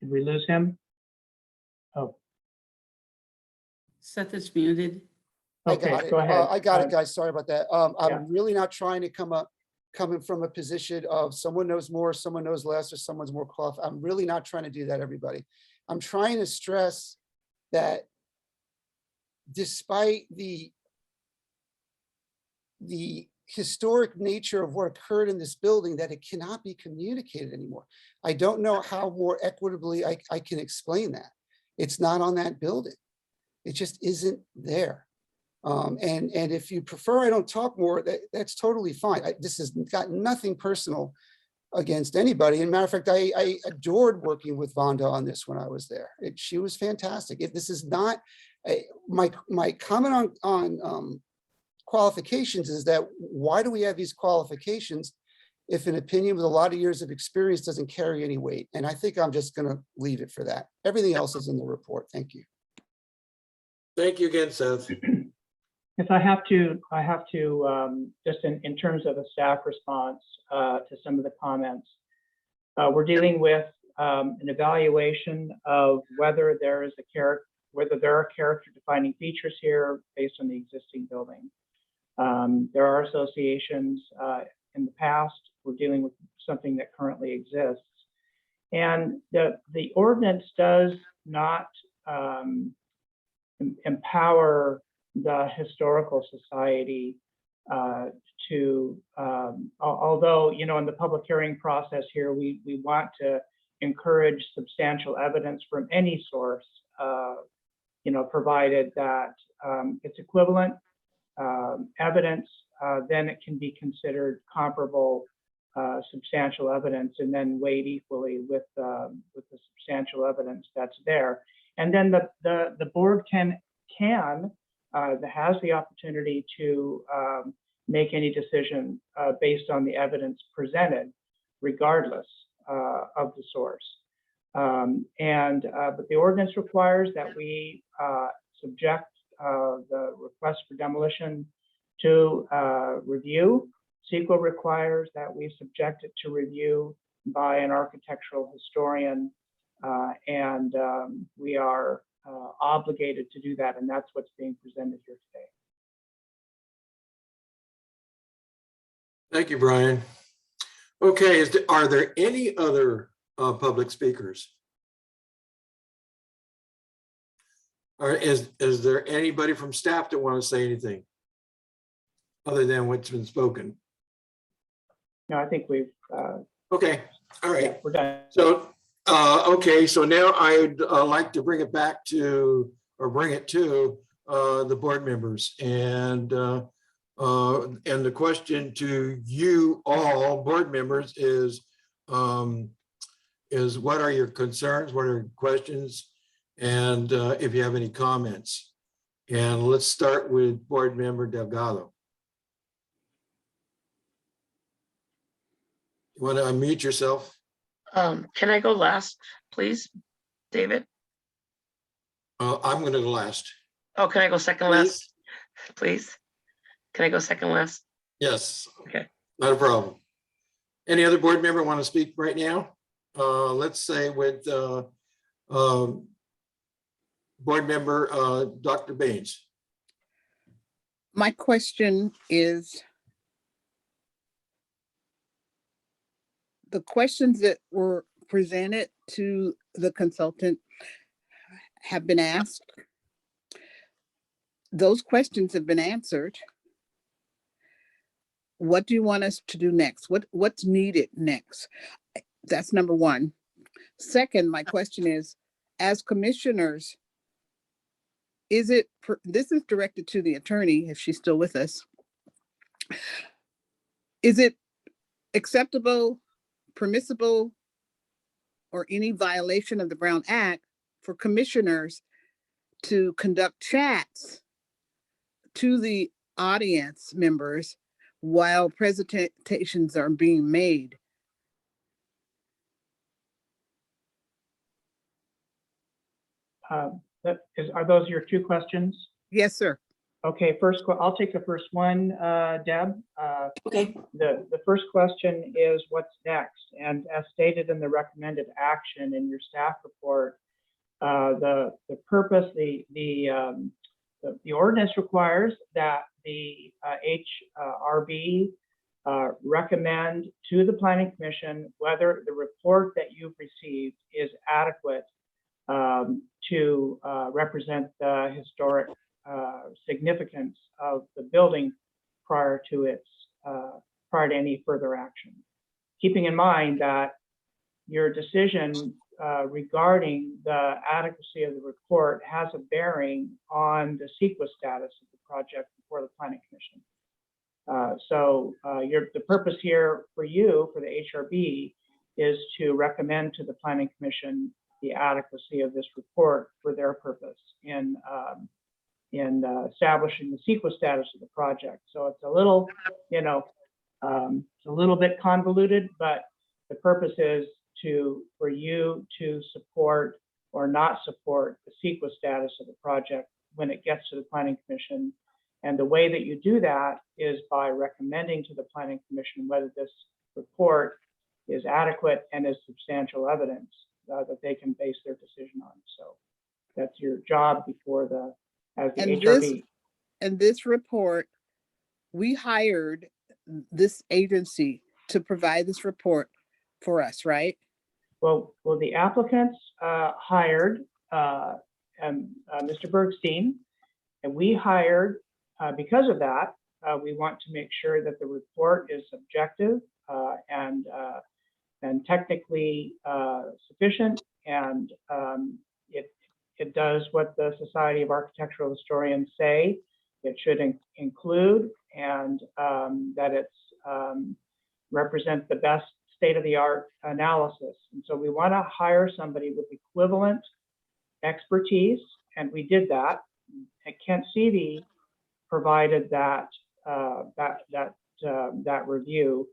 Did we lose him? Oh, Seth is muted. I okay, got it. go ahead. I got it, guys. Sorry about that. yeah. I'm really not trying to coming from a position of someone knows more, someone knows less, or someone's more qualified. I'm really not trying to do that, everybody. I'm trying to stress that despite the historic nature of what occurred in this building, that it cannot be communicated anymore. I don't know how more equitably I can explain that. It's not on that building. It just isn't there. And if you prefer I don't talk more, that's totally fine. This has got nothing personal against anybody. And matter of fact, I adored working with Vonda on this when I was there. She was fantastic. This is not my comment on qualifications is that why do we have these qualifications if an opinion with a lot of years of experience doesn't carry any weight? And I think I'm just going to leave it for that. Everything else is in the report. Thank you. Thank you again, Seth. Yes, I have to just in terms of a staff response to some of the comments. We're dealing with an evaluation of whether there are character defining features here based on the existing building. There are associations in the past. We're dealing with something that currently exists. And the ordinance does not empower the Historical Society to, although, you know, in the public hearing process here, we want to encourage substantial evidence from any source, you know, provided that it's equivalent evidence, then it can be considered comparable substantial evidence and then weighed equally with the substantial evidence that's there. And then the board has the opportunity to make any decision based on the evidence presented, regardless of the source. But the ordinance requires that we subject the request for demolition to review. CEQA requires that we subject it to review by an architectural historian, and we are obligated to do that, and that's what's being presented here today. Thank you, Brian. Okay, are there any other public speakers? Or is there anybody from staff that want to say anything other than what's been spoken? No, I think we've. Okay, all right. Yeah, we're done. So, okay, so now I'd like to bring it back to, or bring it to the board members. And the question to you all board members is what are your concerns? What are your questions? And if you have any comments. And let's start with board member Delgado. You want to unmute yourself? Can I go last, please, David? I'm going to go last. Oh, can I go second Please. last, please? Can I go second last? Yes. Okay. Not a problem. Any other board member want to speak right now? Let's say with board member Dr. Baines. My question is, the questions that were presented to the consultant have been asked. Those questions have been answered. What do you want us to do next? What's needed next? That's number one. Second, my question is, as commissioners, this is directed to the attorney, if she's still with us. Is it acceptable, permissible, or any violation of the Brown Act for commissioners to conduct chats to the audience members while presentations are being made. Are those your two questions? Yes, sir. Okay, I'll take the first one, Deb. Okay. The first question is what's next? And as stated in the recommended action in your staff report, the purpose, the ordinance requires that the HRB recommend to the Planning Commission whether the report that you've received is adequate to represent the historic significance of the building prior to any further action. Keeping in mind that your decision regarding the adequacy of the report has a bearing on the CEQA status of the project before the Planning Commission. The purpose here for you, for the HRB, is to recommend to the Planning Commission the adequacy of this report for their purpose in establishing the CEQA status of the project. So it's a little, it's a little bit convoluted, but the purpose is for you to support or not support the CEQA status of the project when it gets to the Planning Commission. And the way that you do that is by recommending to the Planning Commission whether this report is adequate and is substantial evidence that they can base their decision on. So that's your job as the HRB. And this report, we hired this agency to provide this report for us, right? Well, the applicants hired Mr. Bergstein, and we hired, because of that, we want to make sure that the report is objective and technically sufficient, and it does what the Society of Architectural Historians say it should include, and that it's represents the best state-of-the-art analysis. And so we want to hire somebody with equivalent expertise, and we did that. And Kent Seavey provided that review,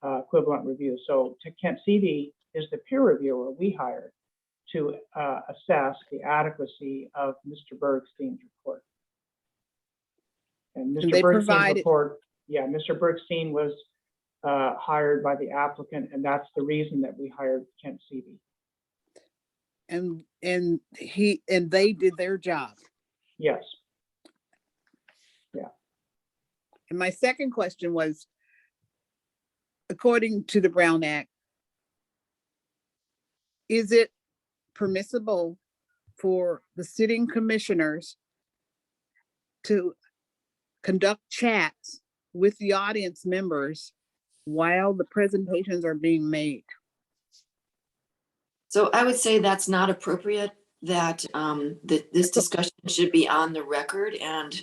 equivalent review. So Kent Seavey is the peer reviewer we hired to assess the adequacy of Mr. Bergstein's report. And Mr. Bergstein's report, yeah, Mr. Bergstein was hired by the applicant, and that's the reason that we hired Kent Seavey. And they did their job. Yes. Yeah. And my second question was, according to the Brown Act, is it permissible for the sitting commissioners to conduct chats with the audience members while the presentations are being made? So I would say that's not appropriate, that this discussion should be on the record, and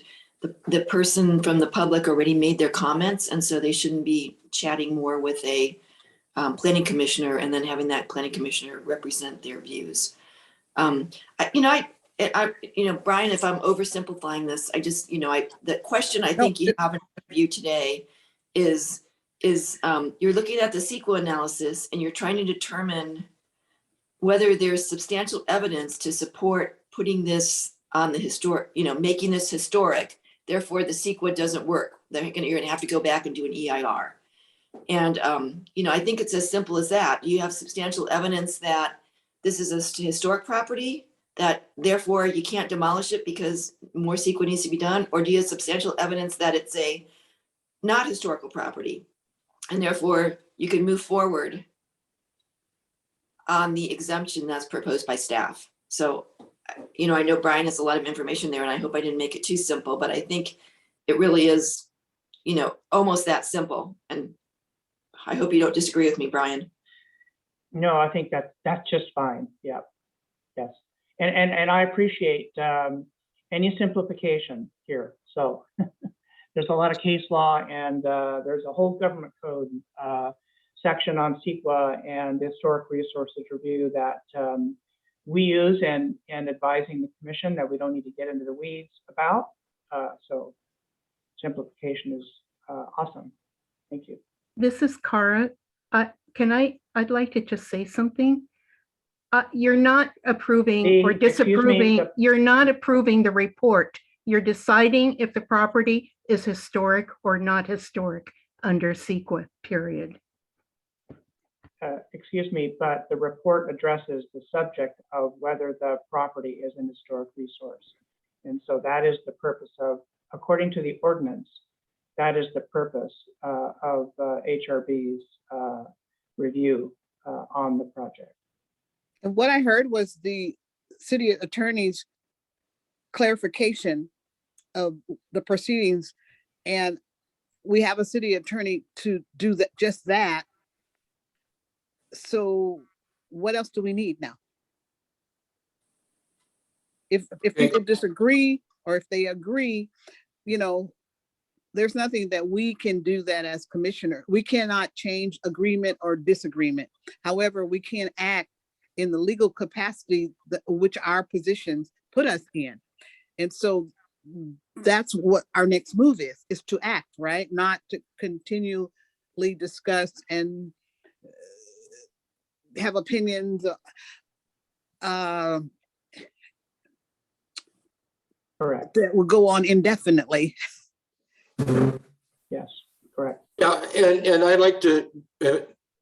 the person from the public already made their comments, and so they shouldn't be chatting more with a planning commissioner and then having that planning commissioner represent their views. Brian, if I'm oversimplifying this, the question I think you have in front of you today is you're looking at the CEQA analysis and you're trying to determine whether there's substantial evidence to support putting this on the historic, making this historic. Therefore, the CEQA doesn't work. You're going to have to go back and do an EIR. And, I think it's as simple as that. You have substantial evidence that this is a historic property, that therefore you can't demolish it because more CEQA needs to be done? Or do you have substantial evidence that it's a not historical property, and therefore you can move forward on the exemption that's proposed by staff? So, I know Brian has a lot of information there, and I hope I didn't make it too simple, but I think it really is, almost that simple. And I hope you don't disagree with me, Brian. No, I think that's just fine. Yeah. Yes. And I appreciate any simplification here. So there's a lot of case law, and there's a whole government code section on CEQA and historic resources review that we use and advising the commission that we don't need to get into the weeds about. So simplification is awesome. Thank you. This is Cara. I'd like to just say something. You're not approving or Excuse me, disapproving, you're not approving the report. You're deciding if the property is historic or not historic under CEQA, period. Excuse me, but the report addresses the subject of whether the property is an historic resource. And so that is the purpose of, according to the ordinance, that is the purpose of HRB's review on the project. And what I heard was the city attorney's clarification of the proceedings. And we have a city attorney to do that, just that. So what else do we need now? If people disagree or if they agree, you know, there's nothing that we can do that as commissioner. We cannot change agreement or disagreement. However, we can act in the legal capacity which our positions put us in. And so that's what our next move is to act, right? Not to continually discuss and have opinions. Correct. That will go on indefinitely. Yes, correct. Yeah, and I'd like to,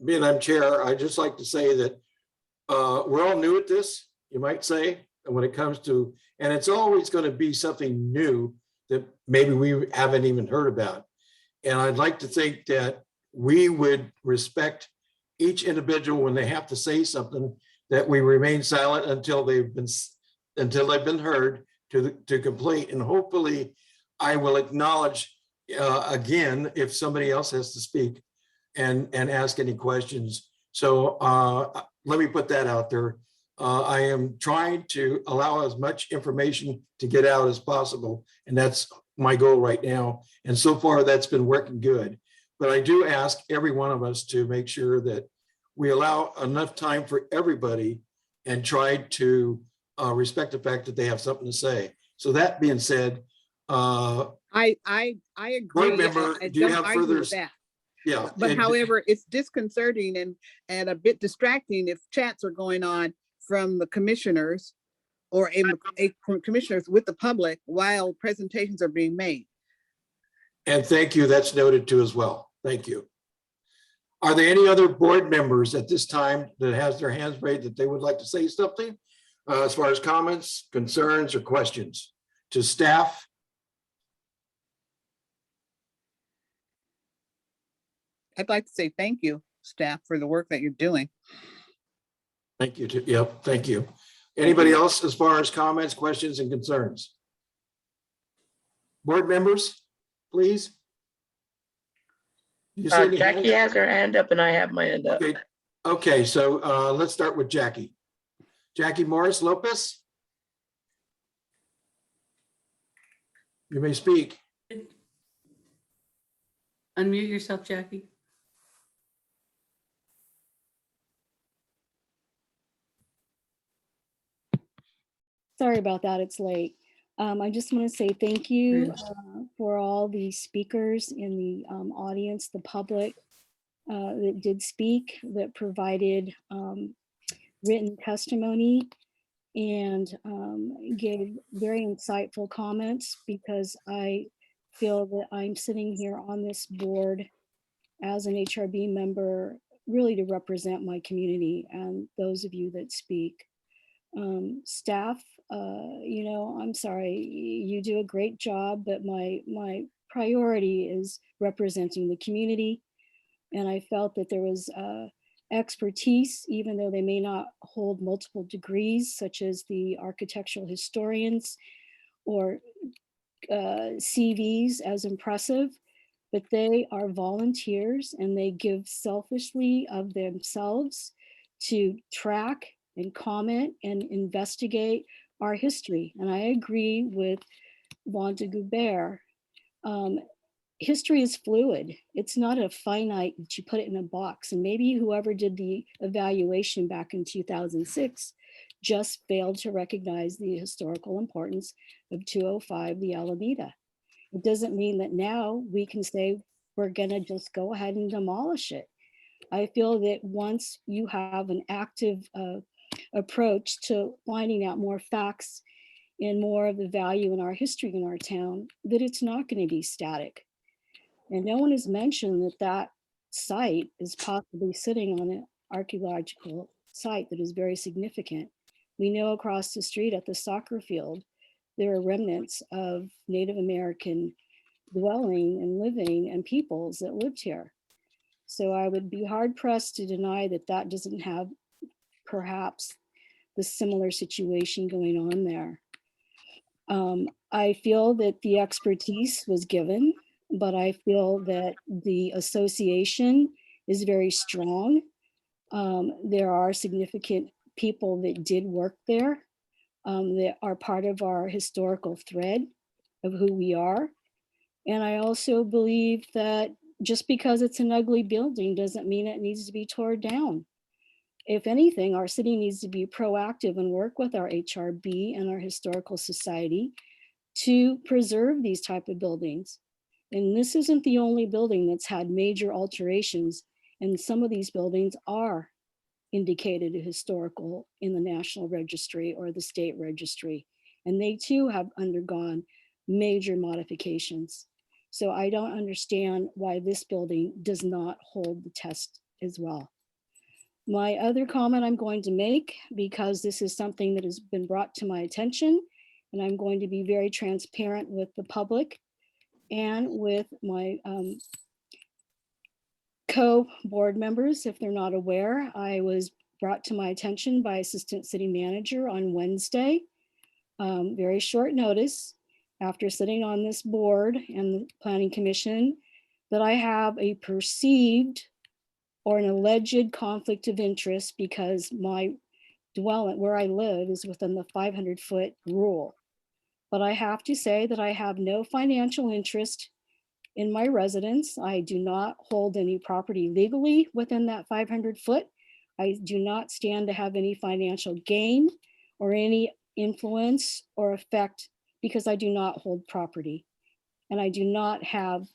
being I'm chair, I'd just like to say that we're all new at this, you might say, and when it comes to, and it's always going to be something new that maybe we haven't even heard about. And I'd like to think that we would respect each individual when they have to say something, that we remain silent until they've been heard to complete. And hopefully I will acknowledge again if somebody else has to speak and ask any questions. So let me put that out there. I am trying to allow as much information to get out as possible, and that's my goal right now. And so far that's been working good. But I do ask every one of us to make sure that we allow enough time for everybody and try to respect the fact that they have something to say. So that being said, I agree. board member, I do you don't have argue further? with that. Yeah. But and- however, it's disconcerting and a bit distracting if chats are going on from the commissioners or a commissioners with the public while presentations are being made. And thank you, that's noted too as well. Thank you. Are there any other board members at this time that has their hands raised that they would like to say something as far as comments, concerns, or questions to staff? I'd like to say thank you, staff, for the work that you're doing. Thank you. Yep, thank you. Anybody else as far as comments, questions, and concerns? Board members, please. You see any Jackie hands? has her hand up and I have my hand up. Okay, so let's start with Jackie. Jackie Morris Lopez. You may speak. Unmute yourself, Jackie. Sorry about that, it's late. I just want to say thank you Yes. for all the speakers in the audience, the public that did speak, that provided written testimony and gave very insightful comments, because I feel that I'm sitting here on this board as an HRB member, really to represent my community and those of you that speak. Staff, you know, I'm sorry, you do a great job, but my priority is representing the community. And I felt that there was expertise, even though they may not hold multiple degrees, such as the architectural historians or CVs as impressive, but they are volunteers and they give selfishly of themselves to track and comment and investigate our history. And I agree with Wanda Goubert. History is fluid. It's not a finite that you put it in a box. And maybe whoever did the evaluation back in 2006 just failed to recognize the historical importance of 205 the Alameda. It doesn't mean that now we can say we're gonna just go ahead and demolish it. I feel that once you have an active approach to finding out more facts and more of the value in our history in our town, that it's not going to be static. And no one has mentioned that that site is possibly sitting on an archaeological site that is very significant. We know across the street at the soccer field, there are remnants of Native American dwelling and living and peoples that lived here. So I would be hard pressed to deny that that doesn't have perhaps the similar situation going on there. I feel that the expertise was given, but I feel that the association is very strong. There are significant people that did work there that are part of our historical thread of who we are. And I also believe that just because it's an ugly building doesn't mean it needs to be torn down. If anything, our city needs to be proactive and work with our HRB and our historical society to preserve these type of buildings. And this isn't the only building that's had major alterations, and some of these buildings are indicated as historical in the National Registry or the State Registry, and they too have undergone major modifications. So I don't understand why this building does not hold the test as well. My other comment I'm going to make, because this is something that has been brought to my attention, and I'm going to be very transparent with the public and with my co-board members, if they're not aware. I was brought to my attention by Assistant City Manager on Wednesday, very short notice, after sitting on this board and the Planning Commission, that I have a perceived or an alleged conflict of interest because my dwelling where I live is within the 500-foot rule. But I have to say that I have no financial interest in my residence. I do not hold any property legally within that 500 foot. I do not stand to have any financial gain or any influence or effect because I do not hold property. And I do not have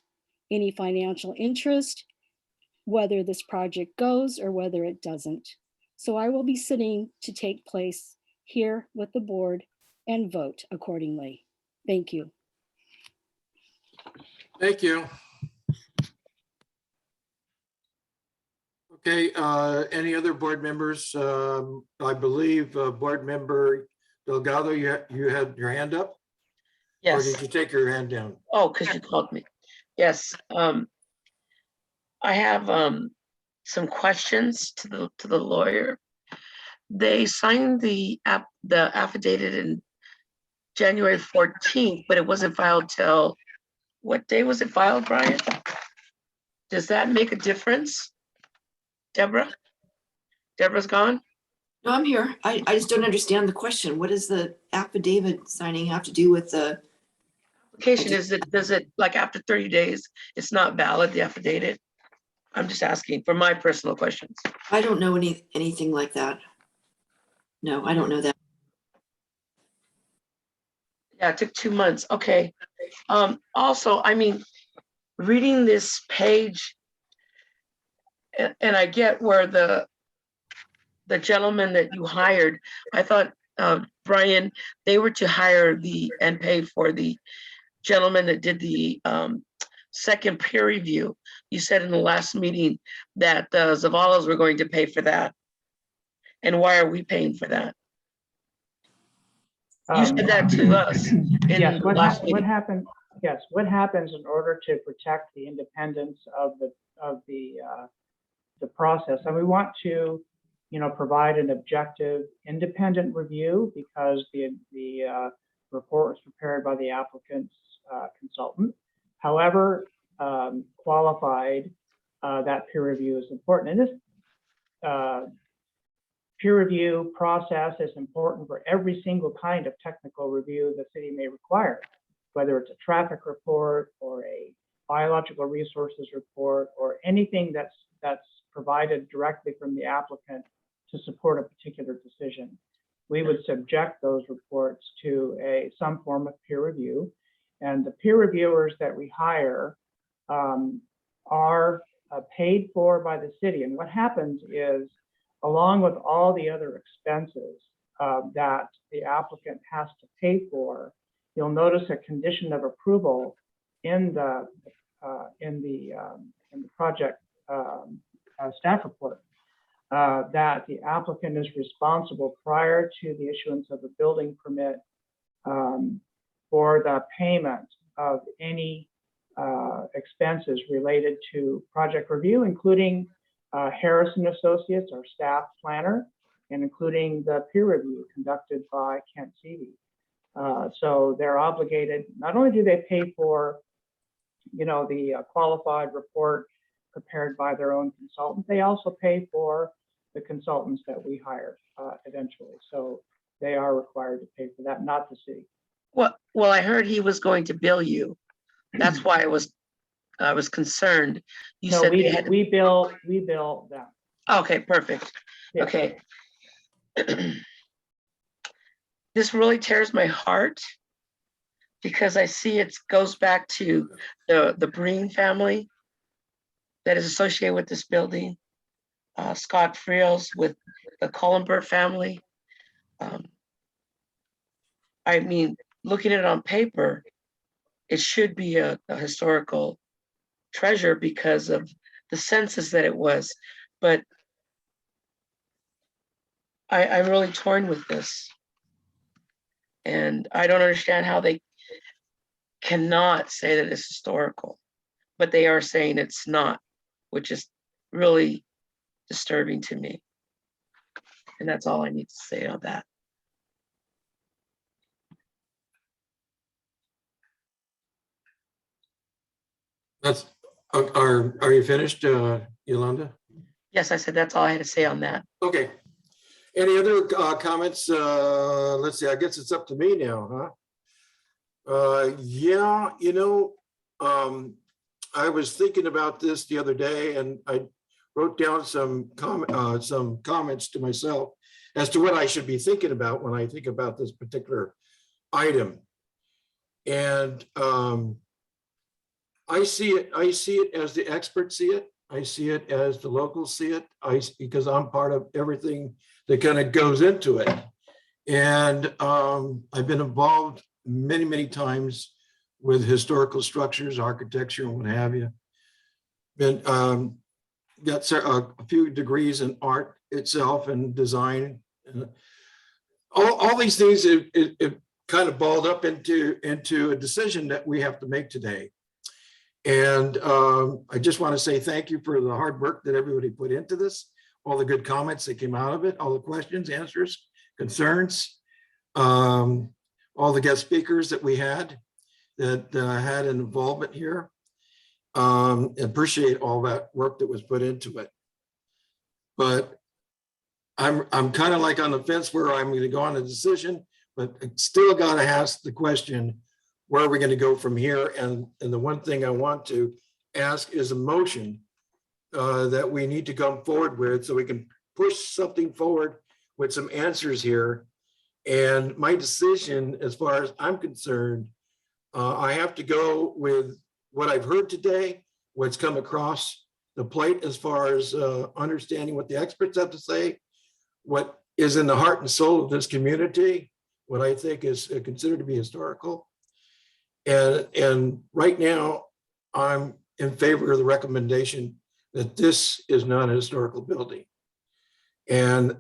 any financial interest whether this project goes or whether it doesn't. So I will be sitting to take place here with the board and vote accordingly. Thank you. Thank you. Okay, any other board members? I believe board member Delgado, you had your hand up? Or Yes. did you take your hand down? Oh, because you called me. Yes. I have some questions to the lawyer. They signed the affidavit in January 14th, but it wasn't filed till, what day was it filed, Brian? Does that make a difference? Deborah? Deborah's gone? No, I'm here. I just don't understand the question. What does the affidavit signing have to do with the? Application, does it, like after 30 days, it's not valid, the affidavit? I'm just asking for my personal questions. I don't know anything like that. No, I don't know that. Yeah, it took 2 months. Okay. Also, I mean, reading this page, and I get where the gentleman that you hired, I thought, Brian, they were to hire and pay for the gentleman that did the second peer review. You said in the last meeting that the Zavalas were going to pay for that. And why are we paying for that? You said that to us. Yes, what happened? Yes, what happens in order to protect the independence of the process? And we want to, provide an objective, independent review because the report was prepared by the applicant's consultant. However, qualified, that peer review is important. And this peer review process is important for every single kind of technical review the city may require, whether it's a traffic report or a biological resources report or anything that's provided directly from the applicant to support a particular decision. we would subject those reports to some form of peer review. And the peer reviewers that we hire are paid for by the city. And what happens is, along with all the other expenses that the applicant has to pay for, you'll notice a condition of approval in the project staff report that the applicant is responsible prior to the issuance of a building permit for the payment of any expenses related to project review, including Harrison Associates, our staff planner, and including the peer review conducted by Kent Seavey. So they're obligated, not only do they pay for, the qualified report prepared by their own consultant, they also pay for the consultants that we hire eventually. So they are required to pay for that, not the city. Well, I heard he was going to bill you. That's why I was concerned. You No, said we, they had. we bill them. Okay, perfect. Yeah. Okay. This really tears my heart because I see it goes back to the Breen family that is associated with this building. Scott Friels with the Cullenberg family. I mean, looking at it on paper, it should be a historical treasure because of the census that it was. But I'm really torn with this. And I don't understand how they cannot say that it's historical, but they are saying it's not, which is really disturbing to me. And that's all I need to say on that. That's, are you finished, Yolanda? Yes, I said that's all I had to say on that. Okay. Any other comments? Let's see, I guess it's up to me now, huh? Yeah, I was thinking about this the other day and I wrote down some comments to myself as to what I should be thinking about when I think about this particular item. And I see it as the experts see it. I see it as the locals see it. Because I'm part of everything that kind of goes into it. And I've been involved many, many times with historical structures, architecture, and what have you. Been got a few degrees in art itself and design. All these things it kind of balled up into a decision that we have to make today. And I just want to say thank you for the hard work that everybody put into this, all the good comments that came out of it, all the questions, answers, concerns, all the guest speakers that we had that had an involvement here. Appreciate all that work that was put into it. But I'm kind of like on the fence where I'm going to go on a decision, but I still got to ask the question, where are we going to go from here? And the one thing I want to ask is a motion that we need to come forward with so we can push something forward with some answers here. And my decision, as far as I'm concerned, I have to go with what I've heard today, what's come across the plate as far as understanding what the experts have to say, what is in the heart and soul of this community, what I think is considered to be historical. And right now, I'm in favor of the recommendation that this is not a historical building. And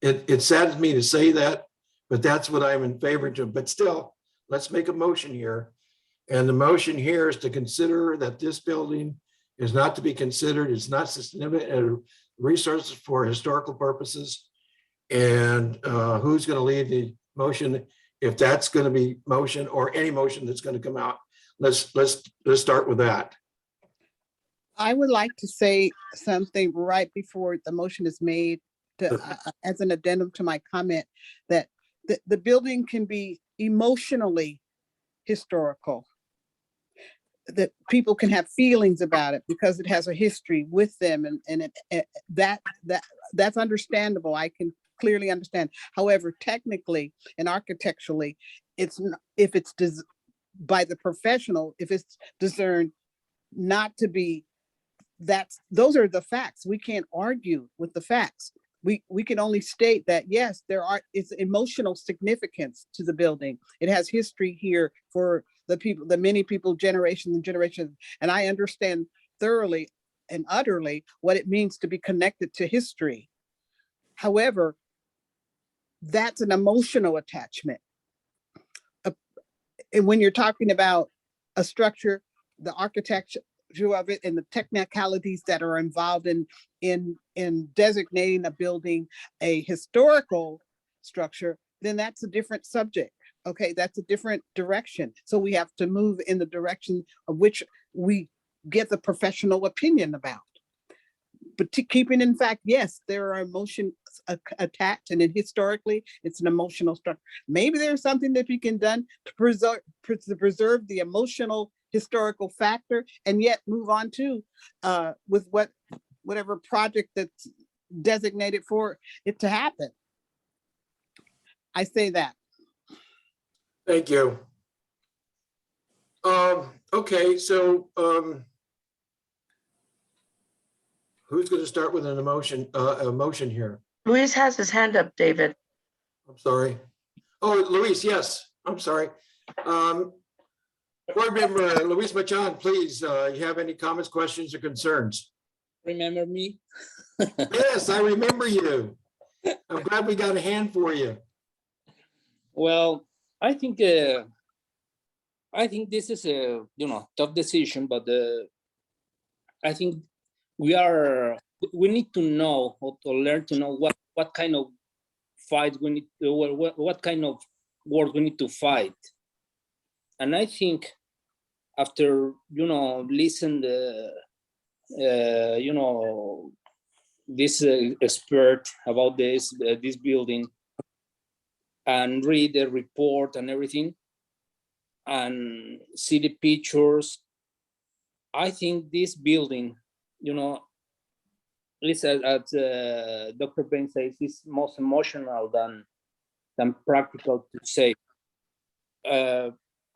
it saddens me to say that, but that's what I'm in favor of. But still, let's make a motion here. And the motion here is to consider that this building is not to be considered, it's not significant resources for historical purposes. And who's going to lead the motion? If that's going to be motion or any motion that's going to come out, let's start with that. I would like to say something right before the motion is made to, as an addendum to my comment, that the building can be emotionally historical. That people can have feelings about it because it has a history with them, and that's understandable. I can clearly understand. However, technically and architecturally, if it's by the professional, if it's discerned not to be, those are the facts. We can't argue with the facts. We can only state that, yes, it's emotional significance to the building. It has history here for the many people, generations and generations. And I understand thoroughly and utterly what it means to be connected to history. However, that's an emotional attachment. And when you're talking about a structure, the architecture of it and the technicalities that are involved in designating a building a historical structure, then that's a different subject. Okay, that's a different direction. So we have to move in the direction of which we get the professional opinion about. But keeping in fact, yes, there are emotions attached, and then historically, it's an emotional structure. Maybe there's something that we can done to preserve the emotional historical factor, and yet move on to with whatever project that's designated for it to happen. I say that. Thank you. Okay, so who's going to start with an motion here? Luis has his hand up, David. I'm sorry. Oh, Luis, yes, I'm sorry. Board member Luis Machan, please, you have any comments, questions, or concerns? Remember me? Yes, I remember you. I'm glad we got a hand for you. Well, I think this is a tough decision, but I think we need to know or to learn to know what kind of fight we need, what kind of war we need to fight. And I think after listen this expert about this building and read the report and everything and see the pictures, I think this building, as Dr. Ben says, is most emotional than practical to say.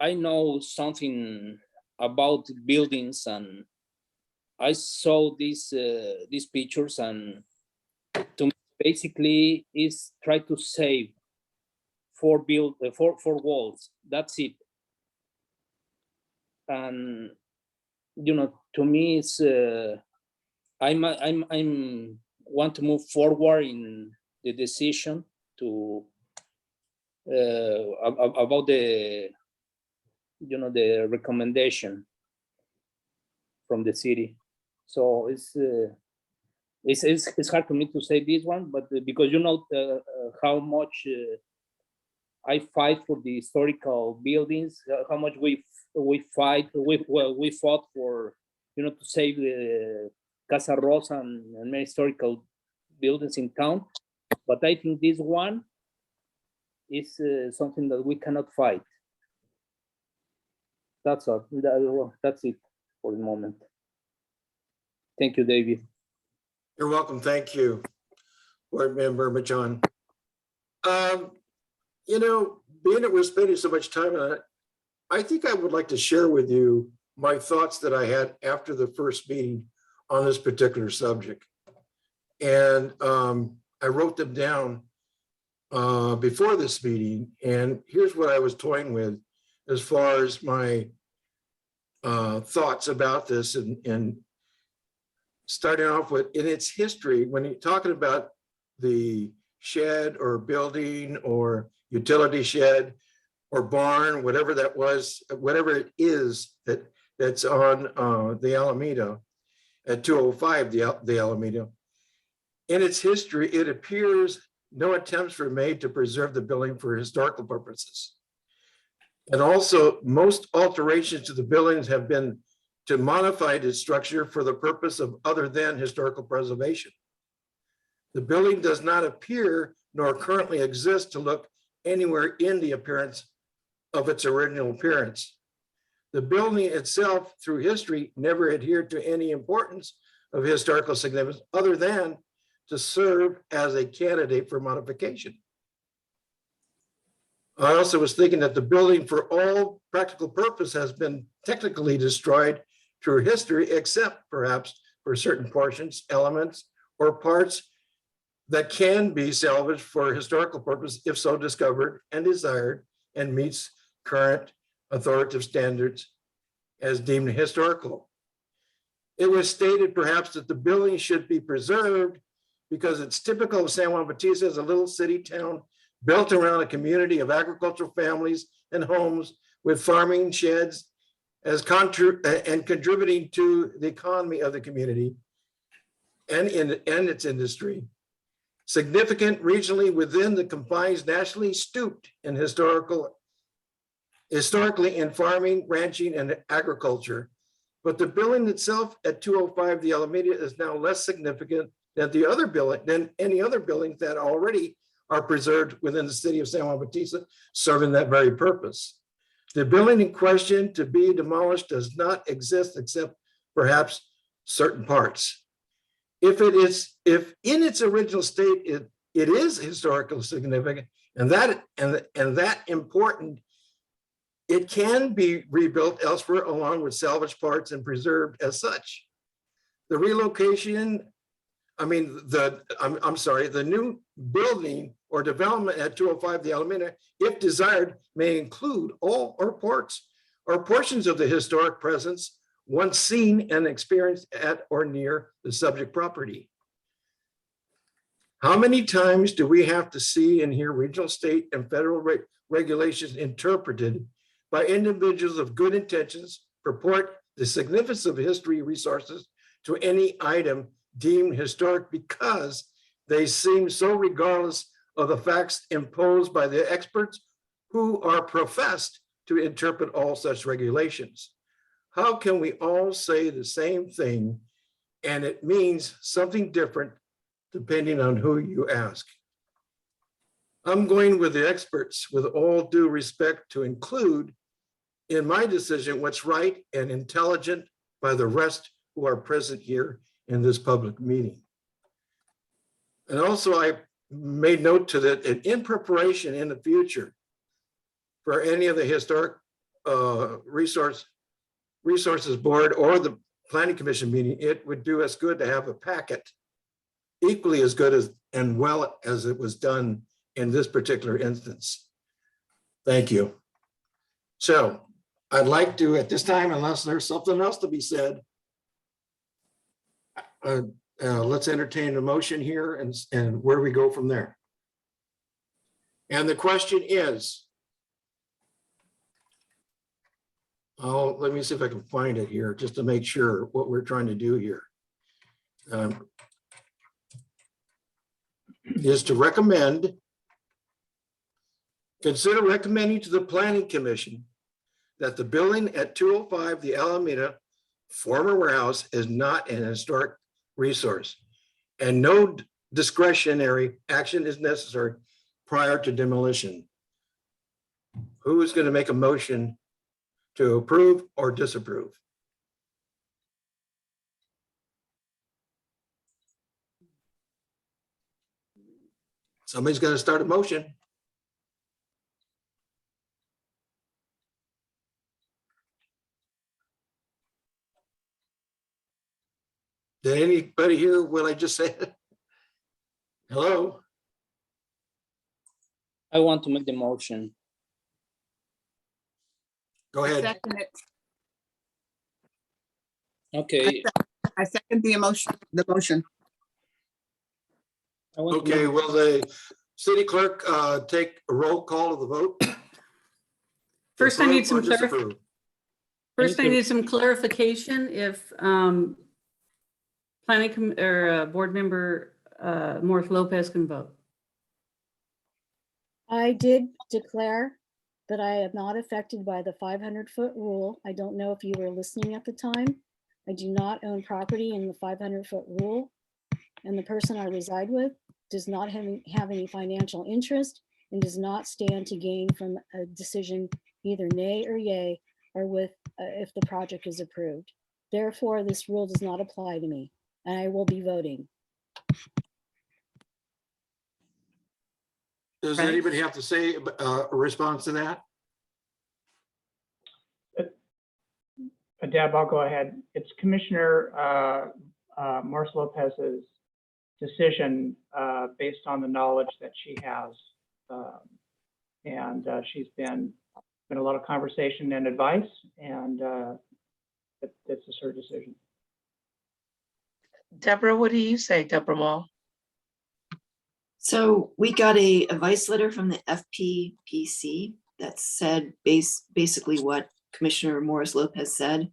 I know something about buildings, and I saw these pictures, and to me, basically is try to save four walls. That's it. And to me, it's I'm want to move forward in the decision to about the the recommendation from the city. So it's hard for me to say this one, but because how much I fight for the historical buildings, how much we fought for to save the Casa Rosa and many historical buildings in town. But I think this one is something that we cannot fight. That's all. That's it for the moment. Thank you, David. You're welcome. Thank you, Board Member Machan. Being that we're spending so much time on it, I think I would like to share with you my thoughts that I had after the first meeting on this particular subject. And I wrote them down before this meeting, and here's what I was toying with as far as my thoughts about this, and starting off with, in its history, when you're talking about the shed or building or utility shed or barn, whatever that was, whatever it is that's on the Alameda at 205, the Alameda. In its history, it appears no attempts were made to preserve the building for historical purposes. And also, most alterations to the buildings have been to modify its structure for the purpose of other than historical preservation. The building does not appear nor currently exist to look anywhere in the appearance of its original appearance. The building itself, through history, never adhered to any importance of historical significance other than to serve as a candidate for modification. I also was thinking that the building for all practical purpose has been technically destroyed through history, except perhaps for certain portions, elements, or parts that can be salvaged for historical purpose if so discovered and desired and meets current authoritative standards as deemed historical. It was stated perhaps that the building should be preserved because it's typical of San Juan Bautista as a little city town built around a community of agricultural families and homes with farming sheds as and contributing to the economy of the community and its industry. Significant regionally within the confines, nationally stooped in historically in farming, ranching, and agriculture. But the building itself at 205 the Alameda is now less significant than any other buildings that already are preserved within the city of San Juan Bautista, serving that very purpose. The building in question to be demolished does not exist except perhaps certain parts. If in its original state, it is historically significant and that important, it can be rebuilt elsewhere along with salvaged parts and preserved as such. The relocation, the new building or development at 205 the Alameda, if desired, may include all or parts or portions of the historic presence once seen and experienced at or near the subject property. How many times do we have to see and hear regional, state, and federal regulations interpreted by individuals of good intentions purport the significance of history resources to any item deemed historic because they seem so regardless of the facts imposed by the experts who are professed to interpret all such regulations? How can we all say the same thing and it means something different depending on who you ask? I'm going with the experts with all due respect to include in my decision what's right and intelligent by the rest who are present here in this public meeting. And also I made note to that in preparation in the future for any of the historic resources board or the planning commission meeting, it would do us good to have a packet equally as good as and well as it was done in this particular instance. Thank you. So I'd like to, at this time, unless there's something else to be said, let's entertain a motion here and where we go from there. And the question is, let me see if I can find it here just to make sure what we're trying to do here. Is to consider recommending to the Planning Commission that the building at 205 the Alameda former warehouse is not an historic resource and no discretionary action is necessary prior to demolition. Who is going to make a motion to approve or disapprove? Somebody's got to start a motion. Did anybody hear what I just said? Hello? I want to make the motion. Go ahead. Second it. Okay. I second the motion. I want to Okay, make- will the city clerk take a roll call of the vote? First, I need Approve or some disapprove? First, I need some clarification if board member Morris Lopez can vote. I did declare that I am not affected by the 500-foot rule. I don't know if you were listening at the time. I do not own property in the 500-foot rule. And the person I reside with does not have any financial interest and does not stand to gain from a decision either nay or yay or with if the project is approved. Therefore, this rule does not apply to me and I will be voting. Does Right. anybody have to say a response to that? Deb, I'll go ahead. It's Commissioner Morris Lopez's decision based on the knowledge that she has. And she's been a lot of conversation and advice, and this is her decision. Deborah, what do you say, Deborah Mall? So we got a advice letter from the FPPC that said basically what Commissioner Morris Lopez said.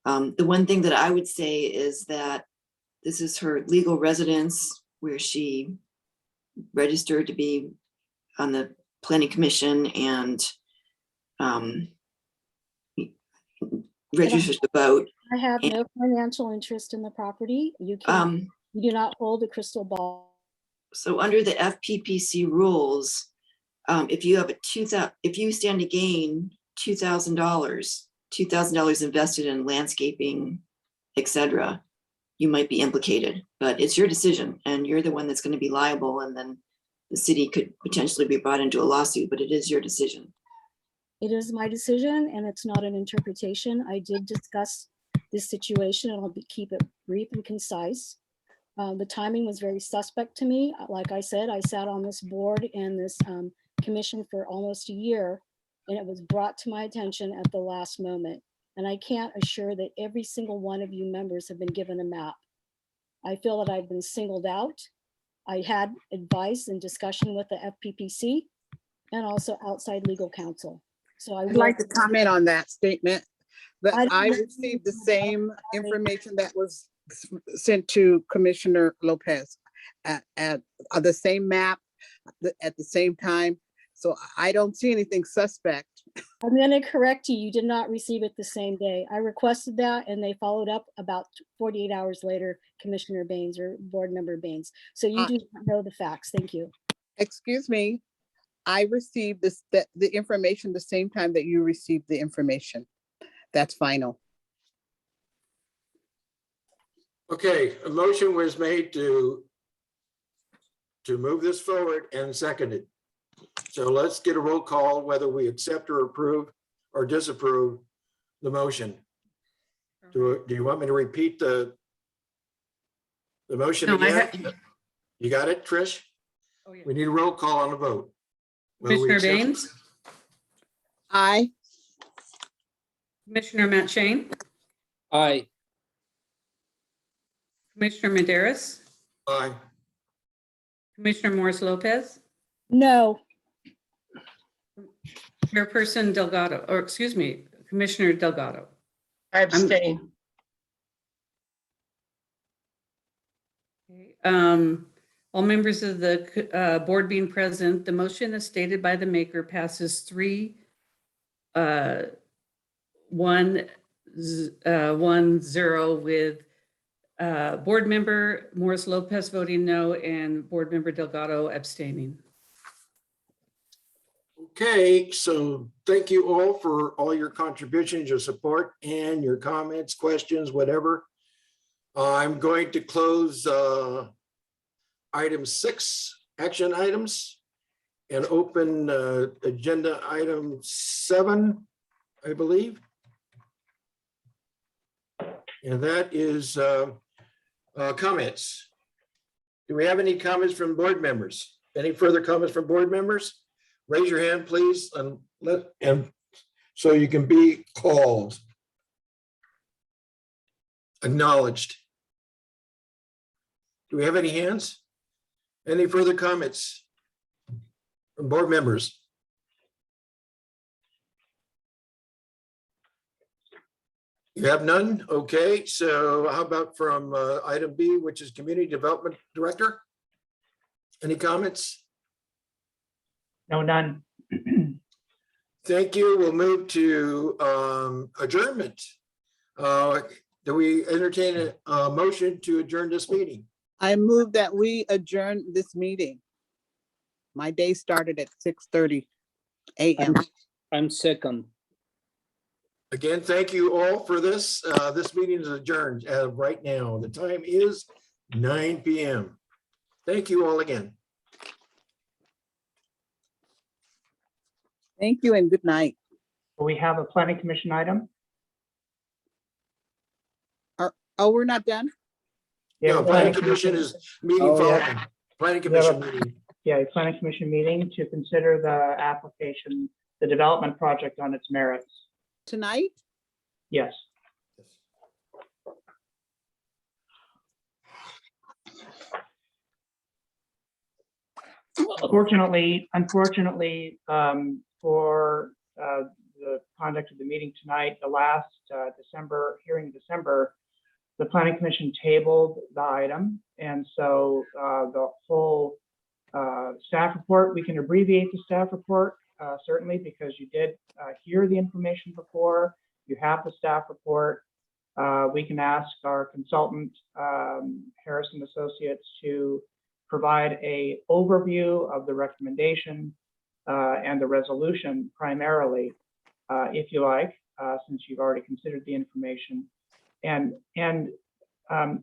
The one thing that I would say is that this is her legal residence where she registered to be on the planning commission and registered to vote. I have no financial interest in the property. You can, you do not hold a crystal ball. So under the FPPC rules, if you have if you stand to gain $2,000 invested in landscaping, etc., you might be implicated, but it's your decision and you're the one that's going to be liable, and then the city could potentially be brought into a lawsuit, but it is your decision. It is my decision and it's not an interpretation. I did discuss this situation and I'll keep it brief and concise. The timing was very suspect to me. Like I said, I sat on this board and this commission for almost a year, and it was brought to my attention at the last moment. And I can't assure that every single one of you members have been given a map. I feel that I've been singled out. I had advice and discussion with the FPPC and also outside legal counsel. So I'd like to comment on that statement, that I don't I know. received the same information that was sent to Commissioner Lopez at the same map at the same time. So I don't see anything suspect. I'm going to correct you. You did not receive it the same day. I requested that and they followed up about 48 hours later, Commissioner Baines or Board Member Baines. So you do not know the facts. Thank you. Excuse me, I received the information the same time that you received the information. That's final. Okay, a motion was made to move this forward and seconded. So let's get a roll call whether we accept or approve or disapprove the motion. Do you want me to repeat the motion No, I again? You got it, Trish? Oh, yeah. We need a roll call on the vote. Whether we Commissioner accept- Baines, Aye. Commissioner Matt Shane, Aye. Commissioner Maderas, Aye. Commissioner Morris Lopez, No, Chairperson Delgado, or excuse me, Commissioner Delgado. I abstain. Okay, all members of the board being present, the motion as stated by the maker passes 3-1-0 with Board Member Morris Lopez voting no and Board Member Delgado abstaining. Okay, so thank you all for all your contributions, your support, and your comments, questions, whatever. I'm going to close item 6, action items, and open agenda item 7, I believe. And that is comments. Do we have any comments from board members? Any further comments from board members? Raise your hand, please, and so you can be called. Acknowledged. Do we have any hands? Any further comments from board members? You have none? Okay, so how about from item B, which is Community Development Director? Any comments? No, none. Thank you. We'll move to adjournment. Do we entertain a motion to adjourn this meeting? I move that we adjourn this meeting. My day started at 6:30 a.m. I'm second. Again, thank you all for this. This meeting is adjourned as of right now. The time is 9 p.m. Thank you all again. Thank you and good night. We have a planning commission item. Oh, we're not done? Yeah, No, planning commission is meeting Oh, yeah. following. Planning We have a- commission meeting. Yeah, a planning commission meeting to consider the application, the development project on its merits. Tonight? Yes. Unfortunately, for the conduct of the meeting tonight, the last hearing in December, the planning commission tabled the item. And so the whole staff report, we can abbreviate the staff report, certainly, because you did hear the information before. You have the staff report. We can ask our consultant, Harrison Associates, to provide a overview of the recommendation and the resolution primarily, if you like, since you've already considered the information. And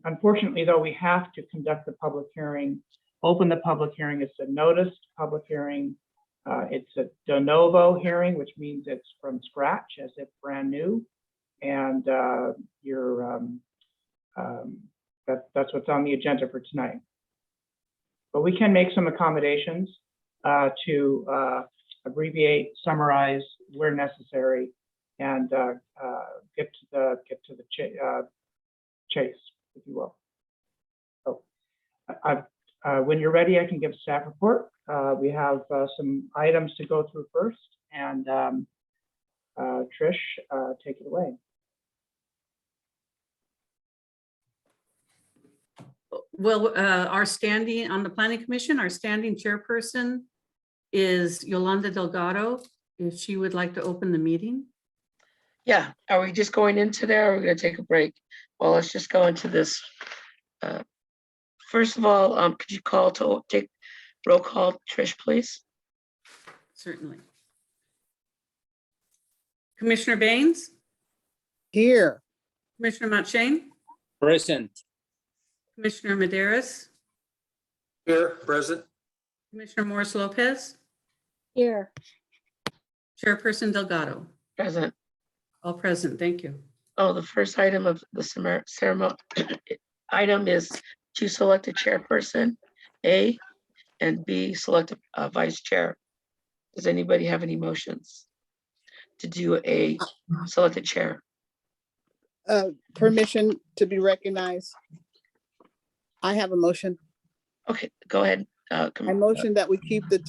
unfortunately, though, we have to conduct the public hearing, open the public hearing. It's a noticed public hearing. It's a de novo hearing, which means it's from scratch, as if brand new. And that's what's on the agenda for tonight. But we can make some accommodations to abbreviate, summarize where necessary, and get to the chase, if you will. So, when you're ready, I can give a staff report. We have some items to go through first, and Trish, take it away. Well, our standing on the planning commission, our standing chairperson is Yolanda Delgado. If she would like to open the meeting. Yeah, are we just going into there or are we gonna take a break? Well, let's just go into this. First of all, could you take roll call, Trish, please? Certainly. Commissioner Baines, Here. Commissioner Matshane, Present. Commissioner Maderas, Here, present. Commissioner Morris Lopez, Here. Chairperson Delgado. Present. All present, thank you. Oh, the first item of the ceremony item is to select a chairperson, A, and B, select a vice chair. Does anybody have any motions to do select a chair? Permission to be recognized. I have a motion. Okay, go ahead. I motion that we keep the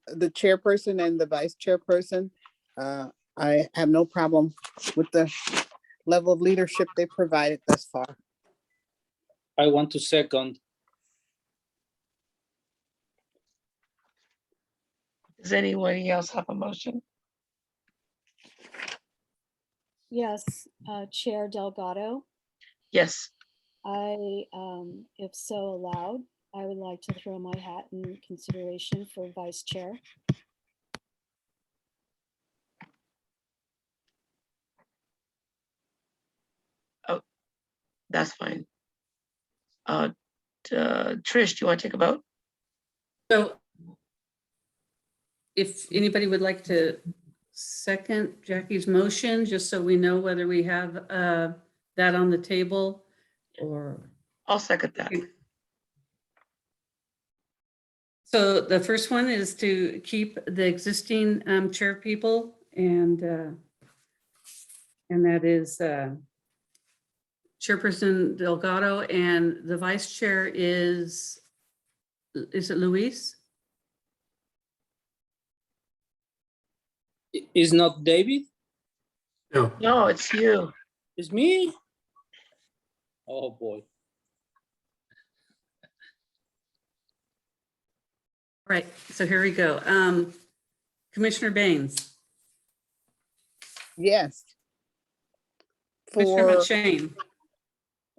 chairperson and the vice chairperson. I have no problem with the level of leadership they provided thus far. I want to second. Does anybody else have a motion? Yes, Chair Delgado. Yes. If so allowed, I would like to throw my hat in consideration for vice chair. Oh, that's fine. Trish, do you want to take a vote? So if anybody would like to second Jackie's motion, just so we know whether we have that on the table or. I'll second that. So the first one is to keep the existing chair people, and that is Chairperson Delgado, and the vice chair is it Luis? Is not David? No. No, it's you. It's me? Oh, boy. Right, so here we go. Commissioner Baines. Yes. Commissioner For, Matshane.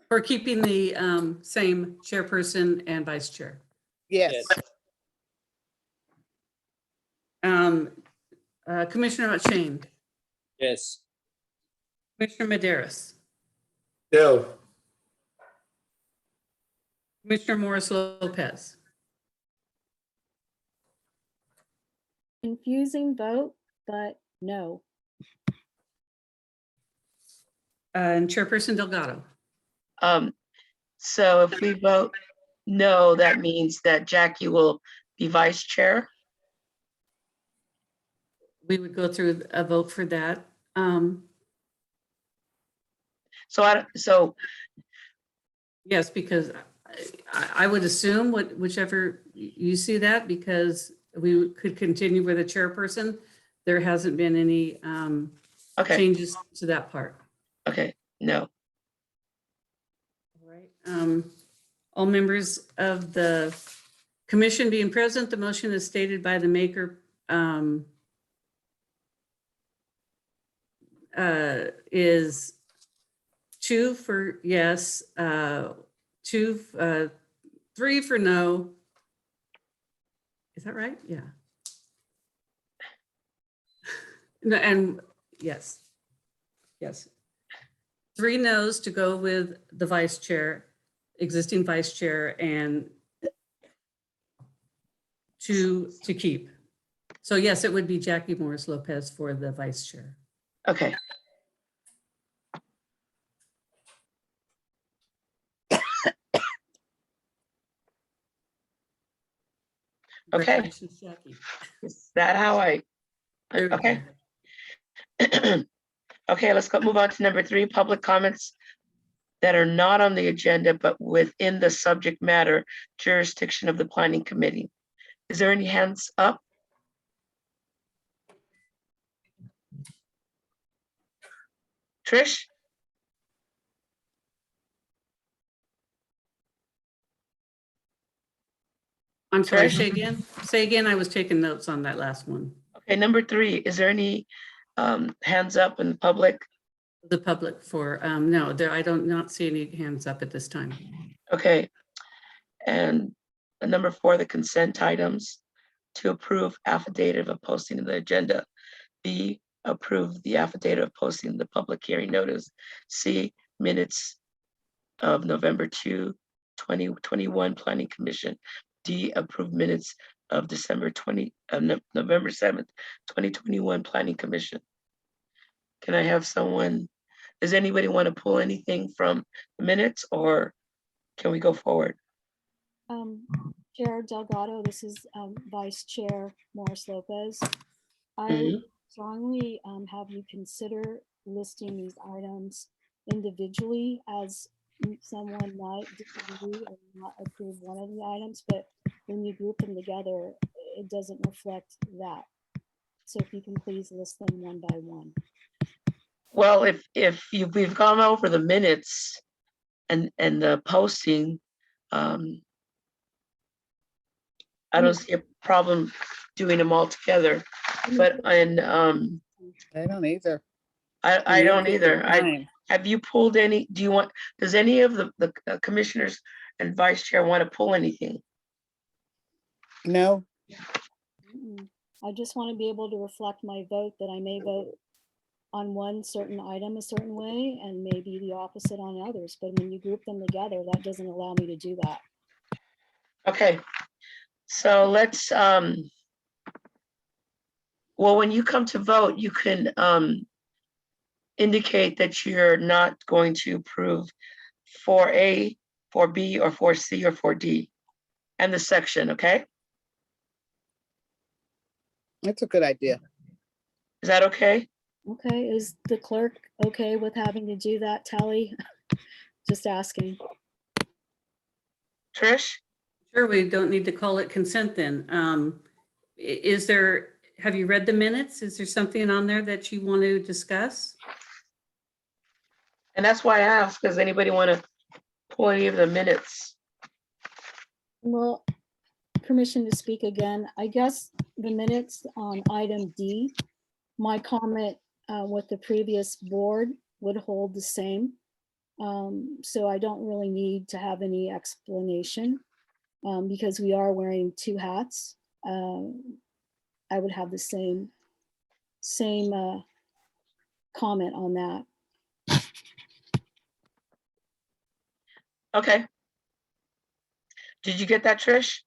For keeping the same chairperson and vice chair. yes. Commissioner Matshane. Yes. Commissioner Maderas. No. Commissioner Morris Lopez. Confusing vote, but no. And Chairperson Delgado. So if we vote no, that means that Jackie will be vice chair. We would go through a vote for that. So Yes, because I would assume whichever you see that, because we could continue with a chairperson. There hasn't been any okay, changes to that part. okay, no. All right. All members of the commission being present, the motion is stated by the maker is 2 for yes, 3 for no. Is that right? Yeah. No, and yes. Yes. 3 no's to go with the vice chair, existing vice chair, and 2 to keep. So yes, it would be Jackie Morris Lopez for the vice chair. Okay. Okay. Congratulations, Jackie. Is that how I, There we okay. go. Okay, let's move on to number 3, public comments that are not on the agenda, but within the subject matter jurisdiction of the planning committee. Is there any hands up? Trish? I'm sorry, Trish? say again. Say again, I was taking notes on that last one. Okay, number 3, is there any hands up in the public? The public for, no, there, I don't not see any hands up at this time. Okay, and number 4, the consent items to approve affidavit of posting of the agenda. B, approve the affidavit of posting the public hearing notice. C, minutes of November 2, 2021 Planning Commission. D, approve minutes of November 7th, 2021 Planning Commission. Can I have someone, does anybody want to pull anything from the minutes, or can we go forward? Chair Delgado, this is Vice Chair Morris Lopez. I Mhm. strongly have you consider listing these items individually, as someone might disagree or not approve one of the items, but when you group them together, it doesn't reflect that. So if you can please list them one by one. Well, we've gone over the minutes and the posting, I don't see a problem doing them all together, but I don't either. I don't either. Fine. Have you pulled any, does any of the commissioners and vice chair want to pull anything? No, I just want to be able to reflect my vote, that I may vote on one certain item a certain way and maybe the opposite on others. But when you group them together, that doesn't allow me to do that. Okay, so let's, well, when you come to vote, you can indicate that you're not going to approve 4A, 4B, or 4C, or 4D, and the section, okay? that's a good idea. Is that okay? Okay, is the clerk okay with having to do that tally? Just asking. Trish? Sure, we don't need to call it consent then. Is there, have you read the minutes? Is there something on there that you want to discuss? And that's why I asked, does anybody want to pull any of the minutes? Well, permission to speak again. I guess the minutes on item D, my comment with the previous board would hold the same. So I don't really need to have any explanation because we are wearing 2 hats. I would have the same comment on that. Okay. Did you get that, Trish?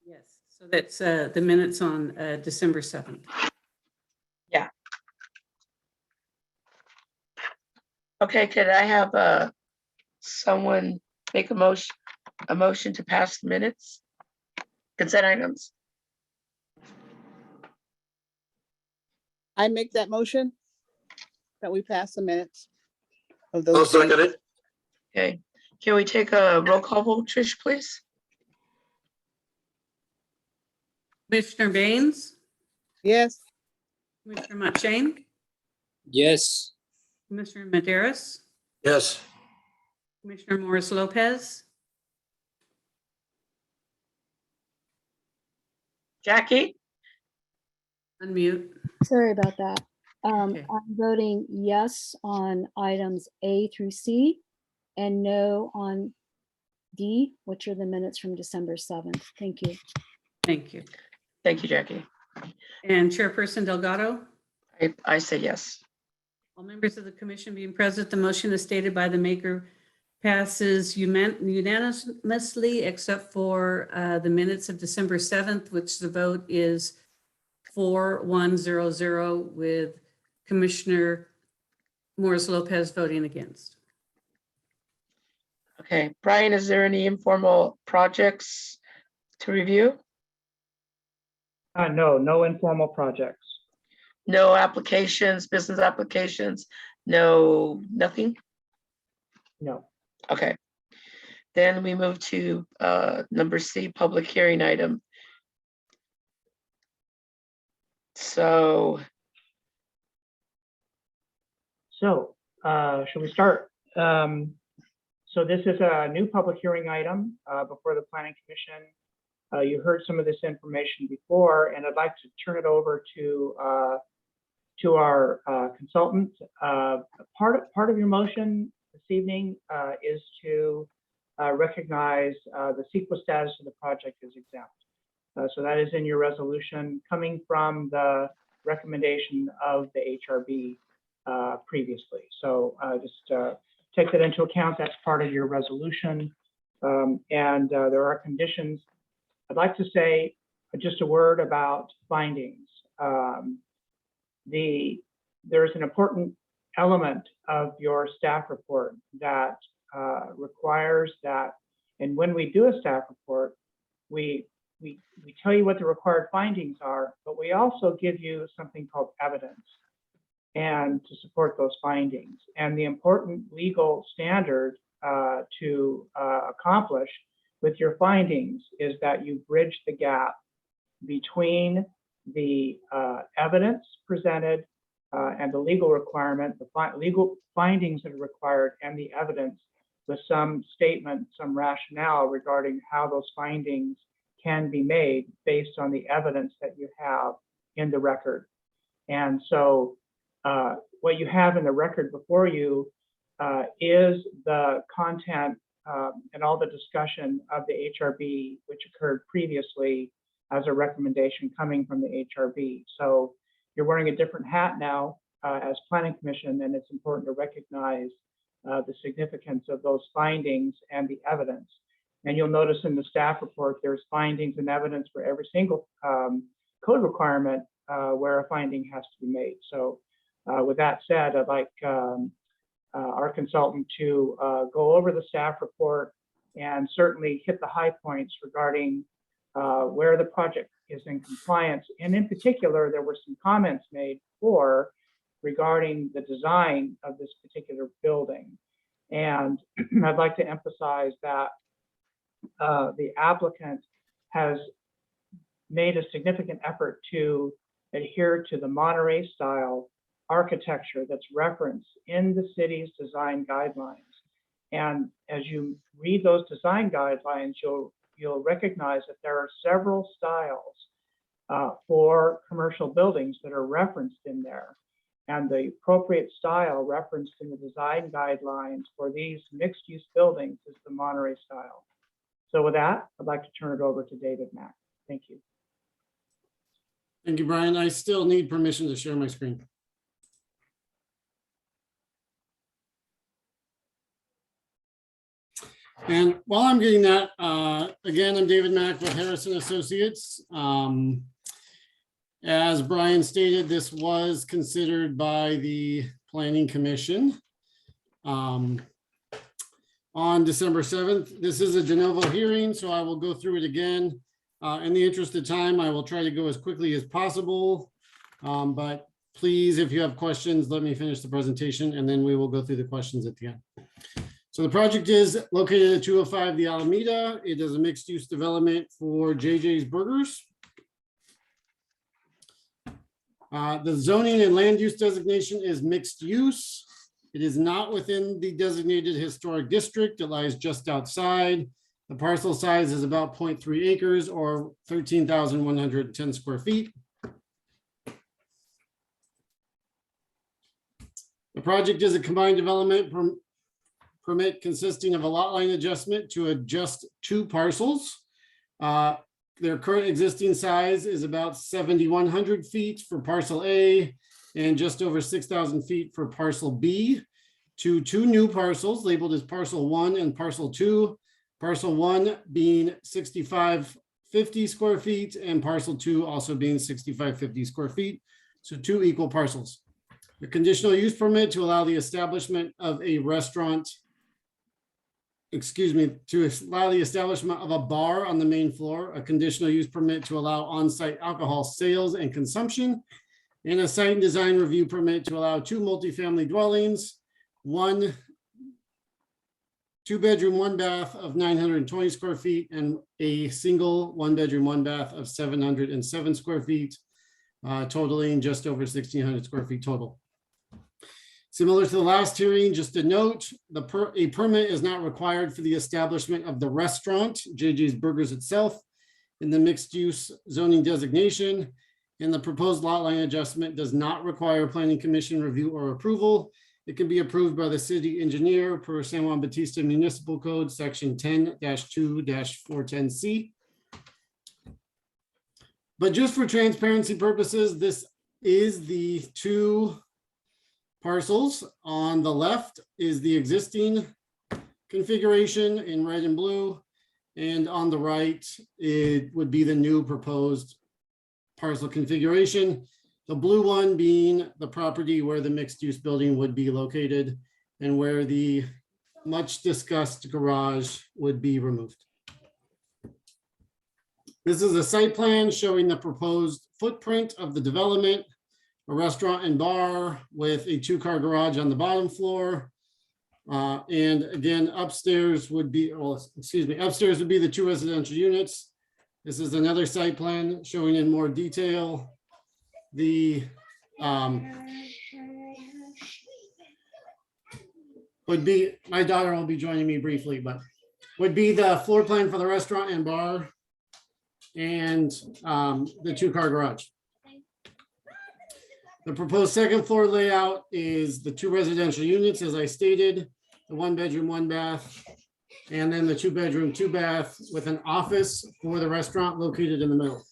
Yes. So that's the minutes on December 7th. Yeah. Okay, could I have someone make a motion to pass the minutes? Consent items. I make that motion that we pass the minutes of I'll those. second it. Okay, can we take a roll call vote, Trish, please? Commissioner Baines, Yes, Commissioner Matshane, Yes. Commissioner Maderas, Yes. Commissioner Morris Lopez, Jackie? unmute. Sorry about that. Okay. I'm voting yes on items A through C and no on D, which are the minutes from December 7th. Thank you. Thank you. Thank you, Jackie. And Chairperson Delgado? I say yes. All members of the commission being present, the motion is stated by the maker passes unanimously, except for the minutes of December 7th, which the vote is 4-1-0-0 with Commissioner Morris Lopez voting against. Okay, Brian, is there any informal projects to review? No, no informal projects. No applications, business applications, no, nothing? No. Okay. Then we move to number C, public hearing item. So, Should we start? So this is a new public hearing item before the Planning Commission. You heard some of this information before, and I'd like to turn it over to our consultant. Part of your motion this evening is to recognize the CEQA status of the project as exempt. So that is in your resolution, coming from the recommendation of the HRB previously. So just take that into account. That's part of your resolution. And there are conditions. I'd like to say just a word about findings. There's an important element of your staff report that requires that, and when we do a staff report, we tell you what the required findings are, but we also give you something called evidence and to support those findings. And the important legal standard to accomplish with your findings is that you bridge the gap between the evidence presented and the legal requirement, the legal findings that are required, and the evidence with some statement, some rationale regarding how those findings can be made based on the evidence that you have in the record. And so what you have in the record before you is the content and all the discussion of the HRB, which occurred previously as a recommendation coming from the HRB. So you're wearing a different hat now as Planning Commission, and it's important to recognize the significance of those findings and the evidence. And you'll notice in the staff report, there's findings and evidence for every single code requirement where a finding has to be made. So with that said, I'd like our consultant to go over the staff report and certainly hit the high points regarding where the project is in compliance. And in particular, there were some comments made regarding the design of this particular building. And I'd like to emphasize that the applicant has made a significant effort to adhere to the Monterey style architecture that's referenced in the city's design guidelines. And as you read those design guidelines, you'll recognize that there are several styles for commercial buildings that are referenced in there. And the appropriate style referenced in the design guidelines for these mixed-use buildings is the Monterey style. So with that, I'd like to turn it over to David Mack. Thank you. Thank you, Brian. I still need permission to share my screen. And while I'm getting that, again, I'm David Mack with Harrison Associates. As Brian stated, this was considered by the Planning Commission. on December 7th. This is a de novo hearing, so I will go through it again. In the interest of time, I will try to go as quickly as possible. But please, if you have questions, let me finish the presentation and then we will go through the questions at the end. So the project is located at 205 the Alameda. It is a mixed-use development for JJ's Burgers. The zoning and land use designation is mixed use. It is not within the designated historic district. It lies just outside. The parcel size is about 0.3 acres or 13,110 square feet. The project is a combined development permit consisting of a lot line adjustment to adjust two parcels. Their current existing size is about 7,100 feet for parcel A and just over 6,000 feet for parcel B, to two new parcels labeled as parcel 1 and parcel 2. Parcel 1 being 6,550 square feet and parcel 2 also being 6,550 square feet. So two equal parcels. The conditional use permit to allow the establishment of a restaurant, to allow the establishment of a bar on the main floor, a conditional use permit to allow on-site alcohol sales and consumption, and a site and design review permit to allow two multifamily dwellings, one two-bedroom, one bath of 920 square feet and a single one-bedroom, one bath of 707 square feet, totaling just over 1,600 square feet total. Similar to the last hearing, just a note, a permit is not required for the establishment of the restaurant, JJ's Burgers itself, in the mixed-use zoning designation, and the proposed lot line adjustment does not require planning commission review or approval. It can be approved by the city engineer per San Juan Bautista Municipal Code, section 10-2-410C. But just for transparency purposes, this is the two parcels. On the left is the existing configuration in red and blue, and on the right, it would be the new proposed parcel configuration. The blue one being the property where the mixed-use building would be located and where the much discussed garage would be removed. This is a site plan showing the proposed footprint of the development, a restaurant and bar with a two-car garage on the bottom floor. And again, upstairs would be, upstairs would be the two residential units. This is another site plan showing in more detail the would be, my daughter will be joining me briefly, but would be the floor plan for the restaurant and bar and the two-car garage. The proposed second floor layout is the two residential units, as I stated, the one bedroom, one bath, and then the two bedroom, two bath with an office for the restaurant located in the middle.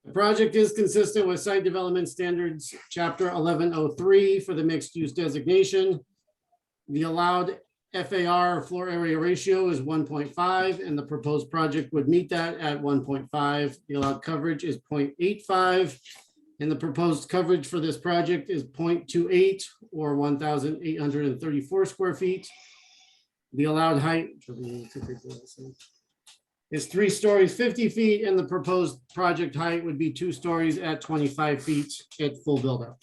The project is consistent with site development standards, chapter 1103 for the mixed use designation. The allowed FAR floor area ratio is 1.5 and the proposed project would meet that at 1.5. The allowed coverage is 0.85 and the proposed coverage for this project is 0.28 or 1,834 square feet. The allowed height is 3 stories, 50 feet, and the proposed project height would be 2 stories at 25 feet at full build out.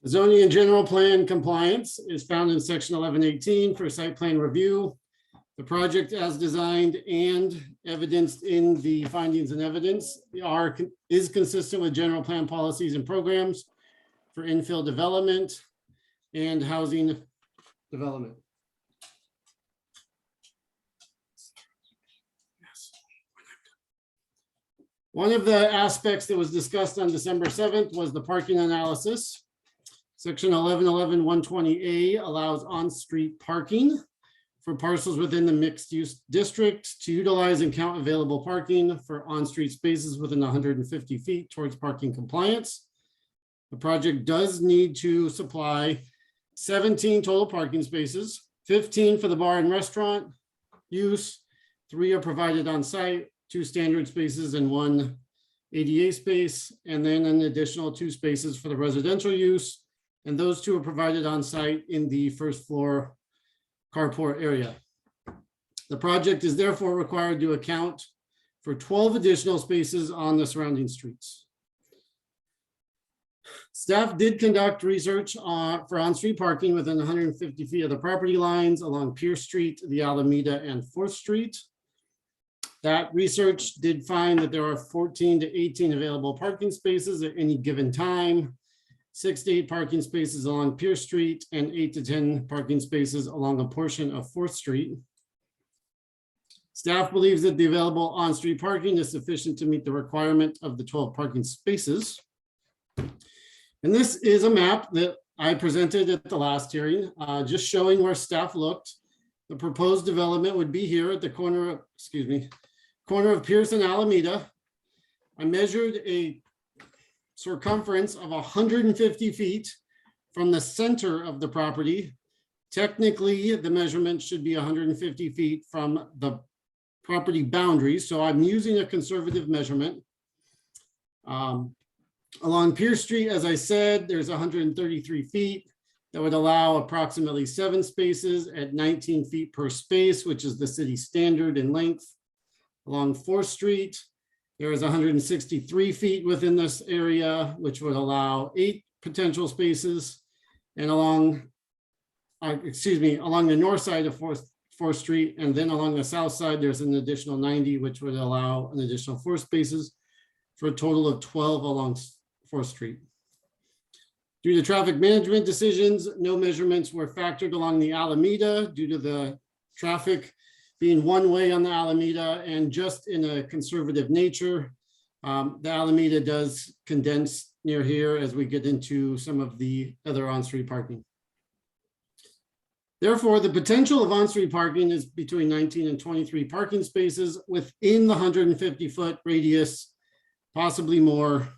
Zoning and general plan compliance is found in section 1118 for site plan review. The project as designed and evidenced in the findings and evidence is consistent with general plan policies and programs for infill development and housing development. One of the aspects that was discussed on December 7th was the parking analysis. Section 1111-120A allows on-street parking for parcels within the mixed-use district to utilize and count available parking for on-street spaces within 150 feet towards parking compliance. The project does need to supply 17 total parking spaces, 15 for the bar and restaurant use, 3 are provided on site, 2 standard spaces and 1 ADA space, and then an additional 2 spaces for the residential use. And those 2 are provided on site in the first floor carport area. The project is therefore required to account for 12 additional spaces on the surrounding streets. Staff did conduct research for on-street parking within 150 feet of the property lines along Pierce Street, the Alameda, and 4th Street. That research did find that there are 14 to 18 available parking spaces at any given time, 6 to 8 parking spaces along Pierce Street, and 8 to 10 parking spaces along a portion of 4th Street. Staff believes that the available on-street parking is sufficient to meet the requirement of the 12 parking spaces. And this is a map that I presented at the last hearing, just showing where staff looked. The proposed development would be here at the corner of Pierce and Alameda. I measured a circumference of 150 feet from the center of the property. Technically, the measurement should be 150 feet from the property boundaries, so I'm using a conservative measurement. Along Pierce Street, as I said, there's 133 feet. That would allow approximately 7 spaces at 19 feet per space, which is the city standard in length. Along 4th Street, there is 163 feet within this area, which would allow 8 potential spaces. And along the north side of 4th Street, and then along the south side, there's an additional 90, which would allow an additional 4 spaces for a total of 12 along 4th Street. Due to traffic management decisions, no measurements were factored along the Alameda due to the traffic being one way on the Alameda, and just in a conservative nature. The Alameda does condense near here as we get into some of the other on-street parking. Therefore, the potential of on-street parking is between 19 and 23 parking spaces within the 150-foot radius, possibly more.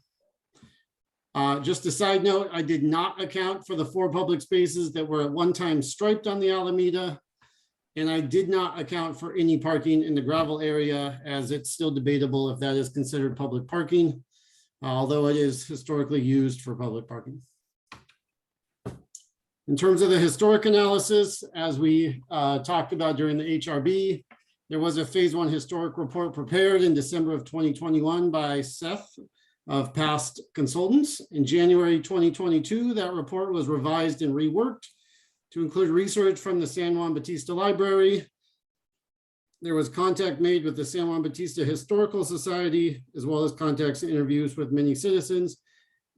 Just a side note, I did not account for the 4 public spaces that were at one time striped on the Alameda, and I did not account for any parking in the gravel area, as it's still debatable if that is considered public parking, although it is historically used for public parking. In terms of the historic analysis, as we talked about during the HRB, there was a phase 1 historic report prepared in December of 2021 by Seth of Past Consultants. In January 2022, that report was revised and reworked to include research from the San Juan Bautista Library. There was contact made with the San Juan Bautista Historical Society, as well as contacts and interviews with many citizens,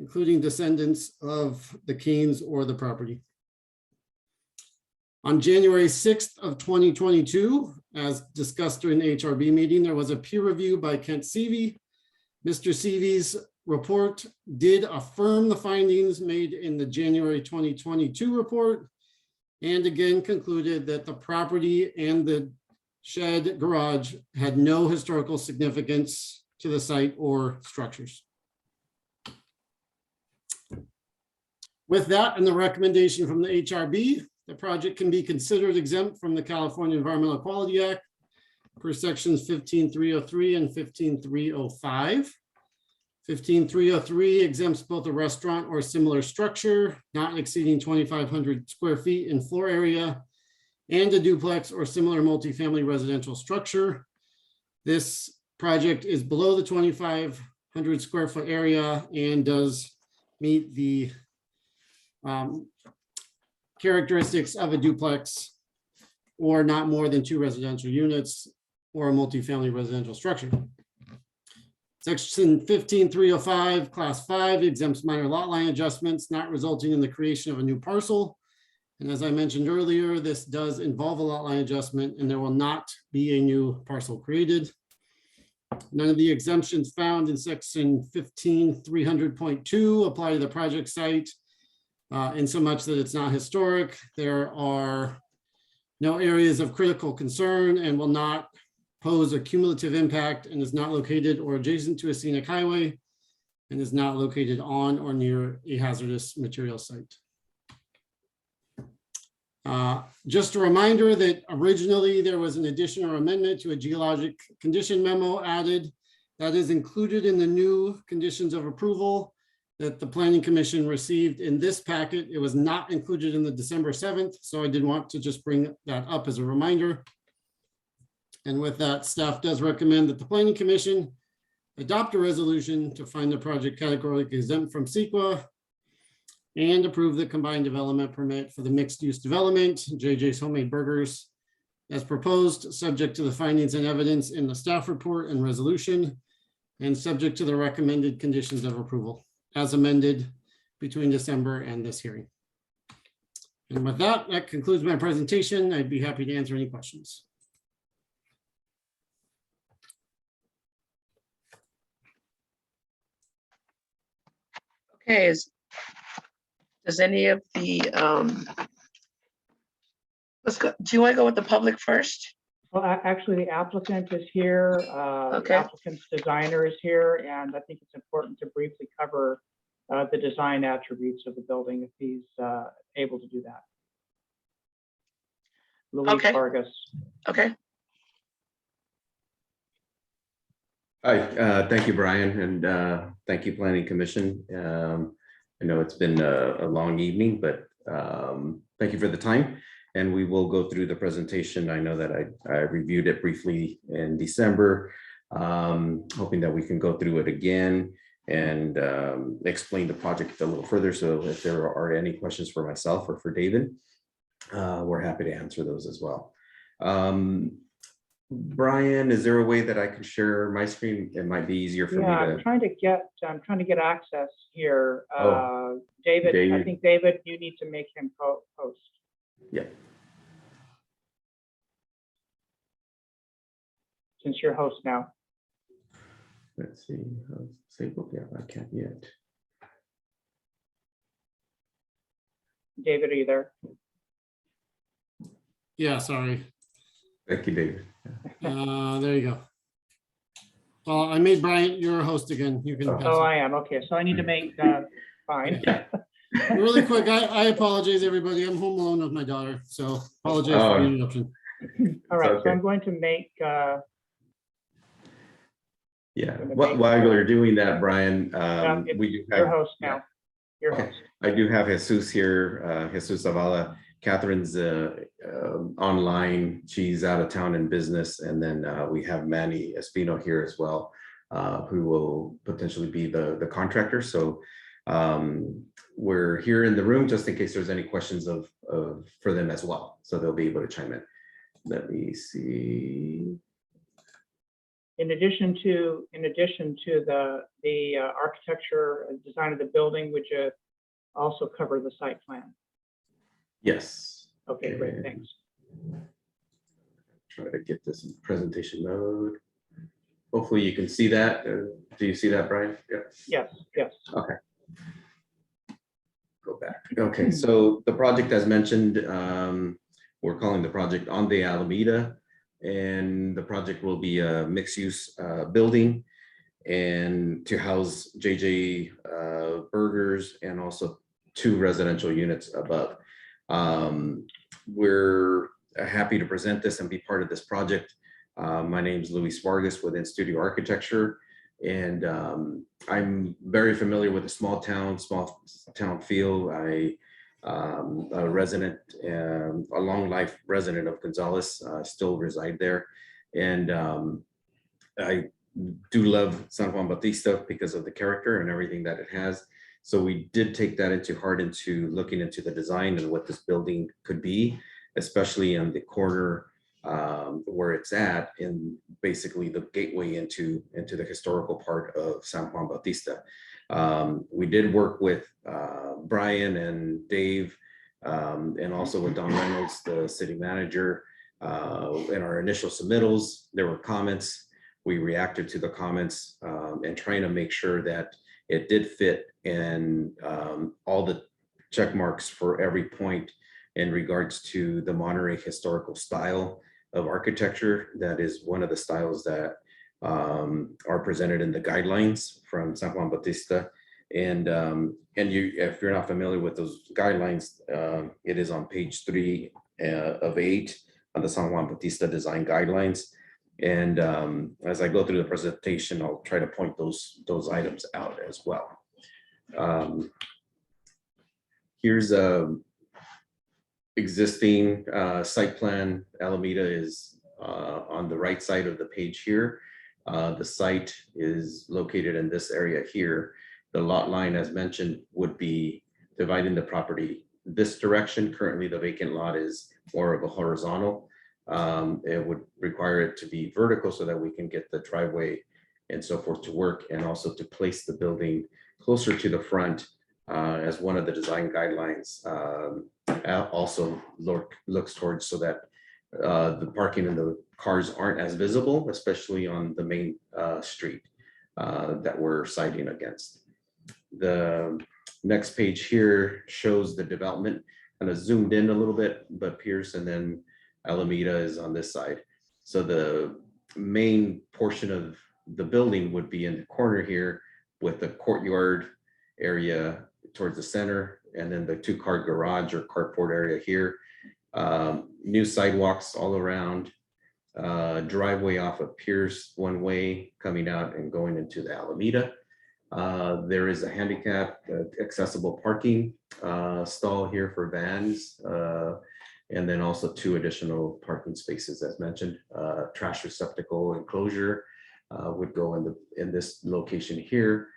including descendants of the Canes or the property. On January 6th of 2022, as discussed during the HRB meeting, there was a peer review by Kent Seavey. Mr. Seavey's report did affirm the findings made in the January 2022 report, and again concluded that the property and the shed garage had no historical significance to the site or structures. With that and the recommendation from the HRB, the project can be considered exempt from the California Environmental Quality Act per sections 15.303 and 15.305. 15.303 exempts both a restaurant or similar structure not exceeding 2,500 square feet in floor area and a duplex or similar multifamily residential structure. This project is below the 2,500 square foot area and does meet the characteristics of a duplex or not more than 2 residential units or a multifamily residential structure. Section 15.305, class 5 exempts minor lot line adjustments not resulting in the creation of a new parcel. And as I mentioned earlier, this does involve a lot line adjustment and there will not be a new parcel created. None of the exemptions found in section 15.300.2 apply to the project site in so much that it's not historic. There are no areas of critical concern and will not pose a cumulative impact, and is not located or adjacent to a scenic highway and is not located on or near a hazardous material site. Just a reminder that originally there was an addition or amendment to a geologic condition memo added that is included in the new conditions of approval that the Planning Commission received in this packet. It was not included in the December 7th, so I did want to just bring that up as a reminder. And with that, staff does recommend that the Planning Commission adopt a resolution to find the project categorically exempt from CEQA and approve the combined development permit for the mixed-use development, JJ's Homemade Burgers, as proposed, subject to the findings and evidence in the staff report and resolution, and subject to the recommended conditions of approval, as amended between December and this hearing. And with that, that concludes my presentation. I'd be happy to answer any questions. Okay, does any of the, let's go, do you want to go with the public first? Well, actually, the applicant is here. The Okay. applicant's designer is here, and I think it's important to briefly cover the design attributes of the building if he's able to do that. Luis Okay. Vargas. Okay, Hi, thank you, Brian, and thank you, Planning Commission. I know it's been a long evening, but thank you for the time. And we will go through the presentation. I know that I reviewed it briefly in December, hoping that we can go through it again and explain the project a little further. So if there are any questions for myself or for David, we're happy to answer those as well. Brian, is there a way that I can share my screen? It might be easier for me Yeah, to. I'm trying to get access here. Oh, David, I David. think David, you need to make him post. Yeah. Since you're host now. Let's see. Disabled. Yeah, I can't yet. David, are you there? Yeah, sorry. Thank you, David. There you go. Well, I made Brian your host again. You can. pass Oh, it. I am. Okay, so I need to make, fine. Really quick, I apologize, everybody. I'm home alone with my daughter, so apologize Oh. for the interruption. All right, so Okay. I'm going to make, Yeah. Gonna While make, while you're doing that, Brian, it's we do your have. host now. Your Okay. host. I do have Jesus here, Jesus Zavala. Catherine's online. She's out of town in business. And then we have Manny Espino here as well, who will potentially be the contractor. So we're here in the room just in case there's any questions for them as well. So they'll be able to chime in. Let me see. In addition to the architecture and design of the building, would you also cover the site plan? Yes. Okay, great, thanks. Try to get this in presentation mode. Hopefully you can see that. Do you see that, Brian? Yeah. Yes, yes. Okay. Go back. Okay, so the project as mentioned, we're calling the project On the Alameda. And the project will be a mixed-use building and to house JJ Burgers and also 2 residential units above. We're happy to present this and be part of this project. My name is Luis Vargas with In Studio Architecture, and I'm very familiar with the small town feel. A resident, a long life resident of Gonzales, still reside there. And I do love San Juan Bautista because of the character and everything that it has. So we did take that into heart into looking into the design and what this building could be, especially on the corner where it's at, in basically the gateway into the historical part of San Juan Bautista. We did work with Brian and Dave and also with Don Reynolds, the city manager. In our initial submittals, there were comments. We reacted to the comments and trying to make sure that it did fit in all the check marks for every point in regards to the Monterey historical style of architecture. That is one of the styles that are presented in the guidelines from San Juan Bautista. And you, if you're not familiar with those guidelines, it is on page 3 of 8 on the San Juan Bautista Design Guidelines. And as I go through the presentation, I'll try to point those items out as well. Here's a existing site plan. Alameda is on the right side of the page here. The site is located in this area here. The lot line, as mentioned, would be dividing the property this direction. Currently, the vacant lot is more of a horizontal. It would require it to be vertical so that we can get the driveway and so forth to work, and also to place the building closer to the front as one of the design guidelines also looks towards, so that the parking and the cars aren't as visible, especially on the main street that we're siting against. The next page here shows the development, kind of zoomed in a little bit, but Pierce and then Alameda is on this side. So the main portion of the building would be in the corner here, with the courtyard area towards the center, and then the 2-car garage or carport area here. New sidewalks all around, driveway off of Pierce, one way coming out and going into the Alameda. There is a handicap accessible parking stall here for vans, and then also 2 additional parking spaces, as mentioned. Trash receptacle enclosure would go in this location here,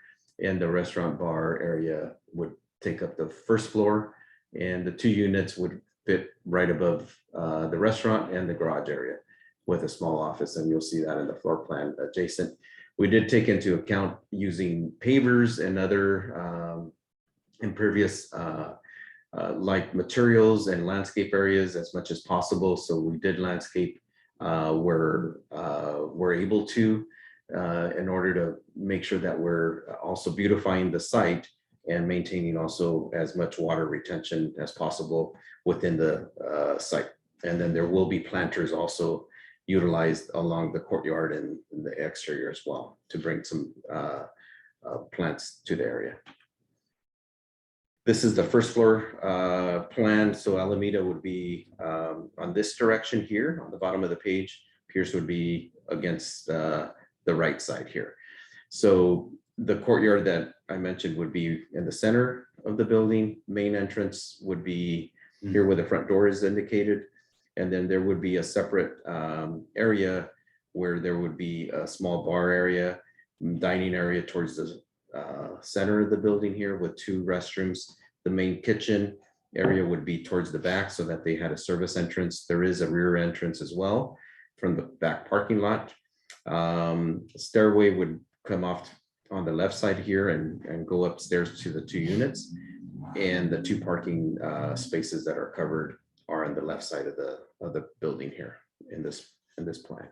and the restaurant bar area would take up the first floor, and the 2 units would fit right above the restaurant and the garage area, with a small office, and you'll see that in the floor plan adjacent. We did take into account using pavers and other impervious like materials and landscape areas as much as possible. So we did landscape where we're able to, in order to make sure that we're also beautifying the site and maintaining also as much water retention as possible within the site. And then there will be planters also utilized along the courtyard and in the exterior as well, to bring some plants to the area. This is the first floor plan. So Alameda would be on this direction here on the bottom of the page. Pierce would be against the right side here. So the courtyard that I mentioned would be in the center of the building. Main entrance would be here where the front door is indicated. And then there would be a separate area where there would be a small bar area, dining area towards the center of the building here, with 2 restrooms. The main kitchen area would be towards the back, so that they had a service entrance. There is a rear entrance as well from the back parking lot. Stairway would come off on the left side here and go upstairs to the 2 units. And the 2 parking spaces that are covered are on the left side of the building here in this plan.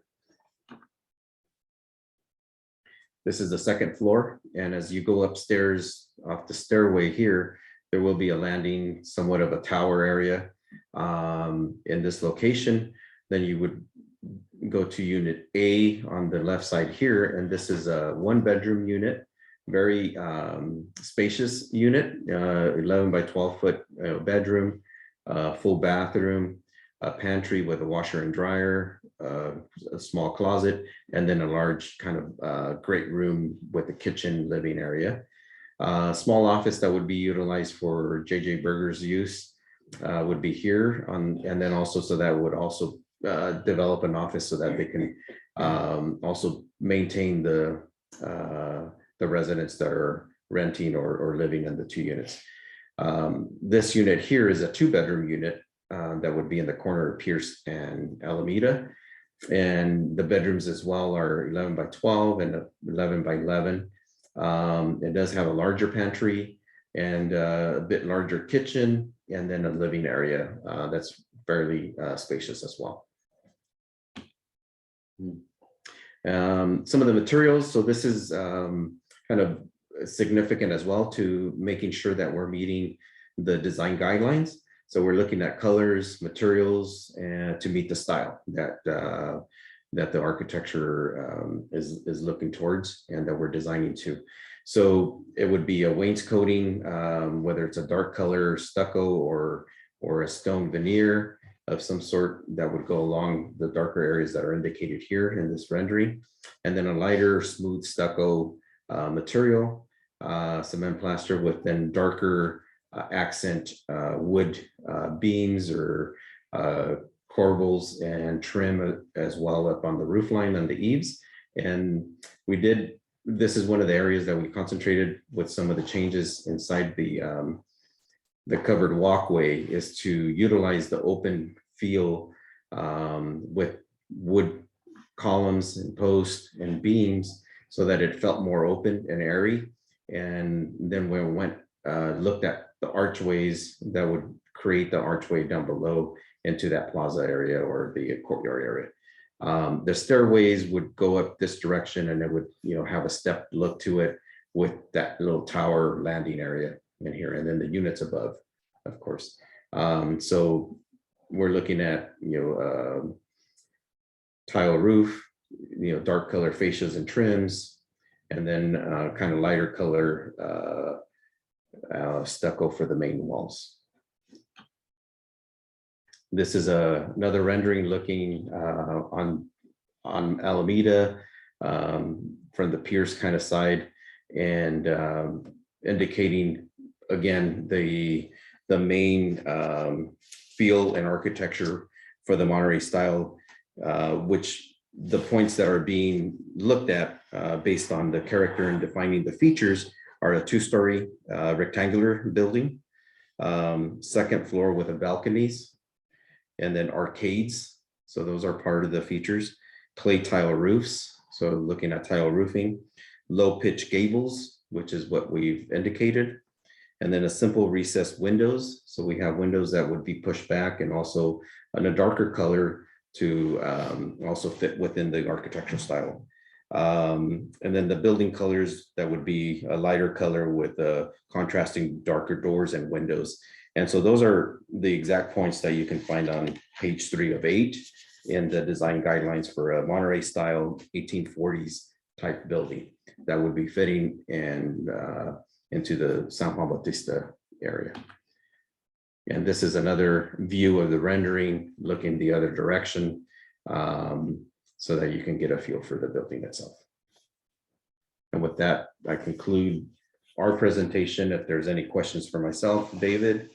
This is the second floor, and as you go upstairs off the stairway here, there will be a landing, somewhat of a tower area in this location. Then you would go to unit A on the left side here, and this is a 1-bedroom unit, very spacious unit, 11 by 12 foot bedroom, full bathroom, a pantry with a washer and dryer, a small closet, and then a large kind of great room with a kitchen living area. Small office that would be utilized for JJ Burger's use would be here and then also, so that would also develop an office so that they can also maintain the residents that are renting or living in the 2 units. This unit here is a 2-bedroom unit that would be in the corner of Pierce and Alameda. And the bedrooms as well are 11 by 12 and 11 by 11. It does have a larger pantry and a bit larger kitchen, and then a living area that's fairly spacious as well. Some of the materials, so this is kind of significant as well to making sure that we're meeting the design guidelines. So we're looking at colors, materials, and to meet the style that the architecture is looking towards and that we're designing to. So it would be a wainscoting, whether it's a dark color stucco or a stone veneer of some sort that would go along the darker areas that are indicated here in this rendering. And then a lighter smooth stucco material, cement plaster with then darker accent wood beams or corbels and trim as well up on the roof line on the eaves. And this is one of the areas that we concentrated with some of the changes inside the covered walkway, is to utilize the open feel with wood columns and posts and beams so that it felt more open and airy. And then we looked at the archways that would create the archway down below into that plaza area or the courtyard area. The stairways would go up this direction and it would, have a step look to it with that little tower landing area in here, and then the units above, of course. So we're looking at, tile roof, dark color fascias and trims, and then kind of lighter color stucco for the main walls. This is another rendering looking on Alameda from the Pierce kind of side, and indicating again the main feel and architecture for the Monterey style, which the points that are being looked at based on the character and defining the features are a 2-story rectangular building, second floor with a balconies, and then arcades. So those are part of the features. Clay tile roofs, so looking at tile roofing, low pitch gables, which is what we've indicated, and then a simple recessed windows. So we have windows that would be pushed back and also in a darker color to also fit within the architectural style. And then the building colors, that would be a lighter color with contrasting darker doors and windows. And so those are the exact points that you can find on page 3 of 8 in the design guidelines for a Monterey style 1840s type building that would be fitting and into the San Juan Bautista area. And this is another view of the rendering looking the other direction, so that you can get a feel for the building itself. And with that, I conclude our presentation. If there's any questions for myself, David,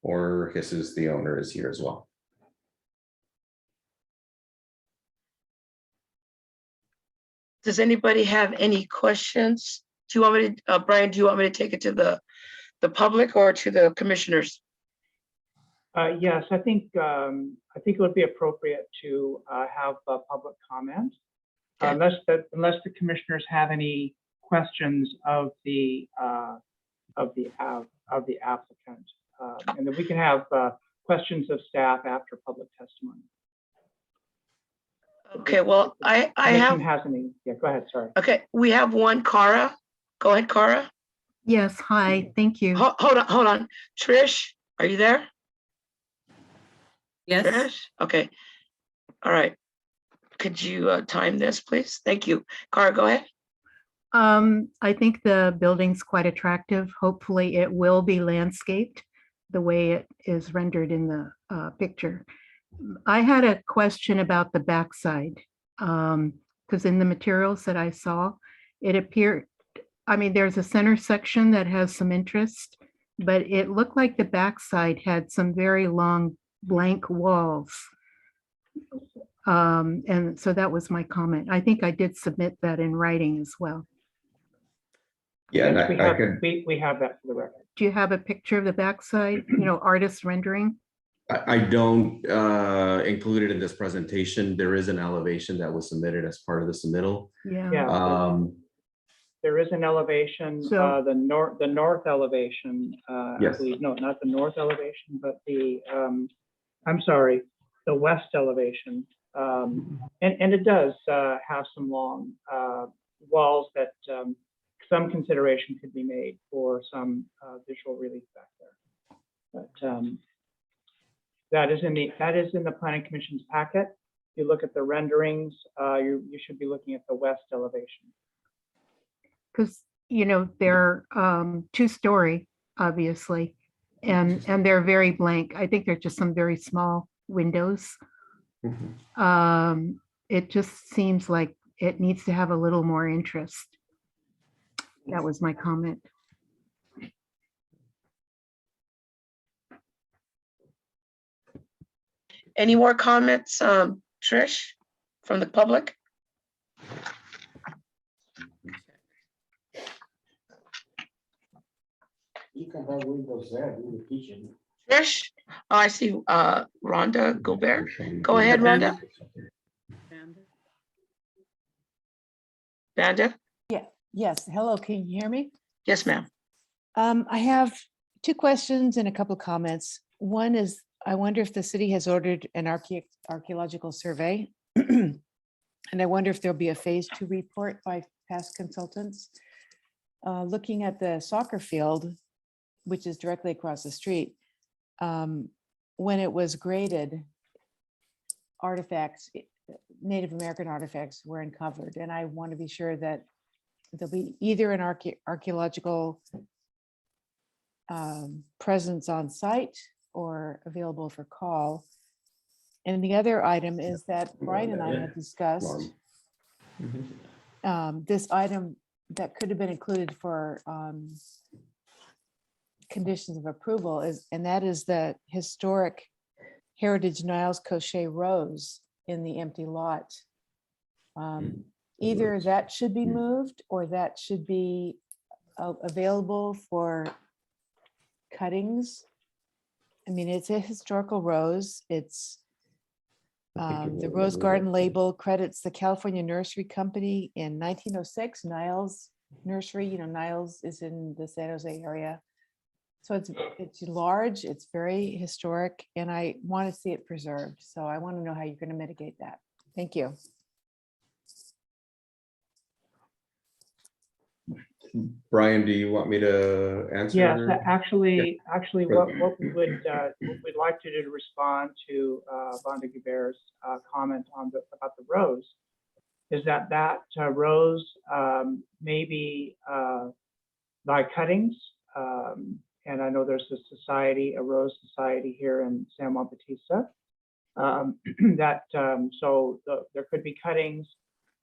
or Jesus, the owner, is here as well. Does anybody have any questions? Do you want me to, Brian, do you want me to take it to the public or to the commissioners? Yes, I think it would be appropriate to have a public comment, unless the commissioners have any questions of the applicant, and then we can have questions of staff after public testimony. Okay, well, I have. Has any? Yeah, go ahead. Sorry. Okay, we have one, Cara. Go ahead, Cara. Yes, hi, thank you. Hold on. Trish, are you there? Yes. Trish? Okay. All right. Could you time this, please? Thank you. Cara, go ahead. I think the building's quite attractive. Hopefully it will be landscaped the way it is rendered in the picture. I had a question about the backside, because in the materials that I saw, it appeared, there's a center section that has some interest, but it looked like the backside had some very long blank walls. And so that was my comment. I think I did submit that in writing as well. Yeah, Yes, and we have that for the record. Do you have a picture of the backside, artist rendering? I don't include it in this presentation. There is an elevation that was submitted as part of the submittal. Yeah. There is an elevation, So- the north elevation. Yes. I believe, no, not the north elevation, but the the west elevation. And it does have some long walls that some consideration could be made for some visual relief back there. But that is in the Planning Commission's packet. If you look at the renderings, you should be looking at the west elevation. Because you know, they're two-story, obviously, and they're very blank. I think they're just some very small windows. It just seems like it needs to have a little more interest. That was my comment. Any more comments, Trish, from the public? You can have windows there, in the kitchen. Trish? Oh, I see Rhonda Gobert. Go ahead, Rhonda. Vanda? Yeah, yes. Hello, can you hear me? Yes, ma'am. I have two questions and a couple of comments. One is, I wonder if the city has ordered an archaeological survey. And I wonder if there'll be a phase 2 report by past consultants. Looking at the soccer field, which is directly across the street, when it was graded, artifacts, Native American artifacts were uncovered. And I want to be sure that there'll be either an archaeological presence on site or available for call. And the other item is that Brian and I had discussed this item that could have been included for conditions of approval is, and that is the historic Heritage Niles Cochet Rose in the empty lot. Either that should be moved or that should be available for cuttings. I mean, it's a historical rose. It's the Rose Garden label credits the California Nursery Company in 1906. Niles Nursery, you know, Niles is in the San Jose area. So it's large, it's very historic, and I want to see it preserved. So I want to know how you're going to mitigate that. Thank you. Brian, do you want me to answer? Yes, actually, what we'd like to do to respond to Vonda Gubert's comment on about the rose is that rose may be by cuttings. And I know there's a rose society here in San Juan Bautista. So there could be cuttings.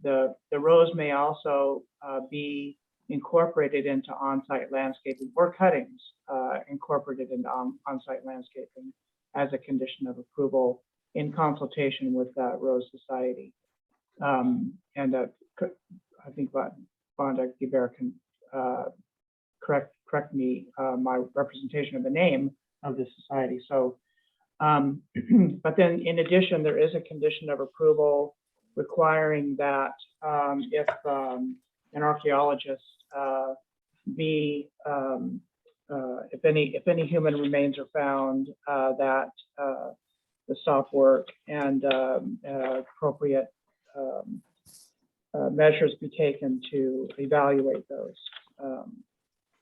The rose may also be incorporated into on-site landscaping or cuttings incorporated into on-site landscaping as a condition of approval in consultation with that Rose Society. And I think Vonda Gubert can correct me my representation of the name of the society. So, but then in addition, there is a condition of approval requiring that if an archaeologist if any human remains are found, that the stop work and appropriate measures be taken to evaluate those.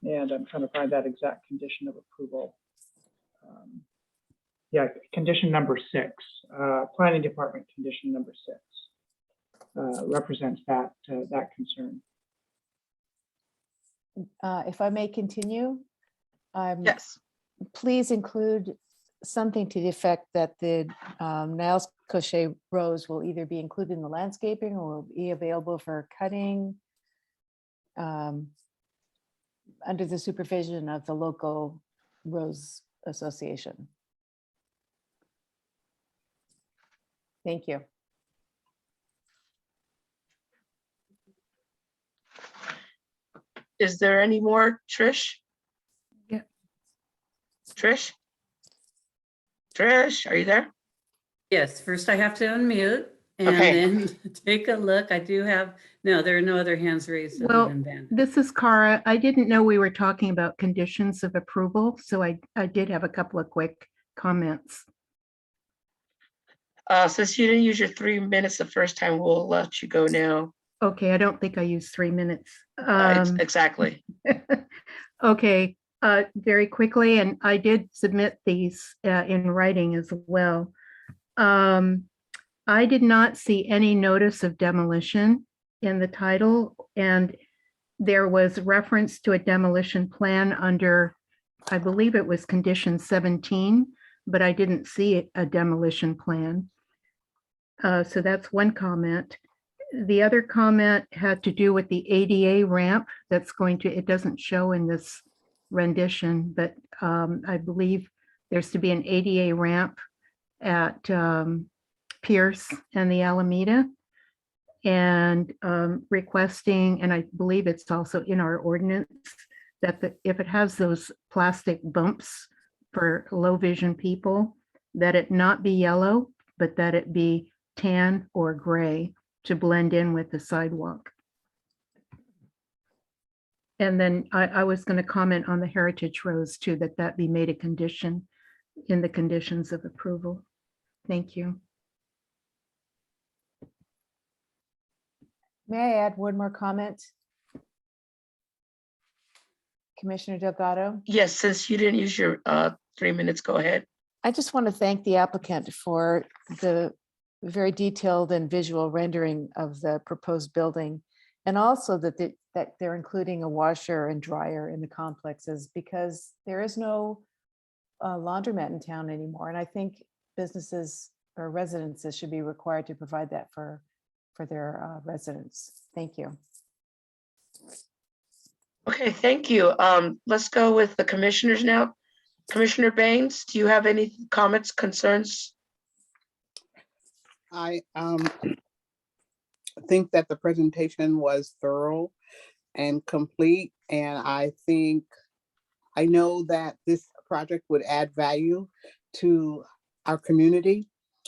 And I'm trying to find that exact condition of approval. Yeah, condition number 6, Planning Department condition number 6 represents that concern. If I may continue. Yes. Please include something to the effect that the Niles Cochet Rose will either be included in the landscaping or will be available for cutting under the supervision of the local Rose Association. Thank you. Is there any more, Trish? Yeah. Trish? Trish, are you there? Yes, first I have to unmute and Okay. then take a look. I do have, no, there are no other hands raised. other Well, than Van. this is Cara. I didn't know we were talking about conditions of approval, so I did have a couple of quick comments. Since you didn't use your 3 minutes the first time, we'll let you go now. Okay, I don't think I used 3 minutes. Exactly. Okay, very quickly, and I did submit these in writing as well. I did not see any notice of demolition in the title, and there was reference to a demolition plan under, I believe it was condition 17, but I didn't see a demolition plan. So that's one comment. The other comment had to do with the ADA ramp that's going to, it doesn't show in this rendition, but I believe there's to be an ADA ramp at Pierce and the Alameda. And requesting, and I believe it's also in our ordinance, that if it has those plastic bumps for low vision people, that it not be yellow, but that it be tan or gray to blend in with the sidewalk. And then I was going to comment on the heritage rows too, that be made a condition in the conditions of approval. Thank you. May I add one more comment? Commissioner Delgado? Yes, since you didn't use your 3 minutes, go ahead. I just want to thank the applicant for the very detailed and visual rendering of the proposed building. And also that they're including a washer and dryer in the complexes, because there is no laundromat in town anymore. And I think businesses or residences should be required to provide that for their residents. Thank you. Okay, thank you. Let's go with the commissioners now. Commissioner Baines, do you have any comments, concerns? I think that the presentation was thorough and complete, and I know that this project would add value to our community.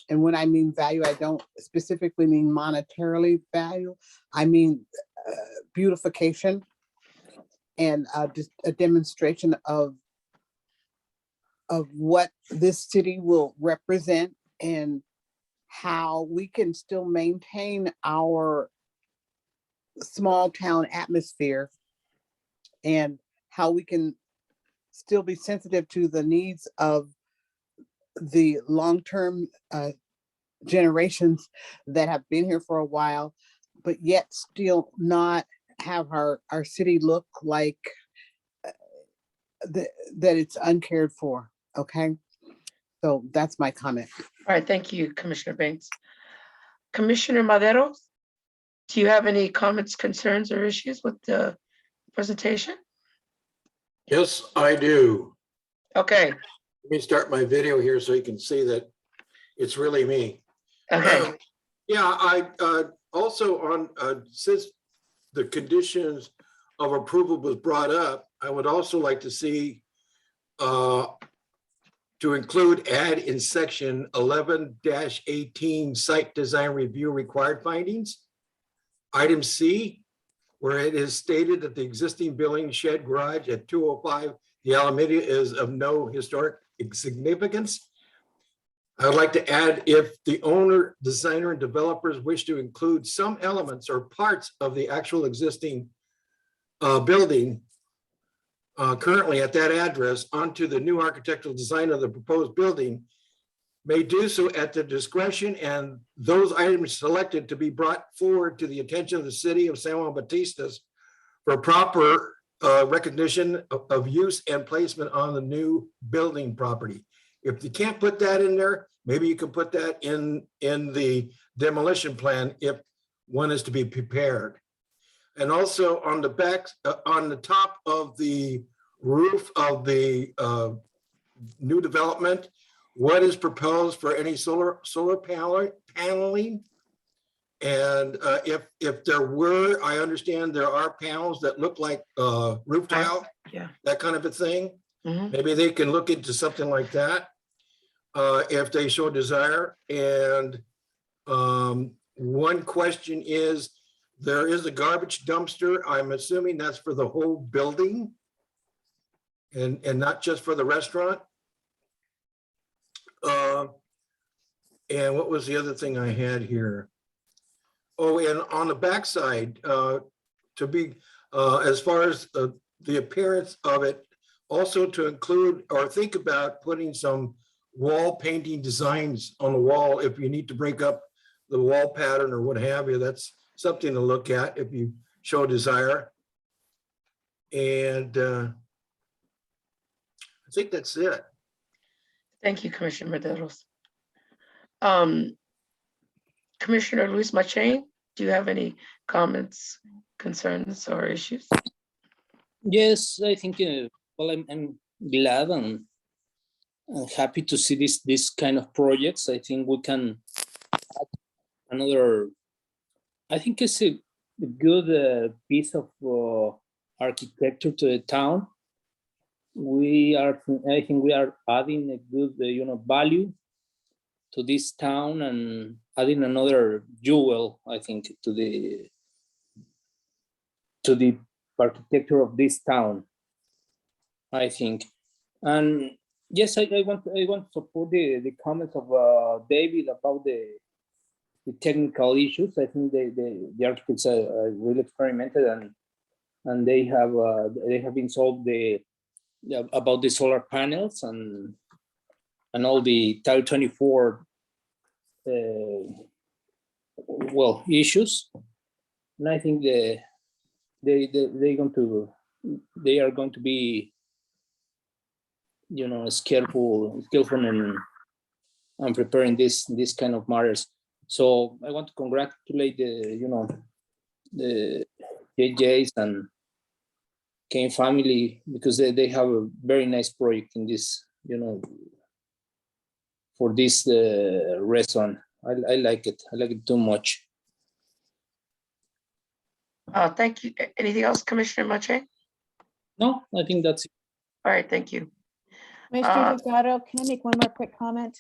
And when I mean value, I don't specifically mean monetarily value. I mean beautification and just a demonstration of what this city will represent and how we can still maintain our small town atmosphere and how we can still be sensitive to the needs of the long-term generations that have been here for a while, but yet still not have our city look like that it's uncared for. Okay, so that's my comment. All right, thank you, Commissioner Baines. Commissioner Madero, do you have any comments, concerns, or issues with the presentation? Yes, I do. Okay, Let me start my video here so you can see that it's really me. okay. Yeah, I also on, since the conditions of approval was brought up, I would also like to see to include add in section 11-18 site design review required findings. Item C, where it is stated that the existing building shed garage at 205 the Alameda is of no historic significance. I would like to add, if the owner, designer, and developers wish to include some elements or parts of the actual existing building currently at that address onto the new architectural design of the proposed building, may do so at the discretion, and those items selected to be brought forward to the attention of the city of San Juan Batistas for proper recognition of use and placement on the new building property. If you can't put that in there, maybe you can put that in the demolition plan if one is to be prepared. And also on the back, on the top of the roof of the new development, what is proposed for any solar paneling? And if there were, I understand there are panels that look like roof tile, Yeah. that kind of a thing. Mhm. Maybe they can look into something like that if they show desire. And one question is, there is a garbage dumpster. I'm assuming that's for the whole building and not just for the restaurant. And what was the other thing I had here? Oh, and on the backside, to be, as far as the appearance of it, also to include or think about putting some wall painting designs on the wall if you need to break up the wall pattern or what have you. That's something to look at if you show desire. And I think that's it. Thank you, Commissioner Medeiros. Commissioner Luis Machain, do you have any comments, concerns, or issues? Yes, I think, well, I'm glad and happy to see this kind of projects. I think we can add another, I think it's a good piece of architecture to the town. I think we are adding a good, value to this town and adding another jewel, I think, to the architecture of this town, I think. And yes, I want to support the comments of David about the technical issues. I think the architects are really experimented and they have been solved about the solar panels and all the Title 24 issues. And I think they are going to be skillful and preparing this kind of matters. So I want to congratulate the JJs and Kane family, because they have a very nice project in this, for this restaurant. I like it. I like it too much. Thank you. Anything else, Commissioner Mache? No, I think that's it. All right, thank you. Commissioner Delgado, can I make one more quick comment?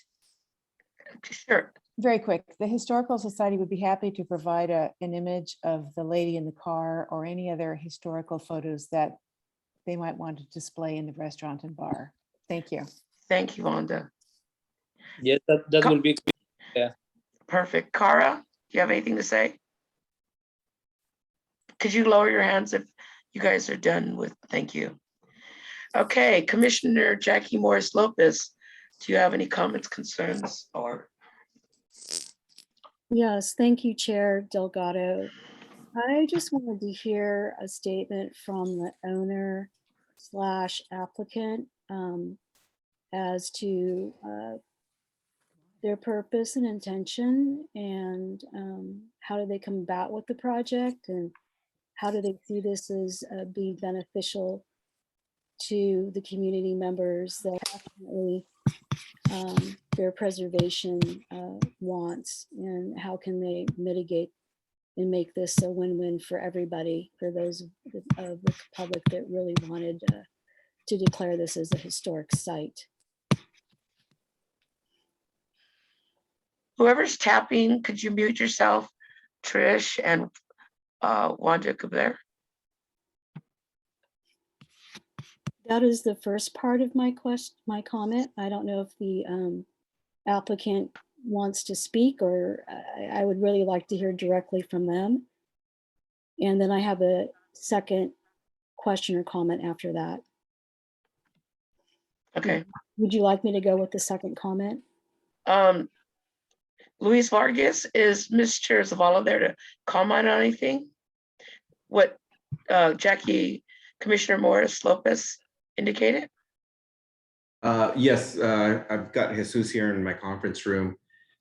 Sure. Very quick. The Historical Society would be happy to provide an image of the lady in the car or any other historical photos that they might want to display in the restaurant and bar. Thank you. Thank you, Wanda. Yes, that will be, yeah. Perfect. Cara, do you have anything to say? Could you lower your hands if you guys are done with, thank you. Okay, Commissioner Jackie Morris Lopez, do you have any comments, concerns, or? Yes, thank you, Chair Delgado. I just wanted to hear a statement from the owner / applicant as to their purpose and intention, and how do they come about with the project, and how do they see this as being beneficial to the community members that definitely their preservation wants, and how can they mitigate and make this a win-win for everybody, for those of the public that really wanted to declare this as a historic site. Whoever's tapping, could you mute yourself, Trish and Wanda Kubler? That is the first part of my comment. I don't know if the applicant wants to speak, or I would really like to hear directly from them. And then I have a second question or comment after that. Okay. Would you like me to go with the second comment? Luis Vargas, is Ms. Chair Zavala there to comment on anything? What Jackie, Commissioner Morris Lopez indicated? Yes, I've got Jesus here in my conference room.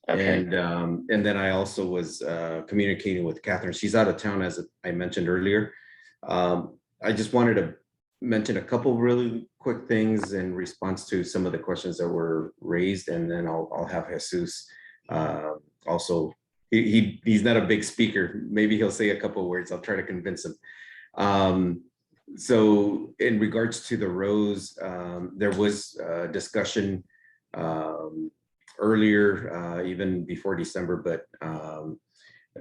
Okay. And then I also was communicating with Catherine. She's out of town, as I mentioned earlier. I just wanted to mention a couple really quick things in response to some of the questions that were raised, and then I'll have Jesus also. He's not a big speaker. Maybe he'll say a couple of words. I'll try to convince him. So in regards to the rows, there was discussion earlier, even before December, but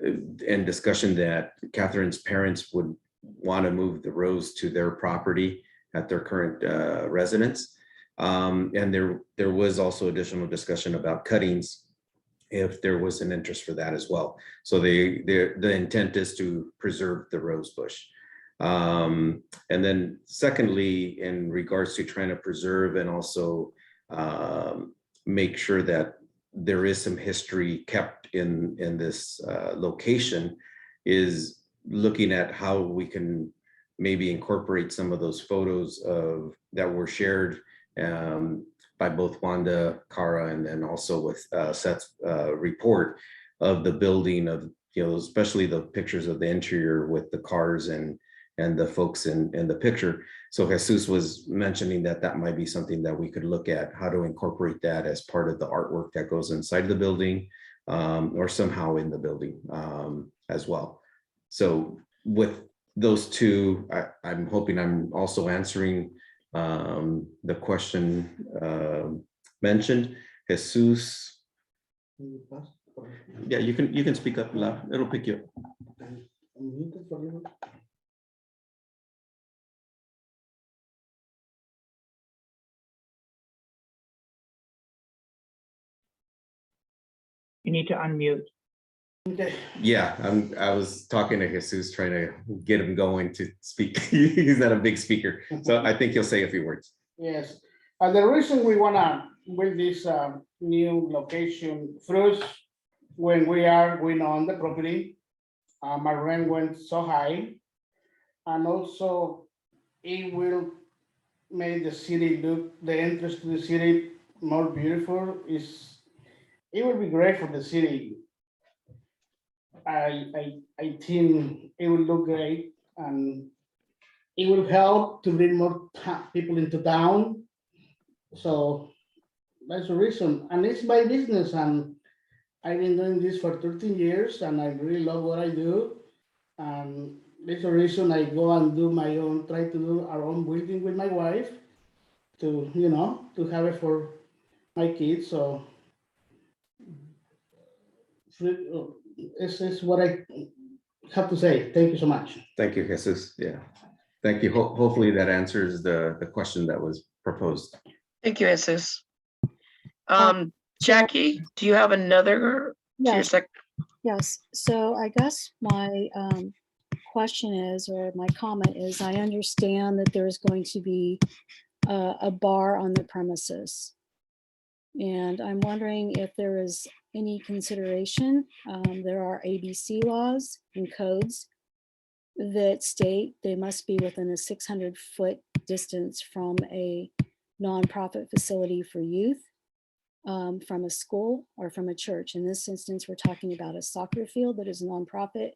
and discussion that Catherine's parents would want to move the rows to their property at their current residence. And there was also additional discussion about cuttings, if there was an interest for that as well. So the intent is to preserve the rose bush. And then secondly, in regards to trying to preserve and also make sure that there is some history kept in this location, is looking at how we can maybe incorporate some of those photos of that were shared by both Wanda, Cara, and then also with Seth's report of the building of, especially the pictures of the interior with the cars and the folks in the picture. So Jesus was mentioning that that might be something that we could look at, how to incorporate that as part of the artwork that goes inside the building, or somehow in the building as well. So with those two, I'm hoping I'm also answering the question mentioned. Jesus. Yeah, you can speak up loud. It'll pick you up. You need to unmute. Yeah, I was talking to Jesus, trying to get him going to speak. He's not a big speaker, so I think he'll say a few words. Yes, the reason we wanna build this new location first, when we are going on the property, my rent went so high, and also it will make the city look, the entrance to the city more beautiful. It will be great for the city. I think it will look great, and it will help to bring more people into town. So that's the reason, and it's my business, and I've been doing this for 13 years, and I really love what I do. And that's the reason I go and do my own, try to do our own building with my wife to, to have it for my kids. So this is what I have to say. Thank you so much. Thank you, Jesus. Yeah, thank you. Hopefully that answers the question that was proposed. Thank you, Jesus. Jackie, do you have another? Yes. Yes. So I guess my question is, or my comment is, I understand that there's going to be a bar on the premises. And I'm wondering if there is any consideration. There are ABC laws and codes that state they must be within a 600-foot distance from a nonprofit facility for youth, from a school or from a church. In this instance, we're talking about a soccer field that is a nonprofit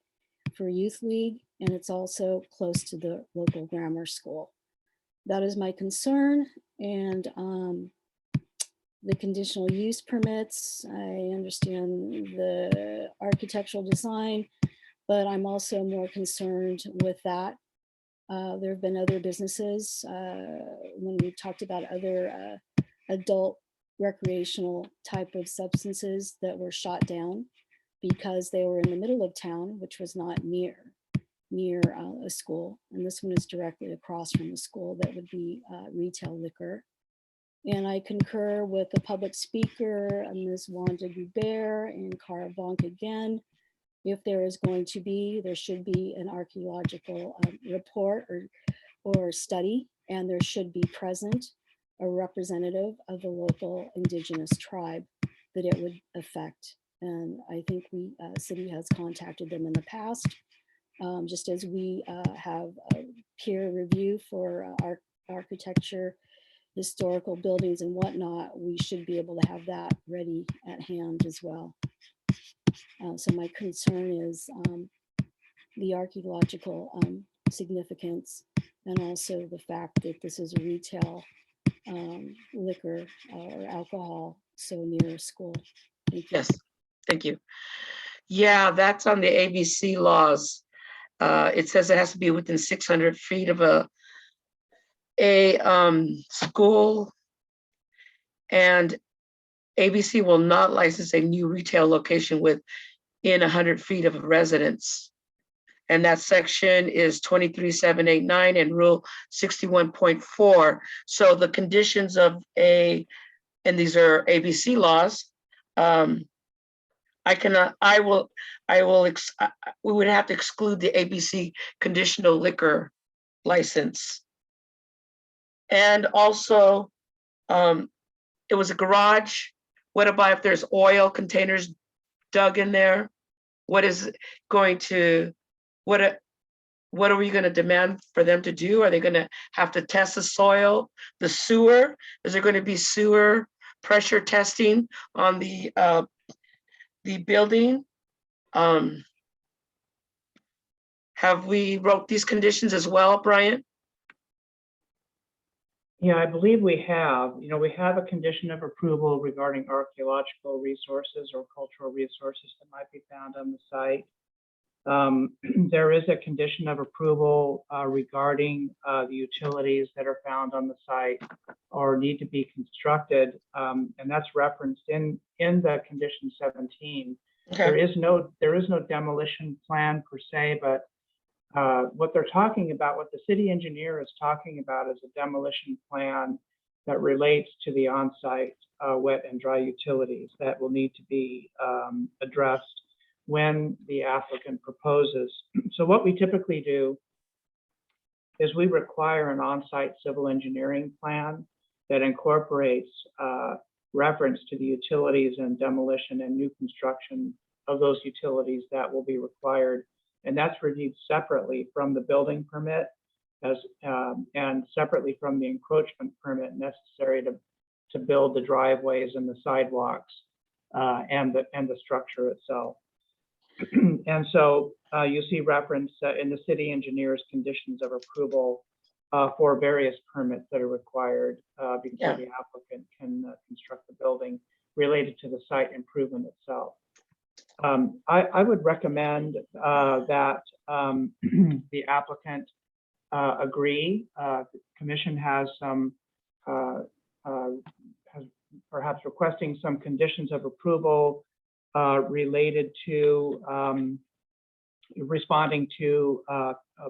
for youth league, and it's also close to the local grammar school. That is my concern. And the conditional use permits, I understand the architectural design, but I'm also more concerned with that. There have been other businesses when we talked about other adult recreational type of substances that were shot down because they were in the middle of town, which was not near a school. And this one is directly across from the school that would be retail liquor. And I concur with the public speaker, Ms. Wanda Goubert and Cara Bonk again. If there is going to be, there should be an archaeological report or study, and there should be present a representative of the local indigenous tribe that it would affect. And I think city has contacted them in the past, just as we have a peer review for architecture, historical buildings and whatnot. We should be able to have that ready at hand as well. So my concern is the archaeological significance, and also the fact that this is a retail liquor or alcohol so near a school. Thank you. Yes, thank you. Yeah, that's on the ABC laws. It says it has to be within 600 feet of a school, and ABC will not license a new retail location within 100 feet of a residence. And that section is 23789 and rule 61.4. So the conditions of and these are ABC laws. We would have to exclude the ABC conditional liquor license. And also, it was a garage. What about if there's oil containers dug in there? What is going to, what are we going to demand for them to do? Are they going to have to test the soil, the sewer? Is there going to be sewer pressure testing on the building? Have we wrote these conditions as well, Brian? Yeah, I believe we have. We have a condition of approval regarding archaeological resources or cultural resources that might be found on the site. There is a condition of approval regarding the utilities that are found on the site or need to be constructed, and that's referenced in the condition 17. Okay. There is no demolition plan per se, but what they're talking about, what the city engineer is talking about, is a demolition plan that relates to the on-site wet and dry utilities that will need to be addressed when the applicant proposes. So what we typically do is we require an on-site civil engineering plan that incorporates reference to the utilities and demolition and new construction of those utilities that will be required. And that's reviewed separately from the building permit and separately from the encroachment permit necessary to build the driveways and the sidewalks and the structure itself. And so you see reference in the city engineer's conditions of approval for various permits that are required before the applicant can construct the building related to the site improvement itself. I would recommend that the applicant agree. The commission has perhaps requesting some conditions of approval related to responding to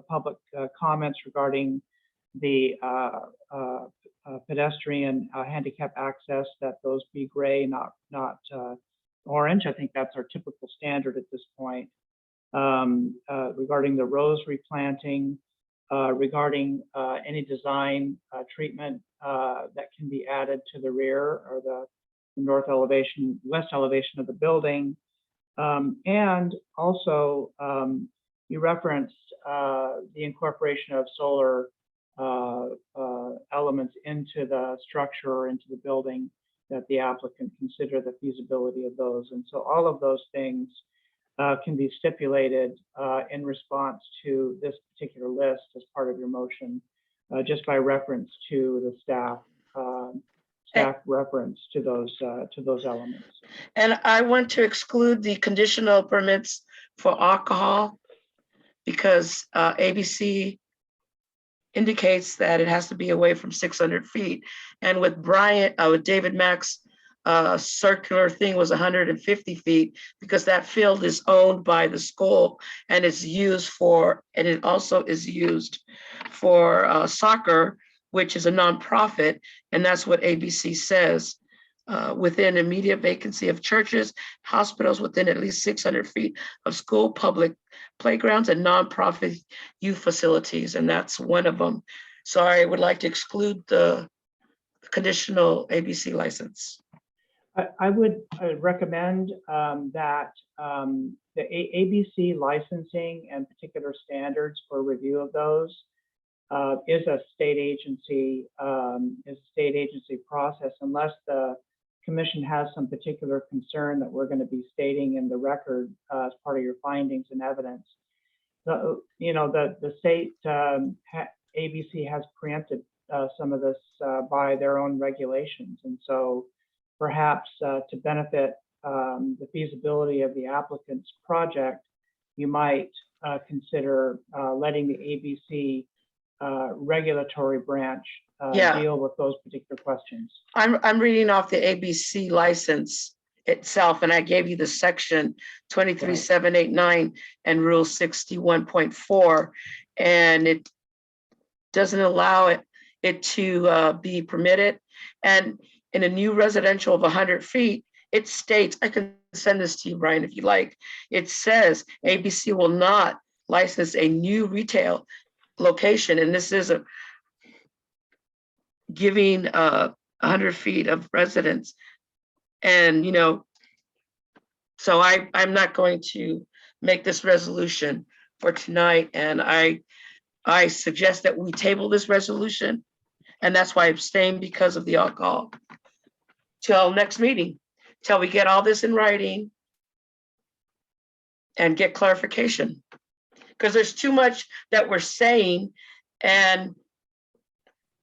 public comments regarding the pedestrian handicap access, that those be gray, not orange. I think that's our typical standard at this point. Regarding the rose replanting, regarding any design treatment that can be added to the rear or the north elevation, west elevation of the building. And also you referenced the incorporation of solar elements into the structure or into the building, that the applicant consider the feasibility of those. And so all of those things can be stipulated in response to this particular list as part of your motion, just by reference to the staff reference to those elements. And I want to exclude the conditional permits for alcohol because ABC indicates that it has to be away from 600 feet. And with with David Mack's circular thing was 150 feet because that field is owned by the school and it's used for, and it also is used for soccer, which is a nonprofit. And that's what ABC says. Within immediate vacancy of churches, hospitals within at least 600 feet of school, public playgrounds, and nonprofit youth facilities, and that's one of them. So I would like to exclude the conditional ABC license. I would recommend that the ABC licensing and particular standards for review of those is a state agency process, unless the commission has some particular concern that we're going to be stating in the record as part of your findings and evidence. The state ABC has preempted some of this by their own regulations, and so perhaps to benefit the feasibility of the applicant's project, you might consider letting the ABC regulatory branch deal with those particular questions. I'm reading off the ABC license itself, and I gave you the section 23789 and rule 61.4, and it doesn't allow it to be permitted. And in a new residential of 100 feet, it states, I can send this to you, Brian, if you like. It says ABC will not license a new retail location, and this is giving 100 feet of residence. And, so I'm not going to make this resolution for tonight, and I suggest that we table this resolution, and that's why I abstained because of the alcohol, till next meeting, till we get all this in writing and get clarification. Because there's too much that we're saying, and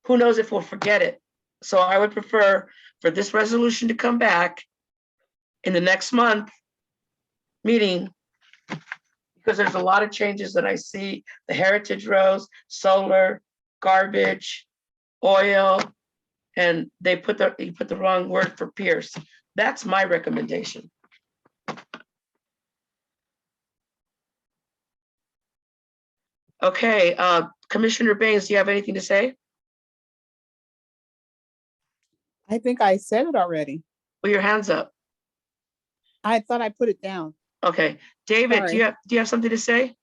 who knows if we'll forget it. So I would prefer for this resolution to come back in the next month meeting, because there's a lot of changes that I see, the heritage rows, solar, garbage, oil, and you put the wrong word for Pierce. That's my recommendation. Okay, Commissioner Baines, do you have anything to say? I think I said it already. Put your hands up. I thought I put it down. Okay, David, do Sorry. you have something to say?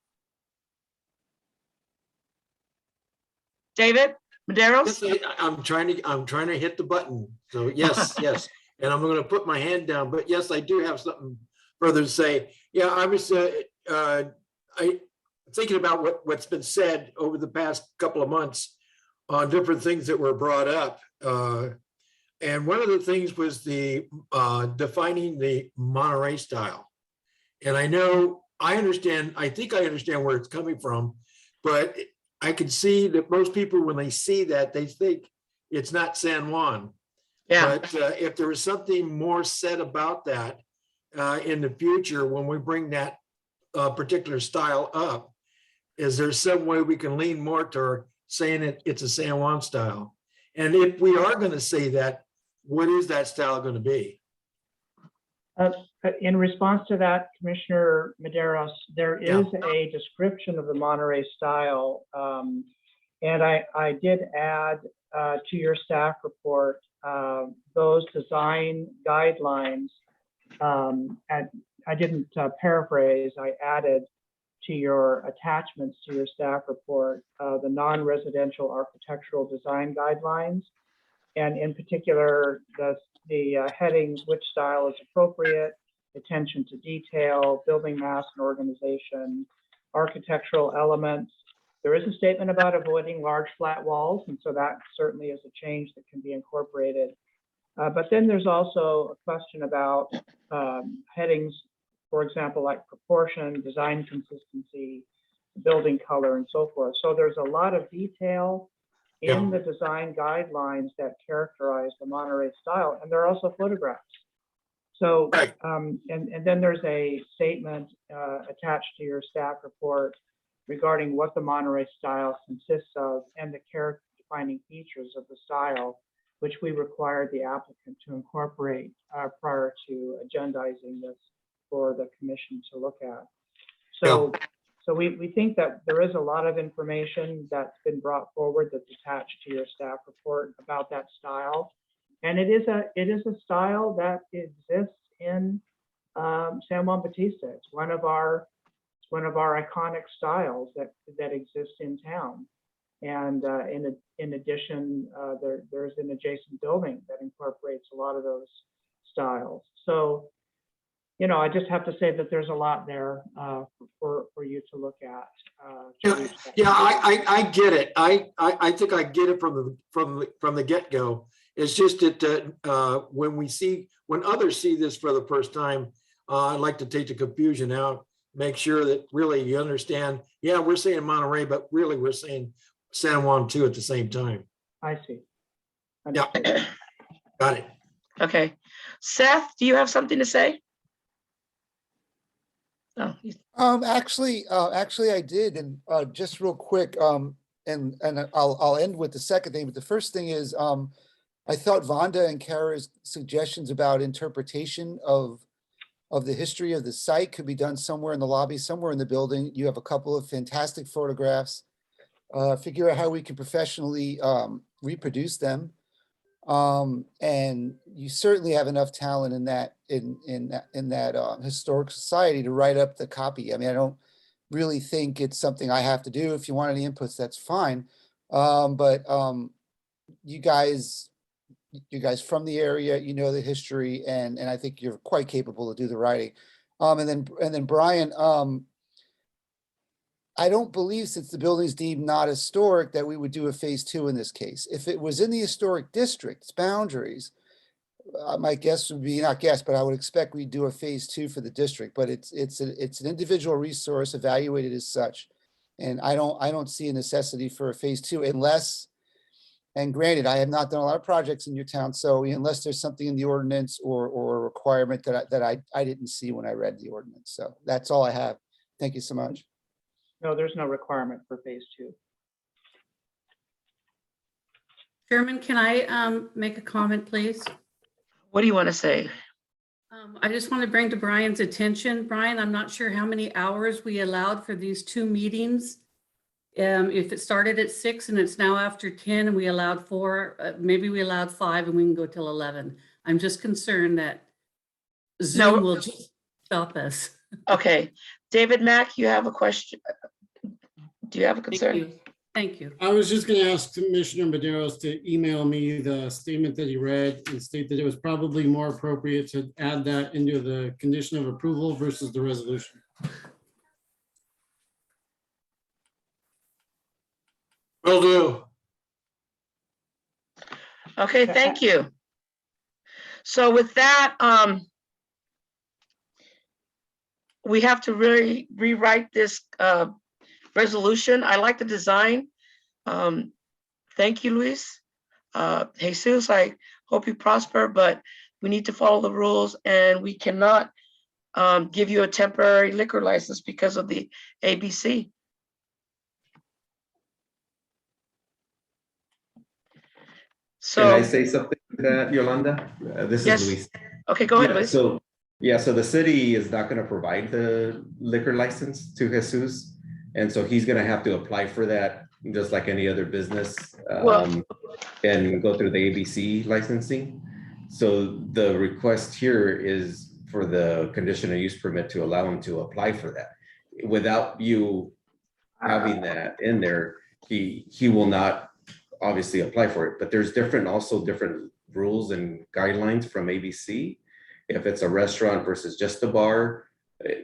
David Maderos? Yes, I'm trying to hit the button. So yes, yes. And I'm going to put my hand down, but yes, I do have something further to say. Yeah, I was thinking about what's been said over the past couple of months on different things that were brought up. And one of the things was the defining the Monterey style. And I think I understand where it's coming from, but I can see that most people, when they see that, they think it's not San Juan. Yeah. But if there was something more said about that in the future, when we bring that particular style up, is there some way we can lean more toward saying it's a San Juan style? And if we are going to say that, what is that style going to be? In response to that, Commissioner Maderos, there is a description of the Monterey style. And I did add to your staff report those design guidelines. And I didn't paraphrase, I added to your attachments to your staff report the non-residential architectural design guidelines. And in particular, the headings, which style is appropriate, attention to detail, building mass and organization, architectural elements. There is a statement about avoiding large flat walls, and so that certainly is a change that can be incorporated. But then there's also a question about headings, for example, like proportion, design consistency, building color, and so forth. So there's a lot of detail in the design guidelines that characterize the Monterey style, and there are also photographs. So, and then there's a statement attached to your staff report regarding what the Monterey style consists of and the character defining features of the style, which we required the applicant to incorporate prior to agendizing this for the commission to look at. So, so we think that there is a lot of information that's been brought forward that's attached to your staff report about that style. And it is a style that exists in San Juan Bautista. It's one of our iconic styles that exists in town. And in addition, there's an adjacent building that incorporates a lot of those styles. So, you know, I just have to say that there's a lot there for you to look at. I get it. I think I get it from the get-go. It's just that when others see this for the first time, I'd like to take the confusion out, make sure that really you understand. Yeah, we're saying Monterey, but really we're saying San Juan too at the same time. I see. Yeah, got it. Okay, Seth, do you have something to say? Oh, Actually, I did, and just real quick, and I'll end with the second thing. But the first thing is, I thought Vonda and Kara's suggestions about interpretation of the history of the site could be done somewhere in the lobby, somewhere in the building. You have a couple of fantastic photographs. Figure out how we can professionally reproduce them. And you certainly have enough talent in that historic society to write up the copy. I mean, I don't really think it's something I have to do. If you want any inputs, that's fine. But you guys from the area, you know the history, and I think you're quite capable to do the writing. And then Brian, I don't believe, since the building's deemed not historic, that we would do a phase 2 in this case. If it was in the historic district's boundaries, my guess would be, not guess, but I would expect we'd do a phase 2 for the district, but it's an individual resource evaluated as such. And I don't see a necessity for a phase 2 unless, and granted, I have not done a lot of projects in your town, so unless there's something in the ordinance or a requirement that I didn't see when I read the ordinance. So that's all I have. Thank you so much. No, there's no requirement for phase 2. Chairman, can I make a comment, please? What do you want to say? I just want to bring to Brian's attention, Brian, I'm not sure how many hours we allowed for these 2 meetings. If it started at 6 and it's now after 10 and we allowed 4, maybe we allowed 5 and we can go till 11. I'm just concerned that Zoom will just stop us. Okay, David Mack, you have a question? Do you have a concern? Thank you. I was just going to ask Commissioner Maderos to email me the statement that he read and state that it was probably more appropriate to add that into the condition of approval versus the resolution. Will do. Okay, thank you. So with that, we have to really rewrite this resolution. I like the design. Thank you, Luis. Jesus, I hope you prosper, but we need to follow the rules and we cannot give you a temporary liquor license because of the ABC. Can I So, say something to that, Yolanda? This Yes. is Luis. okay, go ahead, Yeah, Luis. so the city is not going to provide the liquor license to Jesus. And so he's going to have to apply for that, just like any other business, and go through the ABC licensing. So the request here is for the conditional use permit to allow him to apply for that. Without you having that in there, he will not obviously apply for it. But there's also different rules and guidelines from ABC. If it's a restaurant versus just a bar,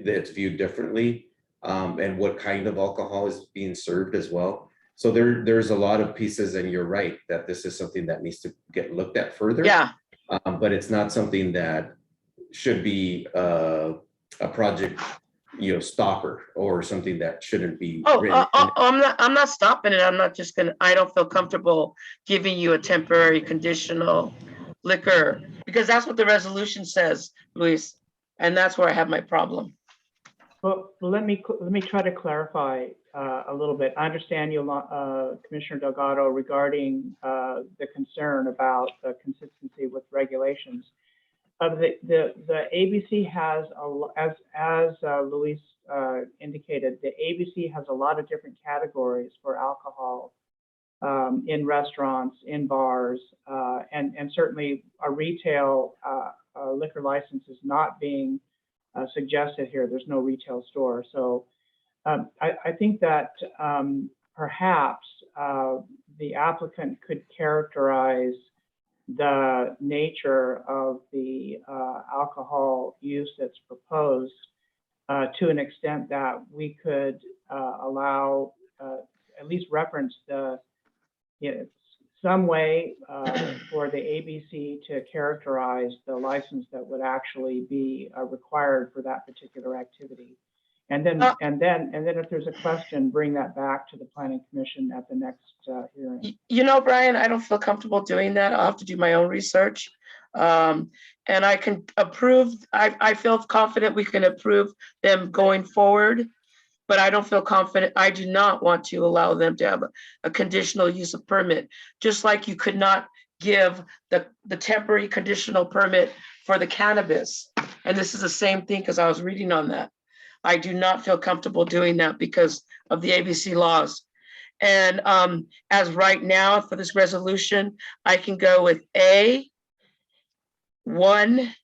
that's viewed differently, and what kind of alcohol is being served as well. So there's a lot of pieces, and you're right that this is something that needs to get looked at further. Yeah. But it's not something that should be a project, stopper or something that shouldn't be. written. I'm not stopping it. I don't feel comfortable giving you a temporary conditional liquor because that's what the resolution says, Luis. And that's where I have my problem. Well, let me try to clarify a little bit. I understand you, Commissioner Delgado, regarding the concern about the consistency with regulations. The ABC has, as Luis indicated, the ABC has a lot of different categories for alcohol in restaurants, in bars, and certainly a retail liquor license is not being suggested here. There's no retail store. So I think that perhaps the applicant could characterize the nature of the alcohol use that's proposed to an extent that we could allow, at least reference some way for the ABC to characterize the license that would actually be required for that particular activity. And then if there's a question, bring that back to the Planning Commission at the next hearing. Brian, I don't feel comfortable doing that. I'll have to do my own research. And I can approve, I feel confident we can approve them going forward, but I don't feel confident. I do not want to allow them to have a conditional use of permit, just like you could not give the temporary conditional permit for the cannabis. And this is the same thing because I was reading on that. I do not feel comfortable doing that because of the ABC laws. And as right now for this resolution, I can go with A, 1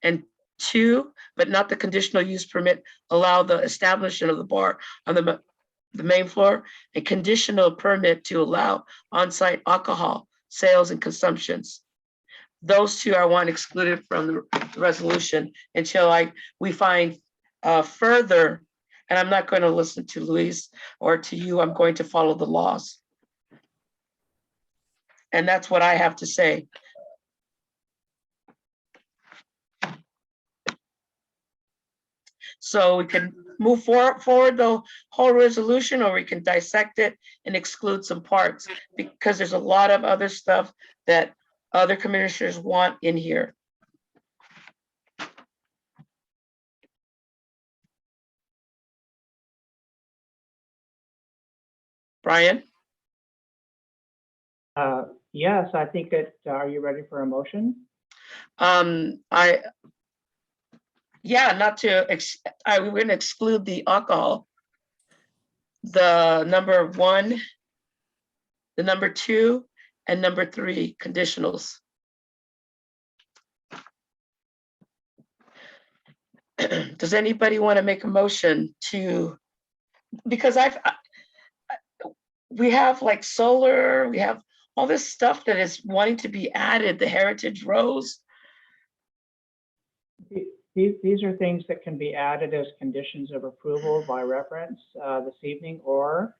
and 2, but not the conditional use permit, allow the establishment of the bar on the main floor, and conditional permit to allow on-site alcohol sales and consumptions. Those 2 I want excluded from the resolution until we find further and I'm not going to listen to Luis or to you. I'm going to follow the laws. And that's what I have to say. So we can move forward the whole resolution, or we can dissect it and exclude some parts, because there's a lot of other stuff that other commissioners want in here. Brian? Yes, I think that, are you ready for a motion? Yeah, not to, we're going to exclude the alcohol. The number 1, the number 2, and number 3 conditionals. Does anybody want to make a motion to, because we have like solar, we have all this stuff that is wanting to be added, the heritage rows. These are things that can be added as conditions of approval by reference this evening, or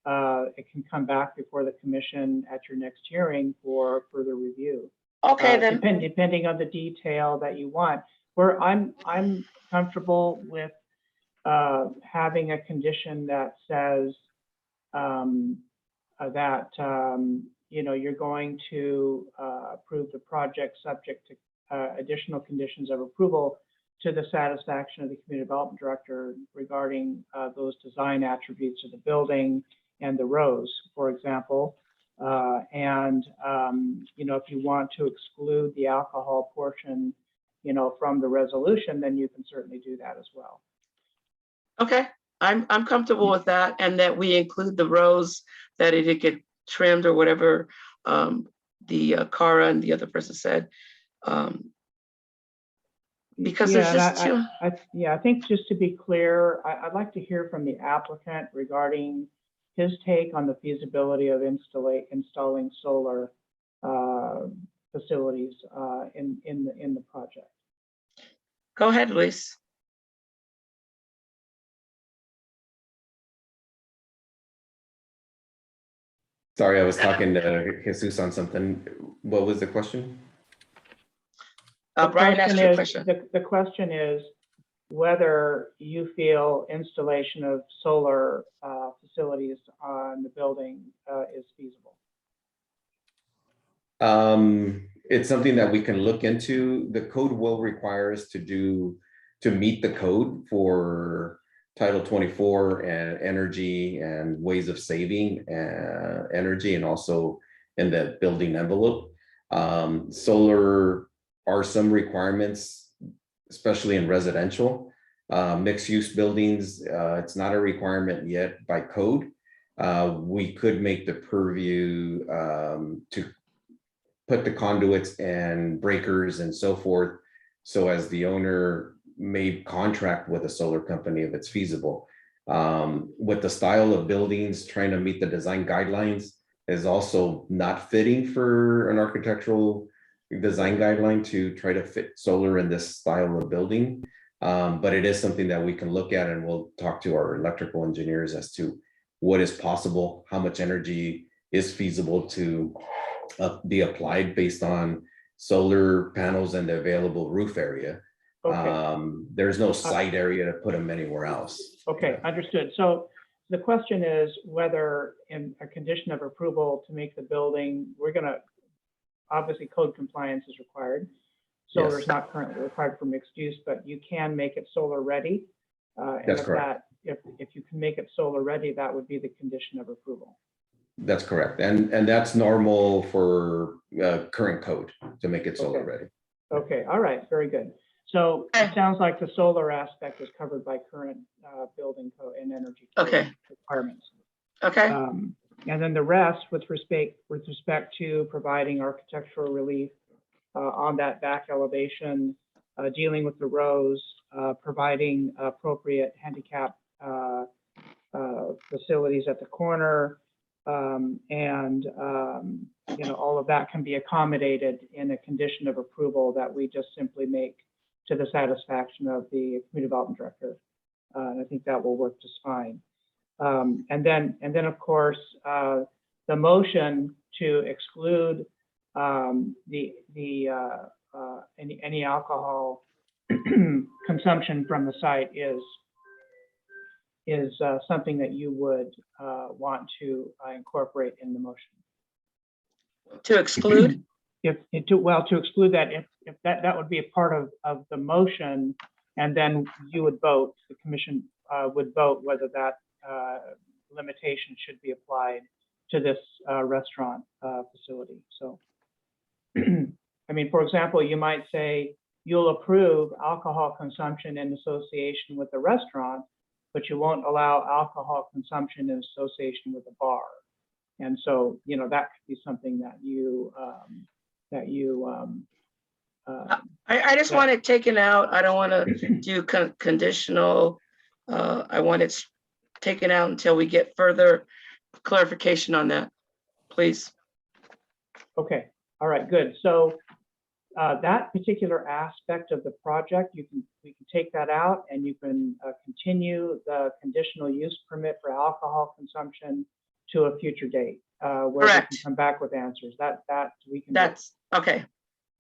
it can come back before the commission at your next hearing for further review. Okay, then. Depending on the detail that you want. Where I'm comfortable with having a condition that says that you know, you're going to approve the project subject to additional conditions of approval to the satisfaction of the community development director regarding those design attributes of the building and the rows, for example. You know, if you want to exclude the alcohol portion, you know, from the resolution, then you can certainly do that as well. Okay, I'm comfortable with that, and that we include the rows, that it get trimmed or whatever the Cara and the other person said. Because there's just too. I think just to be clear, I'd like to hear from the applicant regarding his take on the feasibility of installing solar facilities in the project. Go ahead, Luis. Sorry, I was talking to Jesus on something. What was the question? Brian asked you a question. The question is whether you feel installation of solar facilities on the building is feasible. It's something that we can look into. The code will require us to meet the code for Title 24 and energy and ways of saving energy, and also in the building envelope. Solar are some requirements, especially in residential. Mixed-use buildings, it's not a requirement yet by code. We could make the purview to put the conduits and breakers and so forth, so as the owner may contract with a solar company if it's feasible. With the style of buildings, trying to meet the design guidelines is also not fitting for an architectural design guideline to try to fit solar in this style of building. But it is something that we can look at, and we'll talk to our electrical engineers as to what is possible, how much energy is feasible to be applied based on solar panels and the available roof area. Okay. There's no site area to put them anywhere else. Okay, understood. So the question is whether in a condition of approval to make the building, we're gonna, obviously code compliance is required. Solar is not currently required for mixed use, but you can make it solar ready. That's correct. If you can make it solar ready, that would be the condition of approval. That's correct. And that's normal for current code to make it solar ready. Okay, all right, very good. So it sounds like the solar aspect is covered by current building code and energy code requirements. Okay. And then the rest with respect to providing architectural relief on that back elevation, dealing with the rows, providing appropriate handicap facilities at the corner, and you know, all of that can be accommodated in a condition of approval that we just simply make to the satisfaction of the community development director. And I think that will work just fine. And then of course, the motion to exclude any alcohol consumption from the site is something that you would want to incorporate in the motion. To exclude? To exclude that, if that would be a part of the motion, and then you would vote, the commission would vote whether that limitation should be applied to this restaurant facility. So, I mean, for example, you might say you'll approve alcohol consumption in association with the restaurant, but you won't allow alcohol consumption in association with a bar. And so, you know, that could be something that you I just want it taken out. I don't want to do conditional. I want it taken out until we get further clarification on that, please. Okay, all right, good. So that particular aspect of the project, we can take that out, and you can continue the conditional use permit for alcohol consumption to a future date where Correct. we can come back with answers. That we can. That's okay.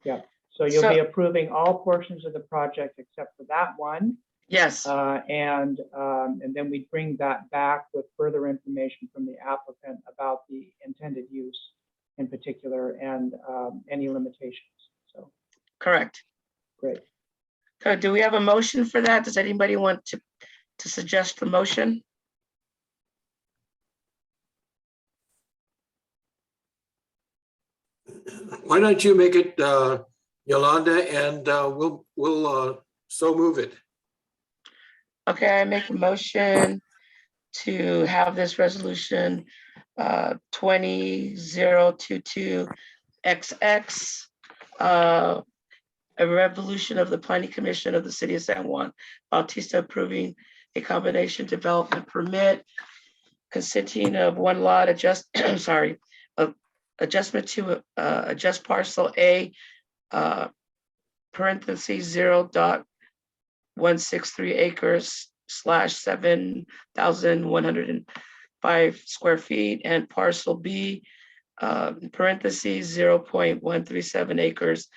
Yeah. So you'll be approving all portions of the project except for that one. Yes. And then we bring that back with further information from the applicant about the intended use in particular and any limitations. So. Correct. Great. Okay, do we have a motion for that? Does anybody want to suggest the motion? Why don't you make it Yolanda, and we'll so move it. Okay, I make a motion to have this resolution 20022XX, a resolution of the Planning Commission of the City of San Juan Bautista approving a combination development permit consisting of one lot adjustment to adjust parcel A, parentheses 0.163 acres / 7,105 square feet, and parcel B, parentheses 0.137 acres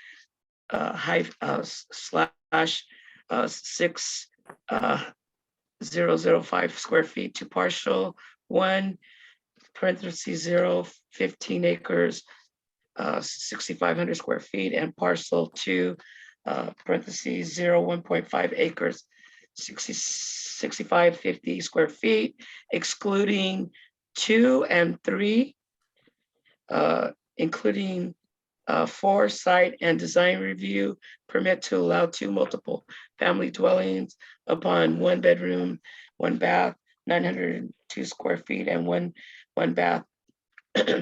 / 6,005 square feet to parcel 1, parentheses 0.15 acres 6,500 square feet, and parcel 2, parentheses 1.5 acres 6,550 square feet, excluding 2 and 3, including 4 site and design review permit to allow 2 multiple family dwellings upon 1 bedroom, 1 bath, 902 square feet, and one bath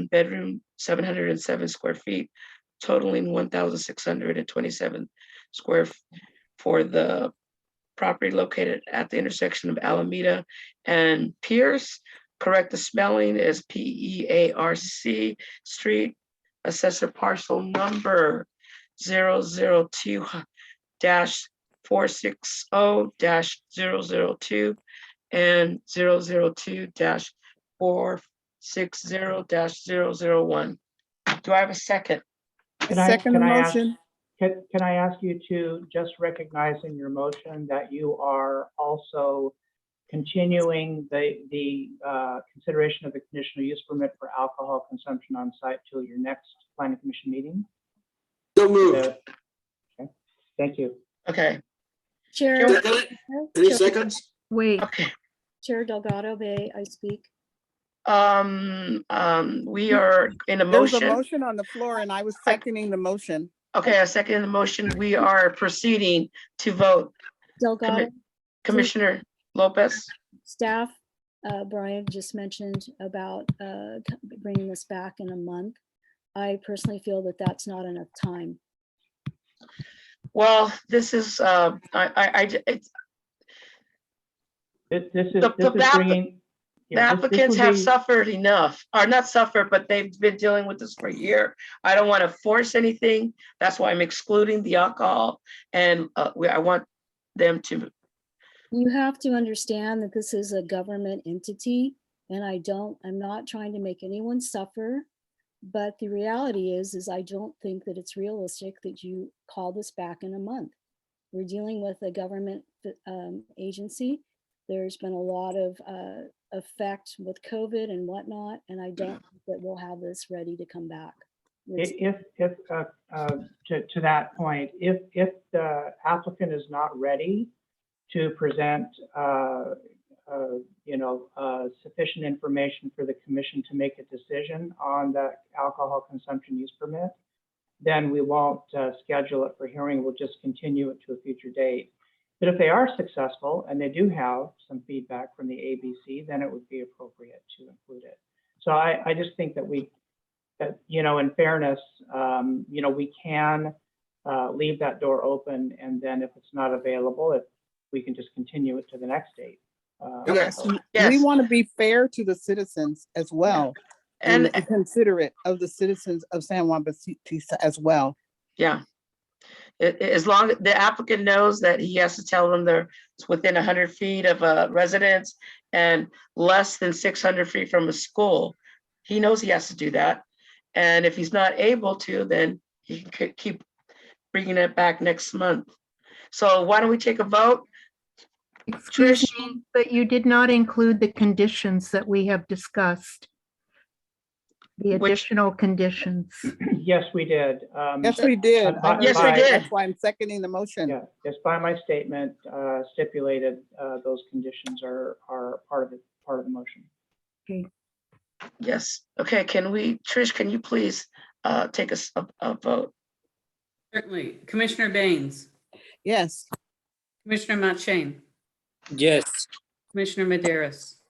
bedroom, 707 square feet, totaling 1,627 square for the property located at the intersection of Alameda and Pierce. Correct the spelling is PEARC Street. Assessor parcel number 002-460-002 and 002-460-001. Do I have a second? Can I ask you to just recognize in your motion that you are also continuing the consideration of the conditional use permit for alcohol consumption on site till your next planning commission meeting? So moved. Okay, thank you. Okay. Chair. Any seconds? Wait. Okay. Chair Delgado, may I speak? We are in a There's a motion. motion on the floor and I was seconding the motion. Okay, I second the motion. We are proceeding to vote. Delgado, Commissioner Lopez. staff, Brian just mentioned about bringing this back in a month. I personally feel that that's not enough time. Well, this is, This is bringing. the applicants have suffered enough, or not suffered, but they've been dealing with this for a year. I don't want to force anything. That's why I'm excluding the alcohol. And I want them to You have to understand that this is a government entity and I'm not trying to make anyone suffer. But the reality is I don't think that it's realistic that you call this back in a month. We're dealing with a government agency. There's been a lot of effect with COVID and whatnot, and I don't think that we'll have this ready to come back. To that point, if the applicant is not ready to present, sufficient information for the commission to make a decision on the alcohol consumption use permit, then we won't schedule it for hearing. We'll just continue it to a future date. But if they are successful and they do have some feedback from the ABC, then it would be appropriate to include it. So I just think that in fairness, we can leave that door open, and then if it's not available, we can just continue it to the next date. Yes, Yes. we want to be fair to the citizens as well. And considerate of the citizens of San Juan Bautista as well. Yeah. As long as the applicant knows that he has to tell them it's within 100 feet of a residence and less than 600 feet from a school, he knows he has to do that. And if he's not able to, then he can keep bringing it back next month. So why don't we take a vote? Excuse me, but you did not include the conditions that we have discussed. The additional conditions. Yes, we did. Yes, we did. Yes, we did. That's why I'm seconding the motion. Yeah, just by my statement stipulated, those conditions are part of the motion. Okay. Yes. Okay. Trish, can you please take a vote? Certainly. Commissioner Baines, Yes. Commissioner Matshane, Yes. Commissioner Maderas,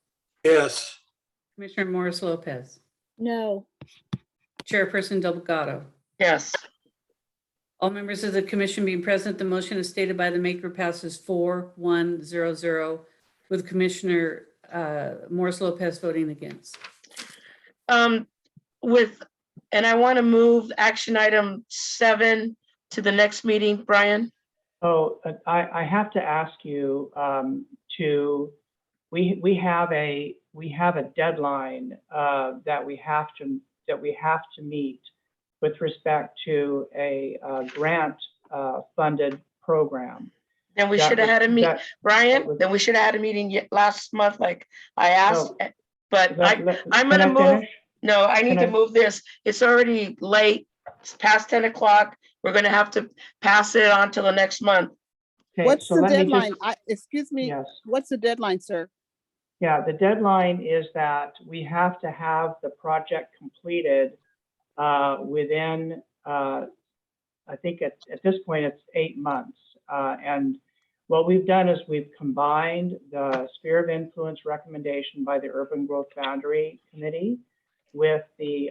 Yes. Commissioner Morris Lopez, No, Chairperson Delgado. Yes. All members of the commission being present, the motion is stated by the maker passes 4-1-0-0 with Commissioner Morris Lopez voting against. And I want to move action item 7 to the next meeting, Brian. Oh, I have to ask you we have a deadline that we have to meet with respect to a grant funded program. Then we should have had a meeting, Brian. Then we should have had a meeting last month, like I asked. But I'm going to move. No, I need to move this. It's already late. It's past 10 o'clock. We're going to have to pass it on till the next month. Okay, What's so the let me deadline? just- Excuse me, Yes. what's the deadline, sir? Yeah, the deadline is that we have to have the project completed within, I think at this point, it's 8 months. And what we've done is we've combined the sphere of influence recommendation by the Urban Growth Boundary Committee with the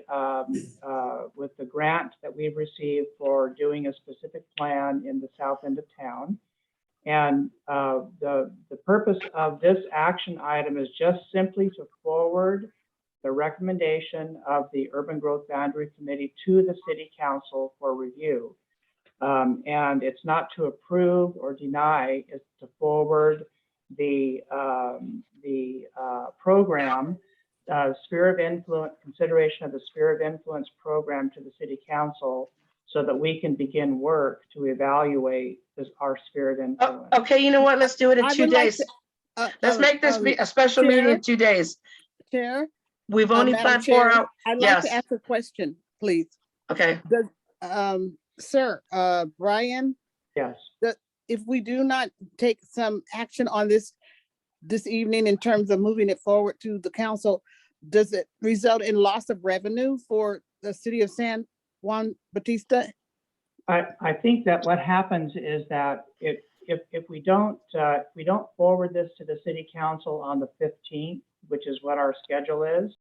grant that we've received for doing a specific plan in the south end of town. And the purpose of this action item is just simply to forward the recommendation of the Urban Growth Boundary Committee to the City Council for review. And it's not to approve or deny, it's to forward the program, sphere of influence, consideration of the sphere of influence program to the City Council so that we can begin work to evaluate our sphere of influence. Okay, you know what? Let's do it in I 2 would like days. to- Let's make this a special meeting in Chair? 2 days. Chair? We've only Madam planned 4 Chair, hours. I'd like Yes. to ask a question, please. Okay. Sir, Brian, Yes. if we do not take some action on this evening in terms of moving it forward to the council, does it result in loss of revenue for the city of San Juan Bautista? I think that what happens is that if we don't forward this to the City Council on the 15th, which is what our schedule is,